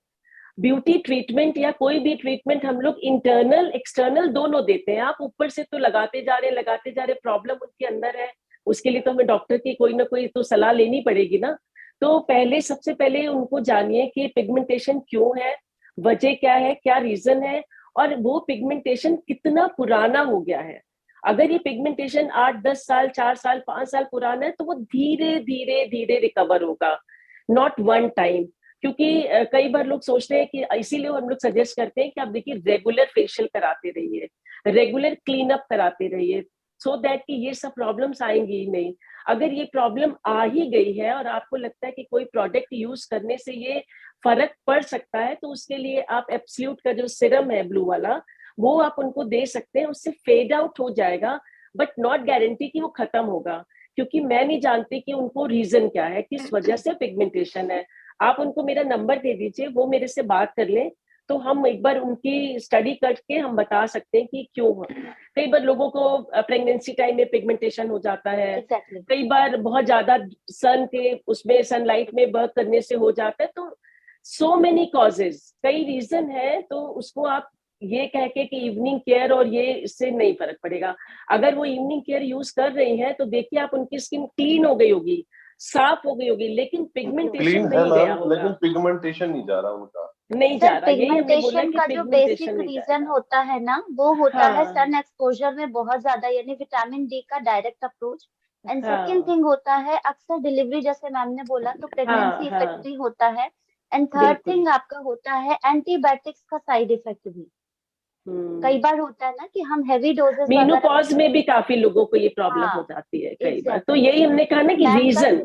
ब्यूटी ट्रीटमेंट या कोई भी ट्रीटमेंट हम लोग इंटरनल एक्सटर्नल दोनों देते हैं। आप ऊपर से तो लगाते जा रहे, प्रॉब्लम उनके अंदर है, उसके लिए तो हमें डॉक्टर की कोई ना कोई तो सलाह लेनी पड़ेगी ना। तो सबसे पहले उनको जानिए कि पिगमेंटेशन क्यों है, वजह क्या है, क्या रीजन है, और वो पिगमेंटेशन कितना पुराना हो गया है। अगर ये पिगमेंटेशन 8-10 साल, 4 साल, 5 साल पुराना है, तो वो धीरे धीरे धीरे रिकवर होगा, नॉट वन टाइम। क्योंकि कई बार लोग सोचते हैं कि, इसीलिए हम लोग सजेस्ट करते हैं कि आप देखिए रेगुलर फेशियल कराते रहिए, रेगुलर क्लीन अप कराते रहिए, सो दैट कि ये सब प्रॉब्लम्स आएंगी ही नहीं। अगर ये प्रॉब्लम आ ही गई है और आपको लगता है कि कोई प्रोडक्ट यूज करने से ये फर्क पड़ सकता है, तो उसके लिए आप एब्सोल्यूट का जो सिरम है ब्लू वाला, वो आप उनको दे सकते हैं, उससे फेड आउट हो जाएगा, बट नॉट गारंटी कि वो खत्म होगा, क्योंकि मैं नहीं जानती कि उनको रीजन क्या है, किस वजह से पिगमेंटेशन है। आप उनको मेरा नंबर दे दीजिए, वो मेरे से बात कर लें, तो हम एक बार उनकी स्टडी करके हम बता सकते हैं कि क्यों हो। कई बार लोगों को प्रेगनेंसी टाइम में पिगमेंटेशन हो जाता है, कई बार बहुत ज्यादा सन के उसमें सनलाइट में वर्क करने से हो जाता है। तो सो मेनी कॉजेज, कई रीजन है, तो उसको आप ये कह के कि इवनिंग केयर और ये इससे नहीं फर्क पड़ेगा। अगर वो इवनिंग केयर यूज कर रही हैं, तो देखिए आप उनकी स्किन क्लीन हो गई होगी, साफ हो गई होगी, लेकिन पिगमेंटेशन नहीं गया होगा। लेकिन पिगमेंटेशन नहीं जा रहा उनका, नहीं जा रहा। यही हमने बोला पिगमेंटेशन कि का जो बेसिक रीजन होता है ना, वो होता है सन एक्सपोजर में बहुत ज्यादा, यानी विटामिन डी का direct approach. And second thing होता है अक्सर डिलीवरी, जैसे मैम ने बोला, तो प्रेगनेंसी इफेक्ट भी होता है। एंड थर्ड थिंग आपका होता है एंटीबायोटिक्स का साइड इफेक्ट भी। कई बार होता है ना कि हम हेवी डोजेस मेनोपॉज में भी काफी लोगों को ये प्रॉब्लम हो जाती है कई बार। तो यही हमने कहा ना कि रीजन,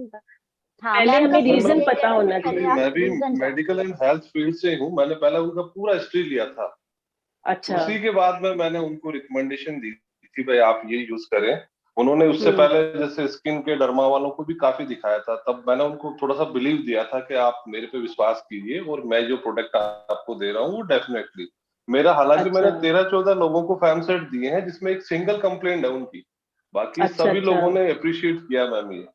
पहले हमें रीजन पता होना चाहिए। मैं भी मेडिकल एंड हेल्थ फील्ड से हूँ, मैंने पहले उनका पूरा हिस्ट्री लिया था। अच्छा। उसी के बाद में मैंने उनको रिकमेंडेशन दी थी भाई आप ये यूज करें। उन्होंने उससे पहले जैसे स्किन के डर्मा वालों को भी काफी दिखाया था, तब मैंने उनको थोड़ा सा बिलीव दिया था कि आप मेरे पे विश्वास कीजिए और मैं जो प्रोडक्ट आपको दे रहा हूँ वो डेफिनेटली मेरा, हालांकि मैंने 13-14 लोगों को फैम सेट दिए हैं जिसमें एक सिंगल कंप्लेंट है उनकी, बाकी सभी लोगों ने अप्रिशिएट किया मैम ये।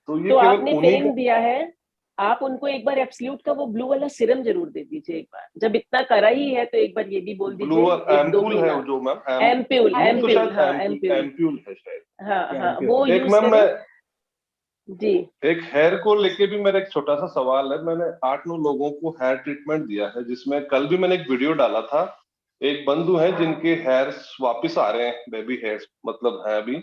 तो ये आपने फेम दिया है, आप उनको एक बार एब्सोल्यूट का वो ब्लू वाला सिरम जरूर दे दीजिए एक बार, जब इतना करा ही है तो एक बार ये भी बोल दीजिए। एम्पूल है जो मैम, एम्पूल है शायद। हाँ वो एक मैम मैं जी, एक हेयर को लेके भी मेरा एक छोटा सा सवाल है। मैंने 8-9 लोगों को हेयर ट्रीटमेंट दिया है, जिसमें कल भी मैंने एक वीडियो डाला था। एक बंधु है जिनके हेयर्स वापस आ रहे हैं, बेबी हेयर्स मतलब है अभी,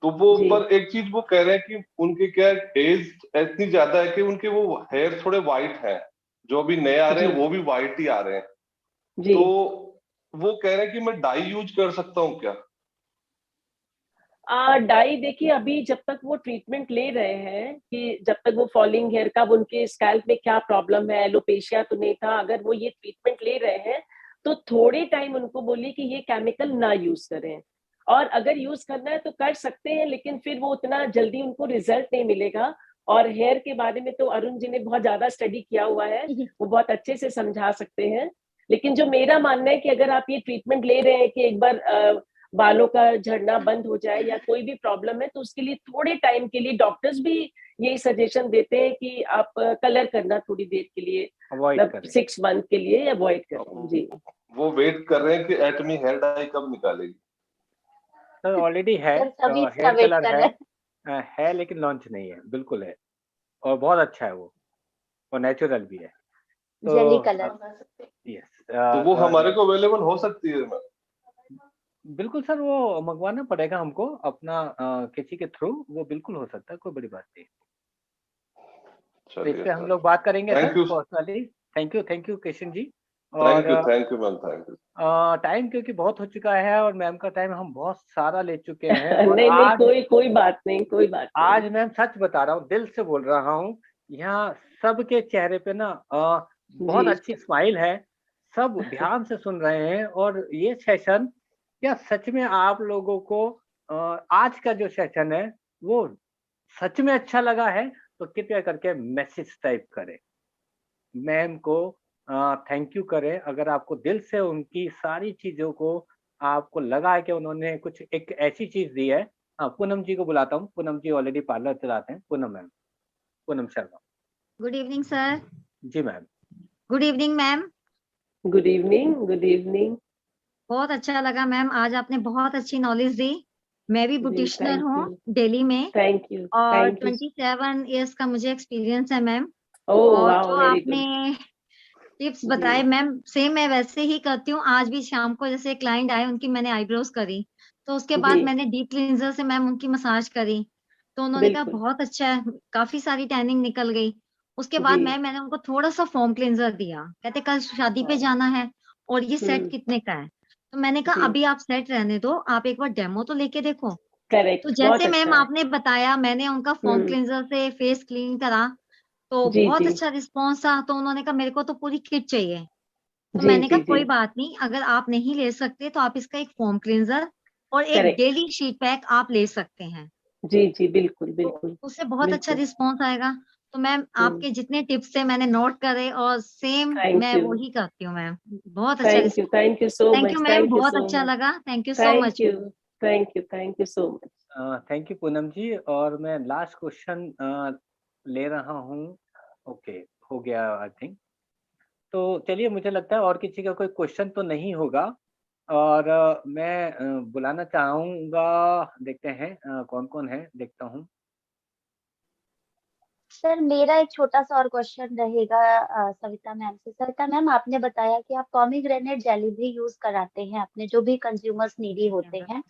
तो वो पर एक चीज वो कह रहे हैं कि उनके क्या एज इतनी ज्यादा है कि उनके वो हेयर थोड़े वाइट हैं, जो अभी नए आ रहे हैं वो भी वाइट ही आ रहे हैं। तो वो कह रहे हैं कि मैं डाई यूज कर सकता हूँ क्या? डाई देखिए, अभी जब तक वो ट्रीटमेंट ले रहे हैं कि जब तक वो फॉलिंग हेयर का, उनके स्कैल्प में क्या प्रॉब्लम है, एलोपेशिया तो नहीं था, अगर वो ये ट्रीटमेंट ले रहे हैं तो थोड़े टाइम उनको बोलिए कि ये केमिकल ना यूज करें, और अगर यूज करना है तो कर सकते हैं, लेकिन फिर वो उतना जल्दी उनको रिजल्ट नहीं मिलेगा। और हेयर के बारे में तो अरुण जी ने बहुत ज्यादा स्टडी किया हुआ है, वो बहुत अच्छे से समझा सकते हैं। लेकिन जो मेरा मानना है कि अगर आप ये ट्रीटमेंट ले रहे हैं कि एक बार बालों का झड़ना बंद हो जाए या कोई भी प्रॉब्लम है, तो उसके लिए थोड़े टाइम के लिए डॉक्टर्स भी यही सजेशन देते हैं कि आप कलर करना थोड़ी देर के लिए, मतलब 6 मंथ के लिए अवॉइड करें। जी, वो वेट कर रहे हैं कि एटमी हेयर डाई कब निकालेगी। सर ऑलरेडी है, हेयर कलर है लेकिन लॉन्च नहीं है, बिल्कुल है और बहुत अच्छा है वो, और नेचुरल भी है। तो जेली कलर यस, तो वो हमारे को अवेलेबल हो सकती है मैम? बिल्कुल सर, वो मंगवाना पड़ेगा हमको अपना किसी के थ्रू, वो बिल्कुल हो सकता है, कोई बड़ी बात नहीं। तो इस पे हम लोग बात करेंगे sir personally. Thank you Kishan ji. और thank you ma'am, thank you. Time क्योंकि बहुत हो चुका है और मैम का टाइम हम बहुत सारा ले चुके हैं। और नहीं नहीं, कोई बात नहीं, कोई बात नहीं। आज मैम सच बता रहा हूँ, दिल से बोल रहा हूँ, यहाँ सबके चेहरे पे ना बहुत अच्छी स्माइल है, सब ध्यान से सुन रहे हैं। और ये सेशन क्या सच में आप लोगों को आज का जो सेशन है वो सच में अच्छा लगा है तो कृपया करके मैसेज टाइप करें, मैम को थैंक यू करें। अगर आपको दिल से उनकी सारी चीजों को आपको लगा है कि उन्होंने कुछ एक ऐसी चीज दी है। हाँ, पूनम जी को बुलाता हूँ, पूनम जी ऑलरेडी पार्लर चलाते हैं। Poonam ma'am, Poonam Sharma. Good evening sir. जी ma'am. Good evening ma'am. Good evening, good evening. बहुत अच्छा लगा मैम, आज आपने बहुत अच्छी नॉलेज दी। मैं भी ब्यूटिशनर हूँ दिल्ली में। Thank you. और 27 इयर्स का मुझे एक्सपीरियंस है मैम। ओह और वाओ, जो वेरी आपने टिप्स बताए मैम, सेम मैं वैसे ही करती हूँ। आज भी शाम को जैसे क्लाइंट आए, उनकी मैंने आईब्रोज करी, तो उसके बाद मैंने डीप क्लींजर से मैम उनकी मसाज करी, तो उन्होंने कहा बहुत अच्छा है, काफी सारी टैनिंग निकल गई। उसके बाद मैंने उनको थोड़ा सा फोम क्लींजर दिया, कहते कल शादी पे जाना है और ये सेट कितने का है, तो मैंने कहा अभी आप सेट रहने दो, आप एक बार डेमो तो लेके देखो। करेक्ट, तो जैसे मैम आपने बताया, मैंने उनका फोम क्लींजर से फेस क्लीन करा, तो बहुत अच्छा रिस्पॉन्स था। तो उन्होंने कहा मेरे को तो पूरी किट चाहिए। तो मैंने कहा कोई बात नहीं, अगर आप नहीं ले सकते तो आप इसका एक फोम क्लींजर और एक डेली शीट पैक आप ले सकते हैं। जी जी, बिल्कुल बिल्कुल। तो उससे बहुत अच्छा रिस्पॉन्स आएगा। तो मैम आपके जितने टिप्स थे मैंने नोट करे और सेम मैं वही करती हूँ मैम। बहुत अच्छा response. Thank you so much. Thank you ma'am, बहुत अच्छा लगा। Thank you so much. Thank you so much. Thank you Poonam ji. और मैं लास्ट क्वेश्चन ले रहा हूँ। ओके, हो गया आई थिंक। तो चलिए, मुझे लगता है और किसी का कोई क्वेश्चन तो नहीं होगा और मैं बुलाना चाहूंगा, देखते हैं कौन कौन है, देखता हूँ। सर मेरा एक छोटा सा और क्वेश्चन रहेगा सविता मैम से। सविता मैम, आपने बताया कि आप पॉमीग्रेनेट जेली भी यूज कराते हैं अपने जो भी कंज्यूमर्स नीडी होते हैं,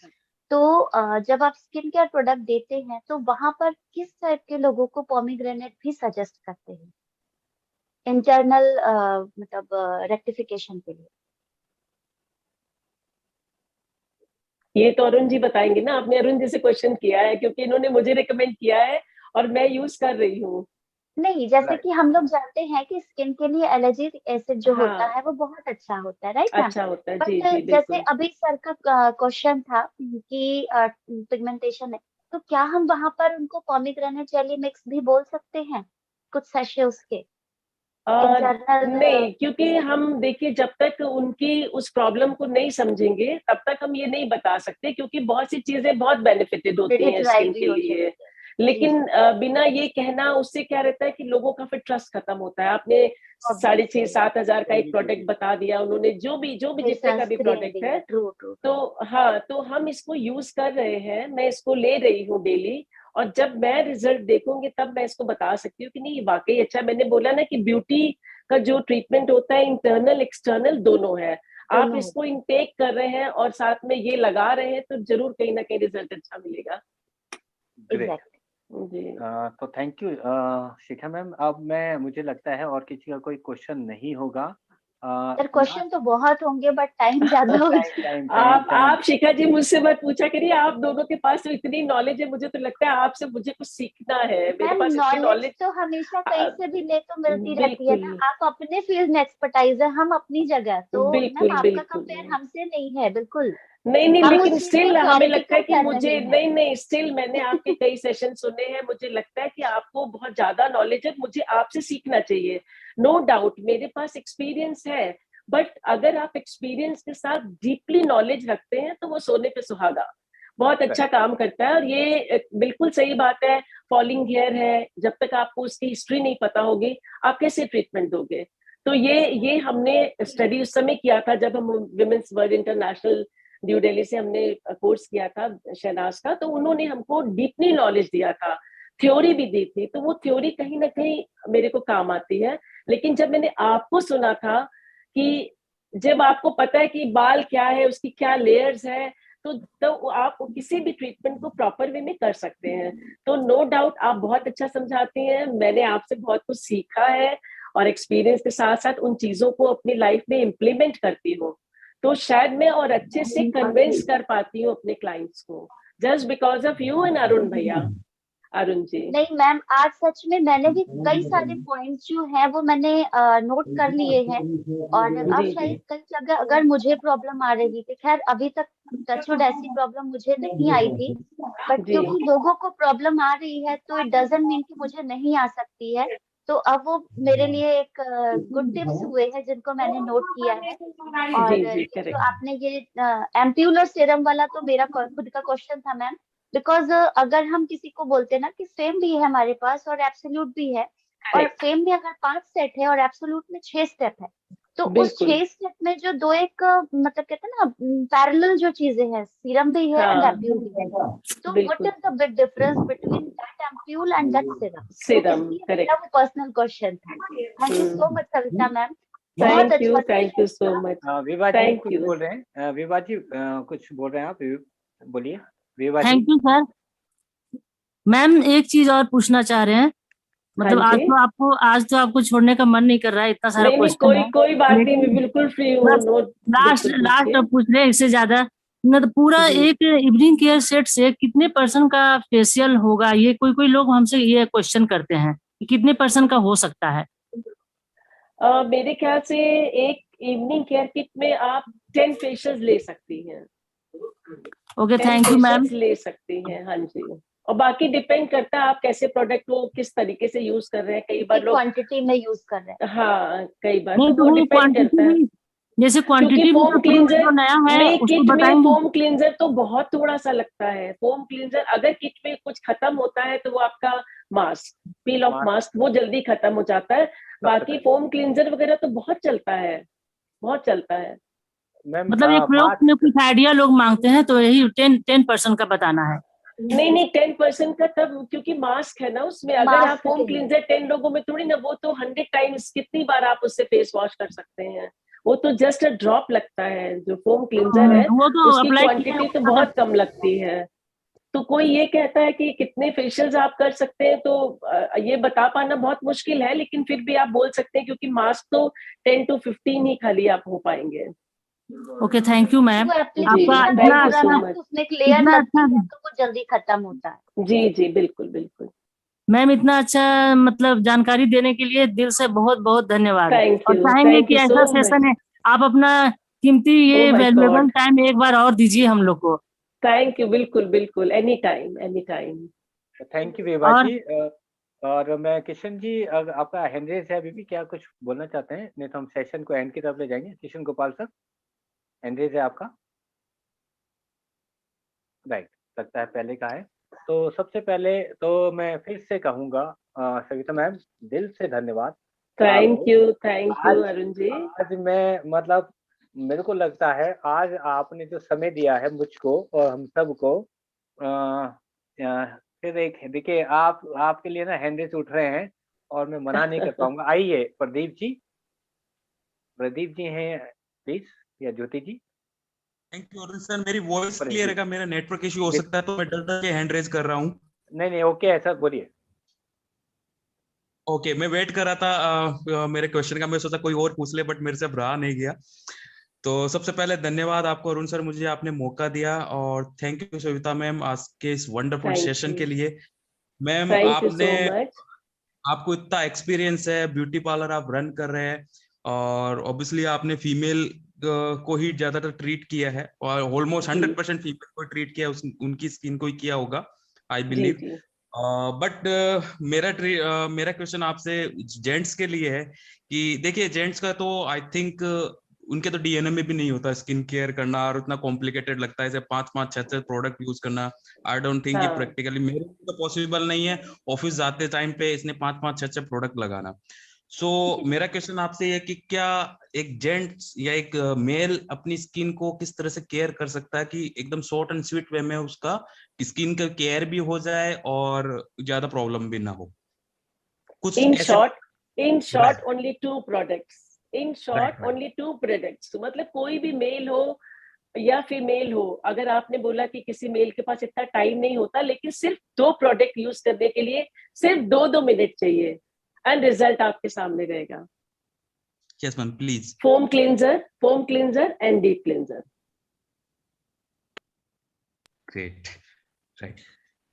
तो जब आप स्किन केयर प्रोडक्ट देते हैं तो वहां पर किस टाइप के लोगों को पॉमीग्रेनेट भी सजेस्ट करते हैं इंटरनल मतलब रेक्टिफिकेशन के लिए? ये तो अरुण जी बताएंगे ना, आपने अरुण जी से क्वेश्चन किया है क्योंकि इन्होंने मुझे रिकमेंड किया है और मैं यूज कर रही हूँ। नहीं, जैसे कि हम लोग जानते हैं कि स्किन के लिए एलर्जिक एसिड जो होता है वो बहुत अच्छा होता है, राइट मैम? अच्छा होता है, बट जी जी जैसे अभी सर का क्वेश्चन था कि पिगमेंटेशन है, तो क्या हम वहां पर उनको पॉमीग्रेनेट जेली मिक्स भी बोल सकते हैं कुछ सैशे उसके इंटरनल? नहीं, क्योंकि हम देखिए जब तक उनकी उस प्रॉब्लम को नहीं समझेंगे तब तक हम ये नहीं बता सकते, क्योंकि बहुत सी चीजें बहुत बेनिफिटेड होती हैं स्किन के लिए। लेकिन बिना ये कहना, उससे क्या रहता है कि लोगों का फिर ट्रस्ट खत्म होता है। आपने 6,500-7 हजार का एक प्रोडक्ट बता दिया, उन्होंने जो भी जितने का भी प्रोडक्ट है, तो हाँ, तो हम इसको यूज कर रहे हैं, मैं इसको ले रही हूँ डेली, और जब मैं रिजल्ट देखूंगी तब मैं इसको बता सकती हूँ कि नहीं वाकई अच्छा। मैंने बोला ना कि ब्यूटी का जो ट्रीटमेंट होता है इंटरनल एक्सटर्नल दोनों है। आप इसको इनटेक कर रहे हैं और साथ में ये लगा रहे हैं तो जरूर कहीं ना कहीं रिजल्ट अच्छा मिलेगा। तो थैंक यू शिखा मैम। अब मुझे लगता है और किसी का कोई क्वेश्चन नहीं होगा। सर क्वेश्चन तो बहुत होंगे बट टाइम ज्यादा हो जाएगा। आप शिखा जी मुझसे मत पूछा करिए, आप दोनों के पास तो इतनी नॉलेज है, मुझे तो लगता है आपसे मुझे कुछ सीखना है। मेरे पास इतनी नॉलेज तो हमेशा कहीं से भी ले तो मिलती रहती है ना। आप अपने फील्ड में एक्सपर्टाइज है, हम अपनी जगह, तो मैम आपका कंपेयर हमसे नहीं है बिल्कुल। नहीं, लेकिन स्टिल हमें लगता है कि मुझे नहीं स्टिल मैंने आपके कई सेशन सुने हैं, मुझे लगता है कि आपको बहुत ज्यादा नॉलेज है, मुझे आपसे सीखना चाहिए। नो डाउट मेरे पास एक्सपीरियंस है, बट अगर आप एक्सपीरियंस के साथ डीपली नॉलेज रखते हैं तो वो सोने पे सुहागा, बहुत अच्छा काम करता है। और ये बिल्कुल सही बात है, फॉलिंग हेयर है, जब तक आपको उसकी हिस्ट्री नहीं पता होगी आप कैसे ट्रीटमेंट दोगे। तो ये हमने स्टडी उस समय किया था जब हम women's world international new Delhi से हमने कोर्स किया था शहनाज का, तो उन्होंने हमको डीपली नॉलेज दिया था, थ्योरी भी दी थी, तो वो थ्योरी कहीं ना कहीं मेरे को काम आती है। लेकिन जब मैंने आपको सुना था कि जब आपको पता है कि बाल क्या है, उसकी क्या लेयर्स है, तो आप किसी भी ट्रीटमेंट को प्रॉपर वे में कर सकते हैं। तो नो डाउट आप बहुत अच्छा समझाती हैं, मैंने आपसे बहुत कुछ सीखा है और एक्सपीरियंस के साथ साथ उन चीजों को अपनी लाइफ में इम्प्लीमेंट करती हूँ, तो शायद मैं और अच्छे से कन्विंस कर पाती हूँ अपने क्लाइंट्स को, just because of you and Arun भैया। अरुण जी नहीं मैम, आज सच में मैंने भी कई सारे पॉइंट्स जो हैं वो मैंने नोट कर लिए हैं, और अब शायद कई जगह अगर मुझे प्रॉब्लम आ रही थी, खैर अभी तक टचवुड ऐसी प्रॉब्लम मुझे नहीं आई थी, बट क्योंकि लोगों को प्रॉब्लम आ रही है तो इट डजंट मीन कि मुझे नहीं आ सकती है। तो अब वो मेरे लिए एक गुड टिप्स हुए हैं जिनको मैंने नोट किया है। और ये जो आपने ये एम्प्यूलर सीरम वाला, तो मेरा खुद का क्वेश्चन था मैम, बिकॉज अगर हम किसी को बोलते हैं ना कि फेम भी है हमारे पास और एब्सोल्यूट भी है, और फेम में अगर 5 सेट है और एब्सोल्यूट में 6 स्टेप है, तो उस 6 स्टेप में जो दो एक मतलब कहते हैं ना पैरेलल जो चीजें हैं, सीरम भी है एंड एम्प्यूल भी है, तो what is the big difference between that ampoule and that serum? मेरा वो पर्सनल क्वेश्चन था। Thank you so much Savita ma'am, बहुत अच्छा। Thank you so much. Vibha ji कुछ बोल रहे हैं, विभा जी कुछ बोल रहे हैं, आप बोलिए। Thank you sir. मैम एक चीज और पूछना चाह रहे हैं, मतलब आज तो आपको छोड़ने का मन नहीं कर रहा है, इतना सारा क्वेश्चन है। कोई बात नहीं, मैं बिल्कुल फ्री हूँ। लास्ट पूछ रहे हैं, इससे ज्यादा न, तो पूरा एक इवनिंग केयर सेट से कितने % का फेशियल होगा? ये कोई लोग हमसे ये क्वेश्चन करते हैं कि कितने % का हो सकता है? मेरे ख्याल से एक इवनिंग केयर किट में आप 10 फेशियल्स ले सकती हैं। Okay, thank you ma'am. ले सकती हैं, हाँ जी। और बाकी डिपेंड करता है आप कैसे प्रोडक्ट को किस तरीके से यूज कर रहे हैं। कई बार लोग क्वांटिटी में यूज कर रहे हैं, हाँ कई बार नहीं, तो डिपेंड करता है। जैसे क्वांटिटी फोम क्लींजर नया है उसको किट बताएंगे। में फोम क्लींजर तो बहुत थोड़ा सा लगता है। फोम क्लींजर अगर किट में कुछ खत्म होता है तो वो आपका मास्क, पील ऑफ मास्क, वो जल्दी खत्म हो जाता है। बाकी फोम क्लींजर वगैरह तो बहुत चलता है, बहुत चलता है। मतलब एक प्रयोग में कुछ आइडिया लोग मांगते हैं, तो यही 10% का बताना है। नहीं 10% का तब, क्योंकि मास्क है ना उसमें। अगर आप फोम क्लींजर 10 लोगों में थोड़ी ना, वो तो 100 टाइम्स कितनी बार आप उससे फेस वॉश कर सकते हैं। वो तो जस्ट अ ड्रॉप लगता है। जो फोम क्लींजर है वो तो उसकी क्वांटिटी तो बहुत कम लगती है। तो कोई ये कहता है कि कितने फेशियल्स आप कर सकते हैं, तो ये बता पाना बहुत मुश्किल है, लेकिन फिर भी आप बोल सकते हैं, क्योंकि मास्क तो 10 to 15 ही खाली आप हो पाएंगे। Okay, thank you ma'am. आपका इतना अच्छा, तो वो जल्दी खत्म होता है। जी बिल्कुल बिल्कुल मैम, इतना अच्छा मतलब जानकारी देने के लिए दिल से बहुत बहुत धन्यवाद। और चाहेंगे कि ऐसा सेशन है, आप अपना कीमती ये वैल्यूएबल टाइम एक बार और दीजिए हम लोग को। थैंक यू, बिल्कुल बिल्कुल, any time any time. Thank you Vibha ji. और मैं किशन जी, अगर आपका हैंड रेज है अभी भी, क्या कुछ बोलना चाहते हैं? नहीं तो हम सेशन को एंड की तरफ ले जाएंगे। Kishan Gopal sir, hand raise है आपका? राइट, लगता है पहले का है। तो सबसे पहले तो मैं फिर से कहूँगा सविता मैम, दिल से धन्यवाद। थैंक यू अरुण जी। आज मैं मतलब मेरे को लगता है आज आपने जो समय दिया है मुझको और हम सबको, फिर एक देखिए आपके लिए ना हैंड रेज उठ रहे हैं और मैं मना नहीं कर पाऊंगा। आइए प्रदीप जी हैं प्लीज, या Jyoti ji. Thank you Arun sir. मेरी वॉइस क्लियर है? मेरा नेटवर्क इश्यू हो सकता है तो मैं डर के हैंड रेज कर रहा हूँ। नहीं ओके है सर, बोलिए। ओके, मैं वेट कर रहा था मेरे क्वेश्चन का, मैं सोचा कोई और पूछ ले, बट मेरे से रहा नहीं गया। तो सबसे पहले धन्यवाद आपको अरुण सर, मुझे आपने मौका दिया, और थैंक यू सविता मैम आज के इस वंडरफुल सेशन के लिए। मैम आपने आपको इतना एक्सपीरियंस है, ब्यूटी पार्लर आप रन कर रहे हैं, और ऑब्वियसली आपने फीमेल को ही ज्यादातर ट्रीट किया है, और ऑलमोस्ट 100% फीमेल को ट्रीट किया, उनकी स्किन को ही किया होगा आई बिलीव। बट मेरा क्वेश्चन आपसे जेंट्स के लिए है कि देखिए जेंट्स का तो आई थिंक उनके तो डीएनए में भी नहीं होता स्किन केयर करना, और उतना कॉम्प्लिकेटेड लगता है, 5-5 6-6 प्रोडक्ट यूज करना। आई डोंट थिंक ये प्रैक्टिकली मेरे लिए तो पॉसिबल नहीं है, ऑफिस जाते टाइम पे इसने 5-5 6-6 प्रोडक्ट लगाना। सो मेरा क्वेश्चन आपसे ये कि क्या एक जेंट्स या एक मेल अपनी स्किन को किस तरह से केयर कर सकता है कि एकदम शॉर्ट एंड स्वीट वे में उसका स्किन का केयर भी हो जाए और ज्यादा प्रॉब्लम भी ना हो? कुछ in short only 2 products, in short only 2 products. मतलब कोई भी मेल हो या फीमेल हो, अगर आपने बोला कि किसी मेल के पास इतना टाइम नहीं होता, लेकिन सिर्फ 2 प्रोडक्ट यूज करने के लिए सिर्फ 2-2 मिनट चाहिए, एंड रिजल्ट आपके सामने रहेगा। Yes ma'am please. Foam cleanser and deep cleanser. Great, right.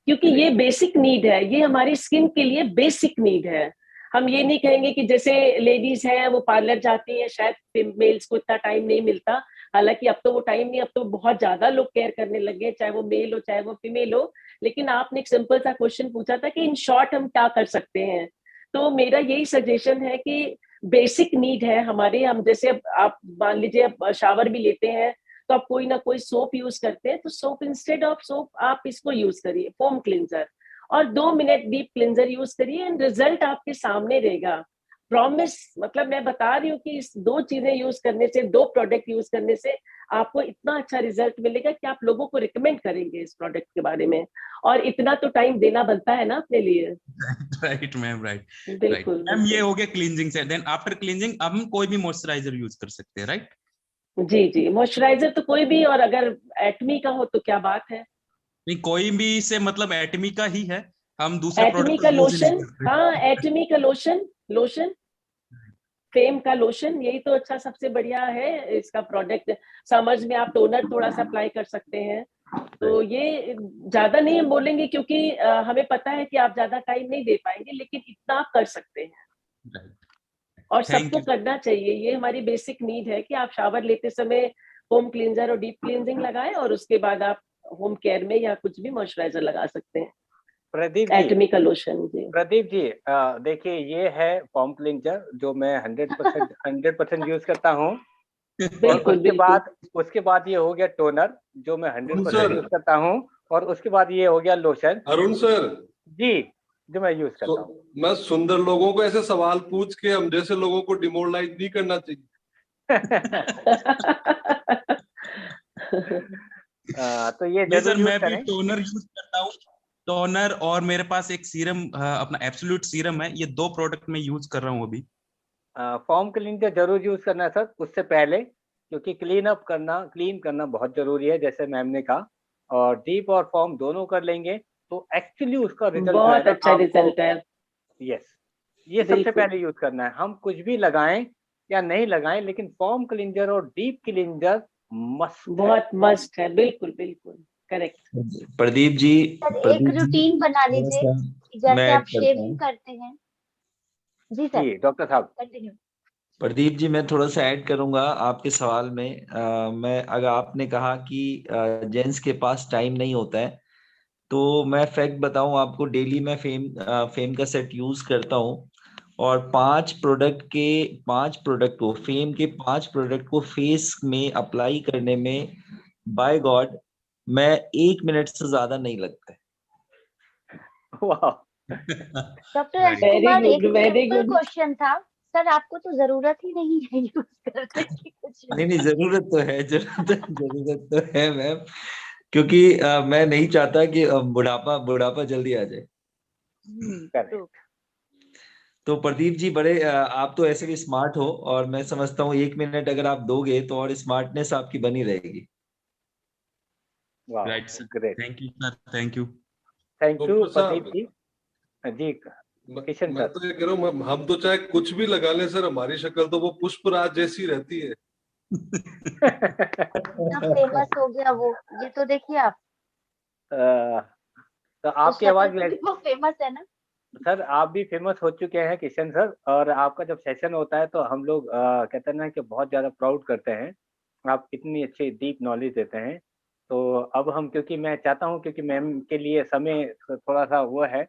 क्योंकि ये बेसिक नीड है, ये हमारी स्किन के लिए बेसिक नीड है। हम ये नहीं कहेंगे कि जैसे लेडीज हैं वो पार्लर जाती हैं, शायद मेल्स को इतना टाइम नहीं मिलता, हालांकि अब तो वो टाइम नहीं, अब तो बहुत ज्यादा लोग केयर करने लगे, चाहे वो मेल हो चाहे वो फीमेल हो। लेकिन आपने एक सिंपल सा क्वेश्चन पूछा था कि इन शॉर्ट हम क्या कर सकते हैं, तो मेरा यही सजेशन है कि बेसिक नीड है हमारे, हम जैसे आप मान लीजिए शावर भी लेते हैं तो आप कोई ना कोई सोप यूज करते हैं, तो सोप इंस्टेड ऑफ सोप आप इसको यूज करिए, फोम क्लींजर, और 2 मिनट डीप क्लींजर यूज करिए, एंड रिजल्ट आपके सामने रहेगा, प्रॉमिस। मतलब मैं बता रही हूँ कि इस 2 चीजें यूज करने से, 2 प्रोडक्ट यूज करने से आपको इतना अच्छा रिजल्ट मिलेगा कि आप लोगों को रिकमेंड करेंगे इस प्रोडक्ट के बारे में, और इतना तो टाइम देना बनता है ना अपने लिए। Right ma'am, right. बिल्कुल मैम ये हो गया क्लींजिंग से, देन आफ्टर क्लींजिंग अब हम कोई भी मॉइस्चराइजर यूज कर सकते हैं, राइट? जी जी, मॉइस्चराइजर तो कोई भी, और अगर एटमी का हो तो क्या बात है। नहीं, कोई भी से मतलब एटमी का ही है, हम दूसरे एटमी का लोशन, हाँ एटमी का लोशन फेम का लोशन, यही तो अच्छा सबसे बढ़िया है इसका प्रोडक्ट। समर्स में आप टोनर थोड़ा सा अप्लाई कर सकते हैं, तो ये ज्यादा नहीं हम बोलेंगे क्योंकि हमें पता है कि आप ज्यादा टाइम नहीं दे पाएंगे, लेकिन इतना आप कर सकते हैं और सबको करना चाहिए। ये हमारी बेसिक नीड है कि आप शावर लेते समय होम क्लींजर और डीप क्लींजिंग लगाएं, और उसके बाद आप होम केयर में या कुछ भी मॉइस्चराइजर लगा सकते हैं। प्रदीप जी, एटमी का लोशन जी। प्रदीप जी देखिए ये है फोम क्लींजर जो मैं 100% यूज करता हूँ। उसके बाद ये हो गया टोनर जो मैं 100% यूज करता हूँ, और उसके बाद ये हो गया लोशन। अरुण सर जी, जो मैं यूज करता हूँ। मैं सुंदर लोगों को ऐसे सवाल पूछ के हम जैसे लोगों को डिमोरलाइज नहीं करना चाहिए। तो ये सर मैं भी टोनर यूज करता हूँ, टोनर, और मेरे पास एक सीरम अपना एब्सोल्यूट सीरम है, ये 2 प्रोडक्ट मैं यूज कर रहा हूँ अभी। फॉर्म क्लीनर जरूर यूज करना है सर उससे पहले, क्योंकि क्लीन करना बहुत जरूरी है जैसे मैम ने कहा, और डीप और फॉर्म दोनों कर लेंगे तो एक्चुअली उसका रिजल्ट बहुत अच्छा रिजल्ट है। यस, ये सबसे पहले यूज करना है। हम कुछ भी लगाएं या नहीं लगाएं, लेकिन फॉर्म क्लींजर और डीप क्लींजर बहुत मस्ट है। बिल्कुल बिल्कुल करेक्ट। प्रदीप जी, एक रूटीन बना लीजिए, जैसे आप शेविंग करते हैं। जी सर। जी डॉक्टर साहब कंटिन्यू। प्रदीप जी, मैं थोड़ा सा ऐड करूंगा आपके सवाल में। मैं अगर आपने कहा कि जेंट्स के पास टाइम नहीं होता है, तो मैं फैक्ट बताऊं आपको, डेली मैं फेम का सेट यूज करता हूं, और 5 प्रोडक्ट को, फेम के 5 प्रोडक्ट को फेस में अप्लाई करने में बाय गॉड मैं 1 मिनट से ज्यादा नहीं लगता है। डॉक्टर राजकुमार, एक सिंपल क्वेश्चन था सर, आपको तो जरूरत ही नहीं है यूज करने की कुछ? नहीं, जरूरत तो है, जरूरत तो है मैम, क्योंकि मैं नहीं चाहता कि बुढ़ापा जल्दी आ जाए। तो प्रदीप जी, बड़े आप तो ऐसे भी स्मार्ट हो, और मैं समझता हूँ 1 मिनट अगर आप दोगे तो और स्मार्टनेस आपकी बनी रहेगी। Right sir, thank you sir, thank you Pradeep ji. जी किशन मैं सर। तो ये कह रहा हूँ, हम तो चाहे कुछ भी लगा लें सर, हमारी शक्ल तो वो पुष्पराज जैसी रहती है। फेमस हो गया वो, ये तो देखिए आप। तो आपकी आवाज वो फेमस है ना सर, आप भी फेमस हो चुके हैं किशन सर, और आपका जब सेशन होता है तो हम लोग कहते हैं ना कि बहुत ज्यादा प्राउड करते हैं। आप इतनी अच्छी डीप नॉलेज देते हैं। तो अब हम, क्योंकि मैं चाहता हूं, क्योंकि मैम के लिए समय थोड़ा सा वो है,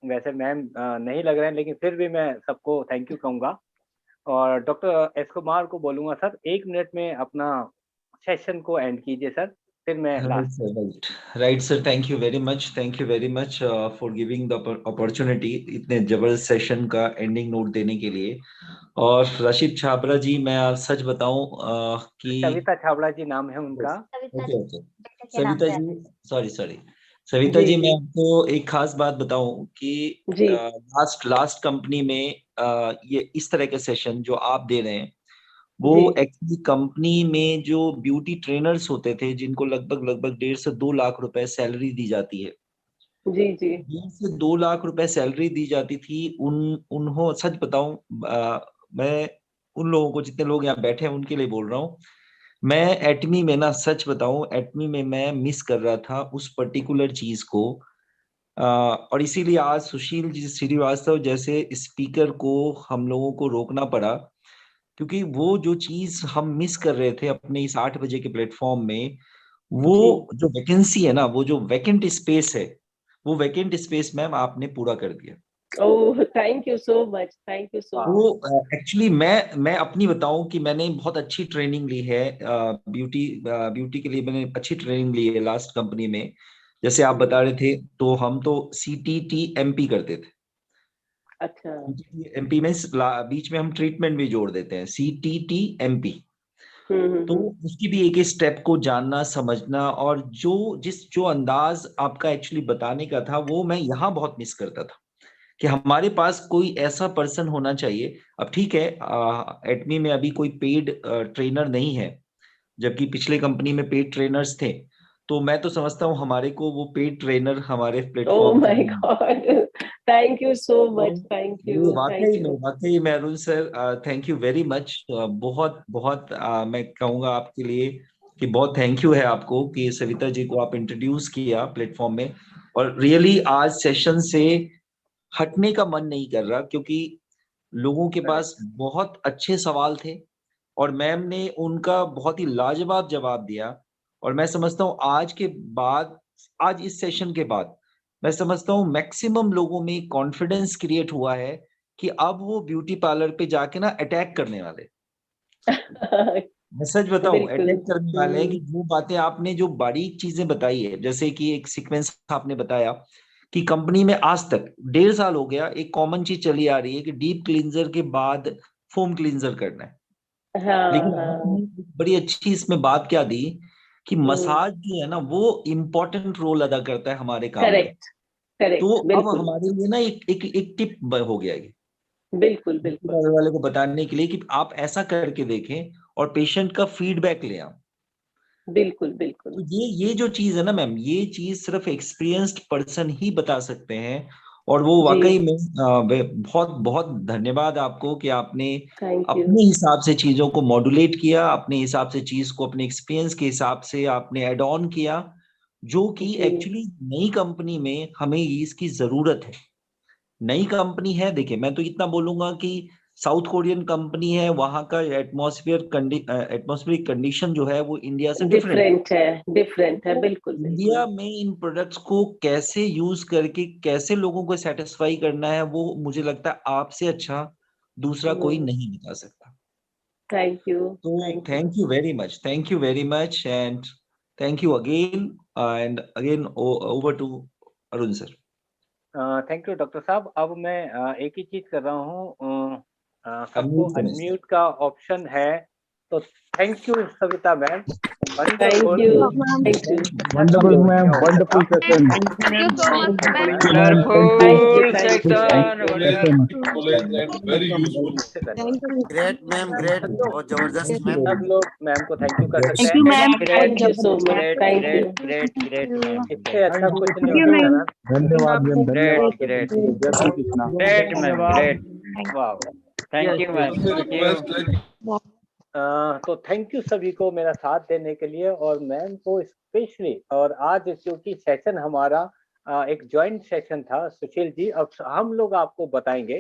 वैसे मैम नहीं लग रहे हैं, लेकिन फिर भी मैं सबको थैंक यू कहूँगा। और डॉक्टर एस कुमार को बोलूंगा सर 1 मिनट में अपना सेशन को एंड कीजिए सर, फिर मैं last. Right sir, thank you very much for giving the opportunity इतने जबरदस्त सेशन का एंडिंग नोट देने के लिए। और रशीद छाबड़ा जी, मैं आप सच बताऊं कि सविता छाबड़ा जी नाम है उनका। ओके सविता जी, सॉरी सविता जी, मैं आपको एक खास बात बताऊं कि लास्ट कंपनी में ये इस तरह के सेशन जो आप दे रहे हैं, वो एक्चुअली कंपनी में जो ब्यूटी ट्रेनर्स होते थे, जिनको लगभग 1.5 से 2 लाख रुपए सैलरी दी जाती है, जी 1.5 से 2 लाख रुपए सैलरी दी जाती थी। उन्हों सच बताऊं, मैं उन लोगों को, जितने लोग यहाँ बैठे हैं उनके लिए बोल रहा हूँ, मैं एटमी में ना, सच बताऊं, एटमी में मैं मिस कर रहा था उस पर्टिकुलर चीज को। और इसीलिए आज सुशील जी श्रीवास्तव जैसे स्पीकर को हम लोगों को रोकना पड़ा, क्योंकि वो जो चीज हम मिस कर रहे थे अपने इस 8 बजे के प्लेटफॉर्म में, वो जो वैकेंसी है ना, वो जो वैकेंट स्पेस है, वो वैकेंट स्पेस मैम आपने पूरा कर दिया। Oh thank you so much, thank you so much. वो एक्चुअली मैं अपनी बताऊं कि मैंने बहुत अच्छी ट्रेनिंग ली है ब्यूटी के लिए, मैंने अच्छी ट्रेनिंग ली है लास्ट कंपनी में। जैसे आप बता रहे थे, तो हम तो CTT-MP करते थे। अच्छा। MP में बीच में हम ट्रीटमेंट भी जोड़ देते हैं, CTT-MP। तो उसकी भी एक स्टेप को जानना, समझना, और जो अंदाज आपका एक्चुअली बताने का था, वो मैं यहाँ बहुत मिस करता था, कि हमारे पास कोई ऐसा पर्सन होना चाहिए। अब ठीक है, एटमी में अभी कोई पेड ट्रेनर नहीं है, जबकि पिछले कंपनी में पेड ट्रेनर्स थे। तो मैं तो समझता हूँ हमारे को वो पेड ट्रेनर हमारे platform my God, thank you so much, thank you. वाकई में Arun sir, thank you very much. बहुत बहुत मैं कहूँगा आपके लिए कि बहुत थैंक यू है आपको कि सविता जी को आप इंट्रोड्यूस किया प्लेटफॉर्म में। और रियली आज सेशन से हटने का मन नहीं कर रहा, क्योंकि लोगों के पास बहुत अच्छे सवाल थे और मैम ने उनका बहुत ही लाजवाब जवाब दिया। और मैं समझता हूँ आज इस सेशन के बाद मैं समझता हूँ मैक्सिमम लोगों में कॉन्फिडेंस क्रिएट हुआ है कि अब वो ब्यूटी पार्लर पे जाके ना अटैक करने वाले मैं सच बताऊं, अटैक करने वाले हैं कि जो बातें आपने, जो बारीक चीजें बताई है, जैसे कि एक सीक्वेंस आपने बताया कि कंपनी में आज तक 1.5 साल हो गया, एक कॉमन चीज चली आ रही है कि डीप क्लींजर के बाद फोम क्लींजर करना है। लेकिन आपने बड़ी अच्छी इसमें बात क्या दी कि मसाज जो है ना, वो इम्पोर्टेंट रोल अदा करता है हमारे काम में। तो अब हमारे लिए ना एक टिप हो गया ये, बिल्कुल वाले को बताने के लिए कि आप ऐसा करके देखें और पेशेंट का फीडबैक ले आओ। बिल्कुल। तो ये जो चीज है ना मैम, ये चीज सिर्फ एक्सपीरियंस्ड पर्सन ही बता सकते हैं। और वो वाकई में बहुत बहुत धन्यवाद आपको कि आपने अपने हिसाब से चीजों को मॉड्यूलेट किया, अपने हिसाब से चीज को अपने एक्सपीरियंस के हिसाब से आपने एड ऑन किया, जो कि एक्चुअली नई कंपनी में हमें इसकी जरूरत है। नई कंपनी है, देखिए मैं तो इतना बोलूंगा कि साउथ कोरियन कंपनी है, वहां का एटमॉस्फेरिक कंडीशन जो है वो इंडिया से डिफरेंट है। बिल्कुल इंडिया में इन प्रोडक्ट्स को कैसे यूज करके कैसे लोगों को सेटिस्फाई करना है, वो मुझे लगता है आपसे अच्छा दूसरा कोई नहीं बता सकता। Thank you. तो thank you very much and thank you again and again over to Arun sir. Thank you doctor साहब। अब मैं एक ही चीज कर रहा हूँ, सबको अनम्यूट का ऑप्शन है, तो thank you Savita ma'am. Thank you. Thank you. Wonderful, ma'am. Wonderful session. Thank you so much, ma'am. Wonderful session. Very useful. Great ma'am, great, बहुत जबरदस्त मैम। सब लोग मैम को थैंक यू कर सकते Thank हैं। you, ma'am. Thank you so much. Great Thank you. Great great great ma'am. इससे अच्छा कुछ नहीं Thank you, हो सकता ma'am. मैम। धन्यवाद मैम, धन्यवाद। ग्रेट जय Shri Krishna. Great ma'am, great, वाह, thank you ma'am, thank you. तो थैंक यू सभी को मेरा साथ देने के लिए, और मैम को स्पेशली। और आज क्योंकि सेशन हमारा एक जॉइंट सेशन था सुशील जी, अब हम लोग आपको बताएंगे,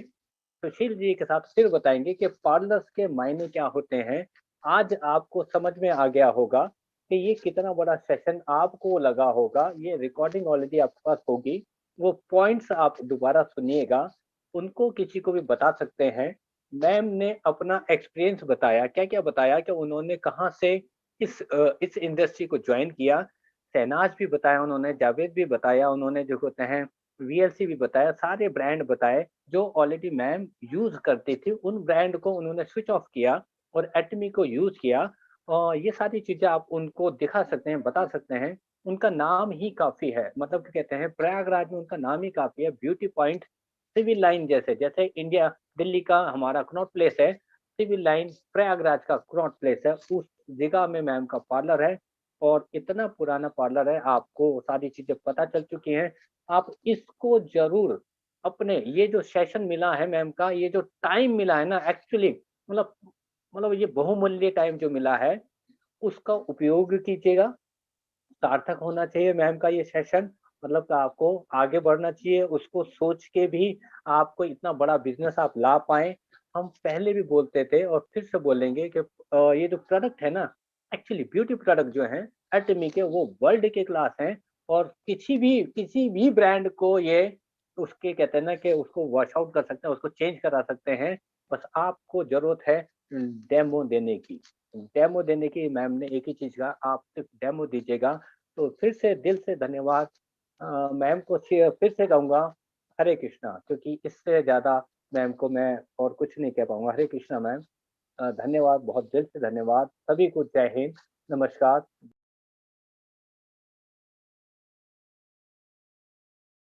सुशील जी के साथ फिर बताएंगे कि पार्लर्स के मायने क्या होते हैं। आज आपको समझ में आ गया होगा कि ये कितना बड़ा सेशन आपको लगा होगा। ये रिकॉर्डिंग ऑलरेडी आपके पास होगी, वो पॉइंट्स आप दोबारा सुनिएगा, उनको किसी को भी बता सकते हैं। मैम ने अपना एक्सपीरियंस बताया, क्या क्या बताया कि उन्होंने कहाँ से इस इंडस्ट्री को ज्वाइन किया। शहनाज भी बताया उन्होंने, जावेद भी बताया उन्होंने, जो होते हैं वीएलसी भी बताया, सारे ब्रांड बताए जो ऑलरेडी मैम यूज करती थी। उन ब्रांड को उन्होंने स्विच ऑफ किया और एटमी को यूज किया। और ये सारी चीजें आप उनको दिखा सकते हैं, बता सकते हैं। उनका नाम ही काफी है, मतलब कहते हैं प्रयागराज में उनका नाम ही काफी है। ब्यूटी पॉइंट सिविल लाइन जैसे इंडिया दिल्ली का हमारा कनॉट प्लेस है, सिविल लाइन प्रयागराज का कनॉट प्लेस है, उस जगह में मैम का पार्लर है। और इतना पुराना पार्लर है, आपको सारी चीजें पता चल चुकी हैं। आप इसको जरूर अपने, ये जो सेशन मिला है मैम का, ये जो टाइम मिला है ना, एक्चुअली मतलब ये बहुमूल्य टाइम जो मिला है, उसका उपयोग कीजिएगा। सार्थक होना चाहिए मैम का ये सेशन, मतलब कि आपको आगे बढ़ना चाहिए। उसको सोच के भी आपको इतना बड़ा बिजनेस आप ला पाए। हम पहले भी बोलते थे और फिर से बोलेंगे कि ये जो प्रोडक्ट है ना, एक्चुअली ब्यूटी प्रोडक्ट जो हैं एटमी के, वो वर्ल्ड के क्लास हैं। और किसी भी ब्रांड को ये उसके कहते हैं ना कि उसको वॉश आउट कर सकते हैं, उसको चेंज करा सकते हैं। बस आपको जरूरत है डेमो देने की। डेमो देने की मैम ने एक ही चीज कहा, आप सिर्फ डेमो दीजिएगा। तो फिर से दिल से धन्यवाद मैम को, फिर से कहूँगा हरे कृष्णा, क्योंकि इससे ज्यादा मैम को मैं और कुछ नहीं कह पाऊंगा। हरे कृष्णा मैम, धन्यवाद, बहुत दिल से धन्यवाद। सभी को जय हिंद, नमस्कार,